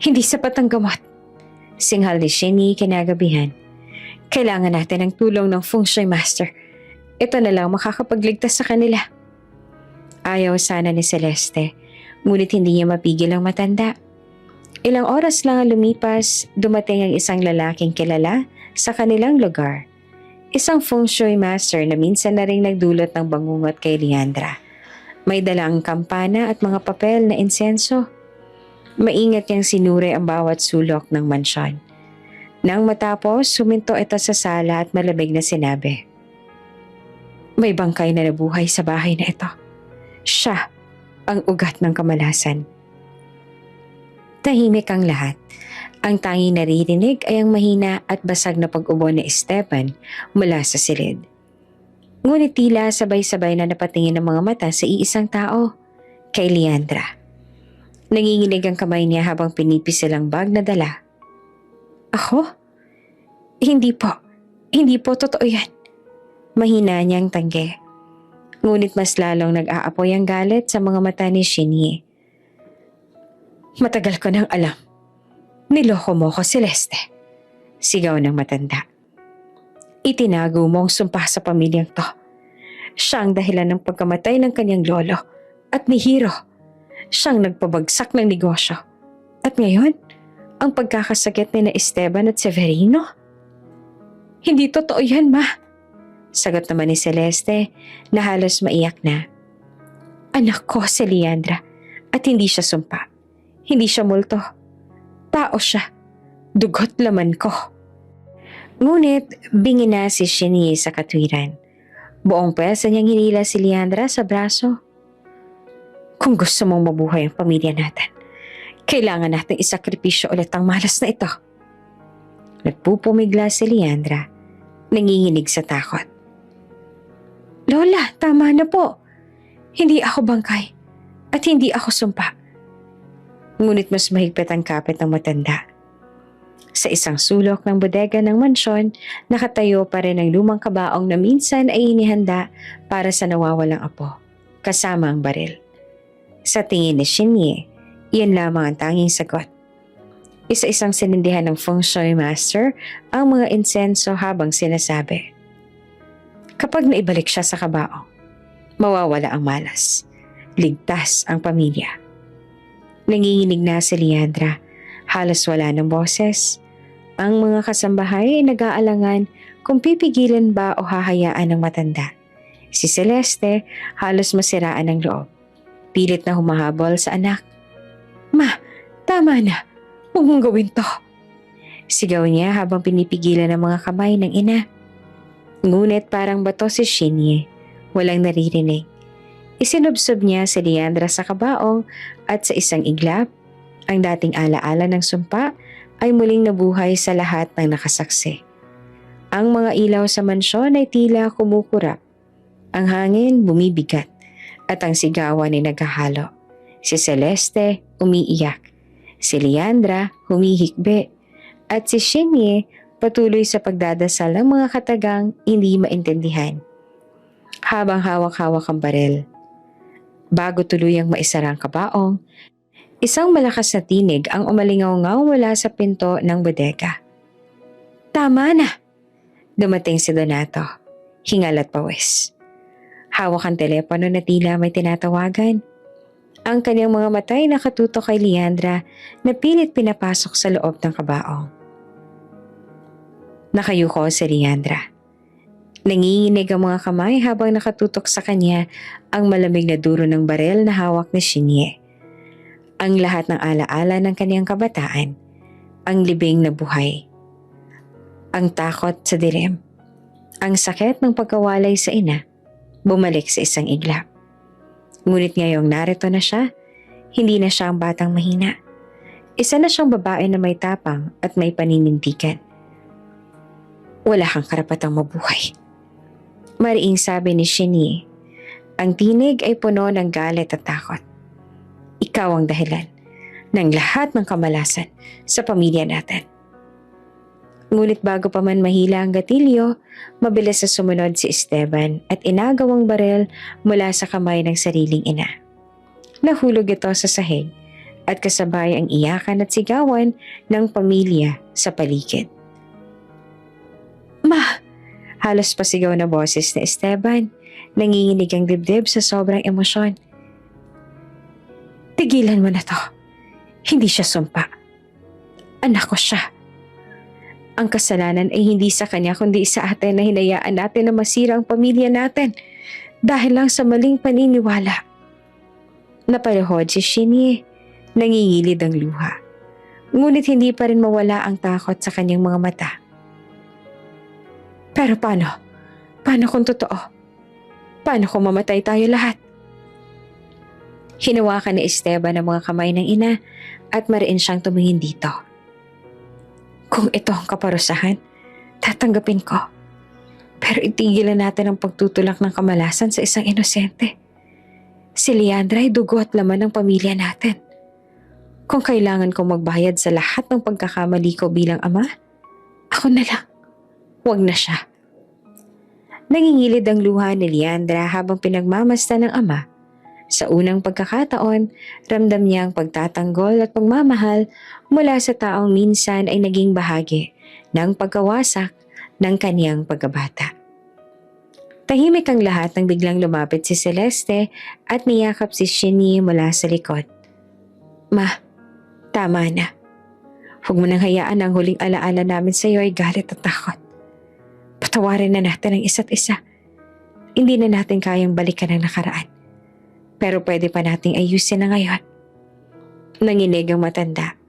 Hindi sapat ang gamot, singhal ni Shinny kinagabihan. Kailangan natin ng tulong ng Feng Shui Master. Ito na lang makakapagligtas sa kanila. Ayaw sana ni Celeste, ngunit hindi niya mapigil ang matanda. Ilang oras lang ang lumipas, dumating ang isang lalaking kilala sa kanilang lugar. Isang Feng Shui Master na minsan na rin nagdulot ng bangungot kay Leandra. May dalang kampana at mga papel na insenso. Maingat niyang sinuri ang bawat sulok ng mansyon. Nang matapos, suminto ito sa sala at malamig na sinabi, "May bangkay na nabuhay sa bahay na ito. Siya ang ugat ng kamalasan." Tahimik ang lahat. Ang tanging naririnig ay ang mahina at basag na pag-ubo ni Esteban mula sa silid. Ngunit tila sabay-sabay na napatingin ang mga mata sa iisang tao, kay Leandra. Nanginginig ang kamay niya habang pinipisil ang bag na dala. Ako? Hindi po. Hindi po totoo yan. Mahina niyang tanggi. Ngunit mas lalong nag-aapoy ang galit sa mga mata ni Shinny. Matagal ko nang alam. Niloko mo ko, Celeste. Sigaw ng matanda. Itinago mo ang sumpa sa pamilyang to. Siya ang dahilan ng pagkamatay ng kanyang lolo at ni Hiro. Siyang nagpabagsak ng negosyo. At ngayon, ang pagkakasakit ni na Esteban at Severino? Hindi totoo yan, ma. Sagot naman ni Celeste na halos maiyak na. Anak ko si Leandra at hindi siya sumpa. Hindi siya multo. Tao siya. Dugot laman ko. Ngunit bingi na si Shinny sa katwiran. Buong pwersa niyang hinila si Leandra sa braso. Kung gusto mong mabuhay ang pamilya natin, Kailangan nating isakripisyo ulit ang malas na ito. Nagpupumigla si Leandra, nanginginig sa takot. Lola, tama na po. Hindi ako bangkay at hindi ako sumpa. Ngunit mas mahigpit ang kapit ng matanda. Sa isang sulok ng bodega ng mansyon, nakatayo pa rin ang lumang kabaong na minsan ay inihanda para sa nawawalang apo, kasama ang baril. Sa tingin ni Shinye, iyan lamang ang tanging sagot. Isa-isang sinindihan ng feng shui master ang mga insenso habang sinasabi. Kapag naibalik siya sa kabaong, mawawala ang malas. Ligtas ang pamilya. Nanginginig na si Leandra, halos wala ng boses. Ang mga kasambahay ay nag-aalangan kung pipigilan ba o hahayaan ng matanda. Si Celeste halos masiraan ng loob. Pilit na humahabol sa anak. Ma, tama na. Huwag mong gawin to. Sigaw niya habang pinipigilan ang mga kamay ng ina. Ngunit parang bato si Shinye. Walang naririnig. Isinubsob niya si Leandra sa kabaong at sa isang iglap, ang dating alaala ng sumpa ay muling nabuhay sa lahat ng nakasaksi. Ang mga ilaw sa mansyon ay tila kumukurap. Ang hangin bumibigat at ang sigawan ay naghahalo. Si Celeste umiiyak, si Leandra humihikbi at si Shinye patuloy sa pagdadasal ng mga katagang hindi maintindihan. Habang hawak-hawak ang baril. Bago tuluyang maisara ang kabaong, isang malakas na tinig ang umalingaw-ngaw mula sa pinto ng bodega. Tama na! Dumating si Donato, hingal at pawis. Hawak ang telepono na tila may tinatawagan. Ang kanyang mga matay nakatutok kay Leandra na pilit pinapasok sa loob ng kabaong. Nakayuko si Leandra. Nanginginig ang mga kamay habang nakatutok sa kanya ang malamig na duro ng barel na hawak ni Shinye. Ang lahat ng alaala ng kanyang kabataan, ang libing na buhay. Ang takot sa dilim, ang sakit ng pagkawalay sa ina, bumalik sa isang iglap. Ngunit ngayong narito na siya, hindi na siya ang batang mahina. Isa na siyang babae na may tapang at may paninindigan. Wala kang karapatang mabuhay. Mariing sabi ni Shinye. Ang tinig ay puno ng galit at takot. Ikaw ang dahilan ng lahat ng kamalasan sa pamilya natin. Ngunit bago pa man mahila ang gatilyo, mabilis na sumunod si Esteban at inagaw ang barel mula sa kamay ng sariling ina. Nahulog ito sa sahig at kasabay ang iyakan at sigawan ng pamilya sa paligid. Ma! Halos pasigaw na boses ni Esteban, nanginginig ang dibdib sa sobrang emosyon. Tigilan mo na to. Hindi siya sumpa. Anak ko siya. Ang kasalanan ay hindi sa kanya kundi sa atin na hinayaan natin na masira ang pamilya natin dahil lang sa maling paniniwala. Napalahod si Shinye, nangingilid ang luha. Ngunit hindi pa rin mawala ang takot sa kanyang mga mata. Pero paano? Paano kung totoo? Paano kung mamatay tayo lahat? Hinawakan ni Esteban ang mga kamay ng ina at mariin siyang tumingin dito. Kung ito ang kaparusahan, tatanggapin ko. Pero itigilan natin ang pagtutulak ng kamalasan sa isang inosente. Si Leandra ay dugo at laman ng pamilya natin. Kung kailangan kong magbayad sa lahat ng pagkakamali ko bilang ama, ako na lang. Huwag na siya. Nangingilid ang luha ni Leandra habang pinagmamasdan ng ama. Sa unang pagkakataon, ramdam niya ang pagtatanggol at pagmamahal mula sa taong minsan ay naging bahagi ng pagkawasak ng kaniyang pagkabata. Tahimik ang lahat nang biglang lumapit si Celeste at niyakap si Shinye mula sa likod. Ma, tama na. Huwag mo nang hayaan ang huling alaala namin sa iyo ay galit at takot. Patawarin na natin ang isa't isa. Hindi na natin kayang balikan ang nakaraan. Pero pwede pa nating ayusin na ngayon. Nanginig ang matanda.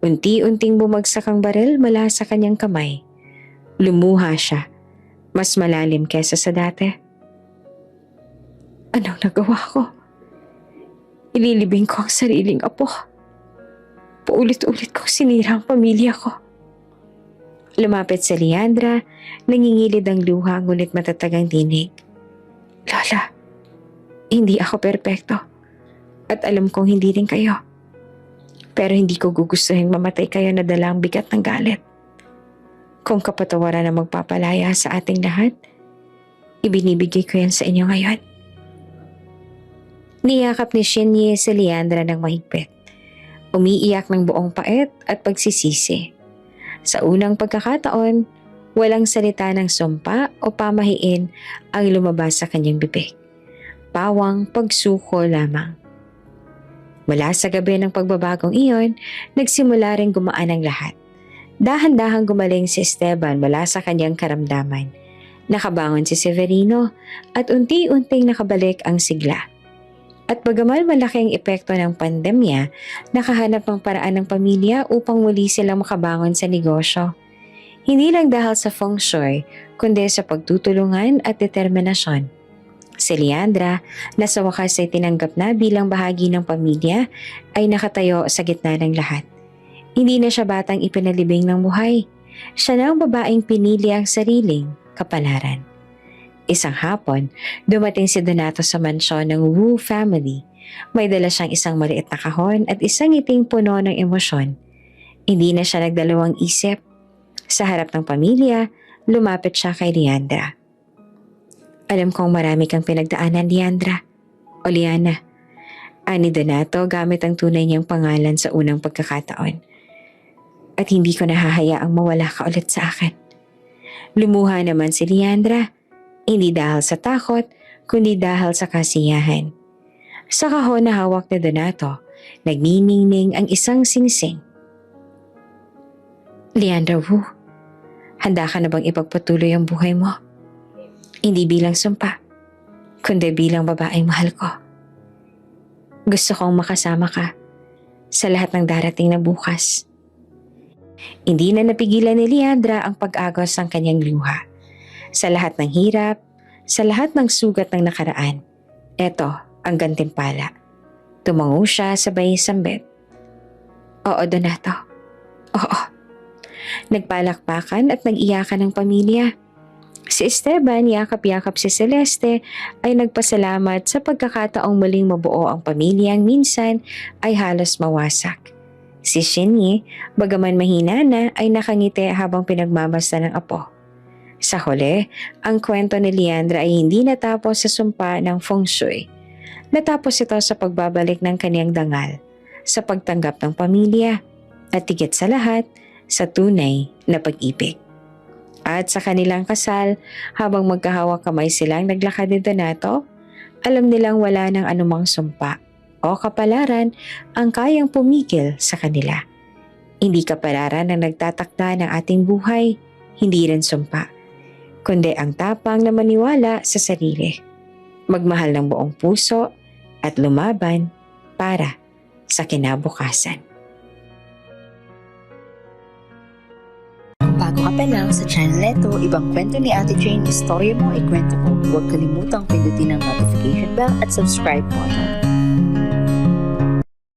Unti-unting bumagsak ang baril mula sa kanyang kamay. Lumuha siya. Mas malalim kesa sa dati. Anong nagawa ko? Ililibing ko ang sariling apo. Paulit-ulit kong sinira ang pamilya ko. Lumapit sa Leandra, nangingilid ang luha ngunit matatag ang tinig. Lola, hindi ako perpekto. At alam kong hindi rin kayo. Pero hindi ko gugustuhin mamatay kayo na dala ang bigat ng galit. Kung kapatawaran na magpapalaya sa ating lahat, ibinibigay ko yan sa inyo ngayon. Niyakap ni Shinye si Leandra ng mahigpit. Umiiyak ng buong pait at pagsisisi. Sa unang pagkakataon, walang salita ng sumpa o pamahiin ang lumabas sa kanyang bibig. Pawang pagsuko lamang. Mula sa gabi ng pagbabagong iyon, nagsimula ring gumaan ang lahat. Dahan-dahang gumaling si Esteban mula sa kanyang karamdaman. Nakabangon si Severino at unti-unting nakabalik ang sigla. At bagaman malaki ang epekto ng pandemya, nakahanap ng paraan ng pamilya upang muli silang makabangon sa negosyo. Hindi lang dahil sa feng shui, kundi sa pagtutulungan at determinasyon. Si Leandra, na sa wakas ay tinanggap na bilang bahagi ng pamilya, ay nakatayo sa gitna ng lahat. Hindi na siya batang ipinalibing ng buhay. Siya na ang babaeng pinili ang sariling kapalaran. Isang hapon, dumating si Donato sa mansyon ng Wu family. May dala siyang isang maliit na kahon at isang ngiting puno ng emosyon. Hindi na siya nagdalawang isip. Sa harap ng pamilya, lumapit siya kay Leandra. Alam kong marami kang pinagdaanan, Leandra. O Liana. Ani Donato gamit ang tunay niyang pangalan sa unang pagkakataon. At hindi ko nahahayaang mawala ka ulit sa akin. Lumuha naman si Leandra. Hindi dahil sa takot, kundi dahil sa kasiyahan. Sa kahon na hawak ni Donato, nagniningning ang isang singsing. Leandra Wu, handa ka na bang ipagpatuloy ang buhay mo? Hindi bilang sumpa, kundi bilang babaeng mahal ko. Gusto kong makasama ka sa lahat ng darating na bukas. Hindi na napigilan ni Leandra ang pag-agos ng kanyang luha. Sa lahat ng hirap, sa lahat ng sugat ng nakaraan, eto ang gantimpala. Tumango siya sabay sambit. Oo, Donato. Oo. Nagpalakpakan at nag-iyakan ng pamilya. Si Esteban, yakap-yakap si Celeste, ay nagpasalamat sa pagkakataong muling mabuo ang pamilyang minsan ay halos mawasak. Si Shinny, bagaman mahina na, ay nakangiti habang pinagmamasdan ng apo. Sa huli, ang kwento ni Leandra ay hindi natapos sa sumpa ng feng shui. Natapos ito sa pagbabalik ng kaniyang dangal, sa pagtanggap ng pamilya, at higit sa lahat, sa tunay na pag-ibig. At sa kanilang kasal, habang magkahawak kamay silang naglakad ni Donato, alam nilang wala ng anumang sumpa o kapalaran ang kayang pumigil sa kanila. Hindi kapalaran ang nagtatakda ng ating buhay, hindi rin sumpa, kundi ang tapang na maniwala sa sarili, magmahal ng buong puso at lumaban para sa kinabukasan. Bago ka pa lang sa channel neto, ibang kwento ni Ate Jane, istorya mo, ikwento ko. Huwag kalimutang pindutin ang notification bell at subscribe button.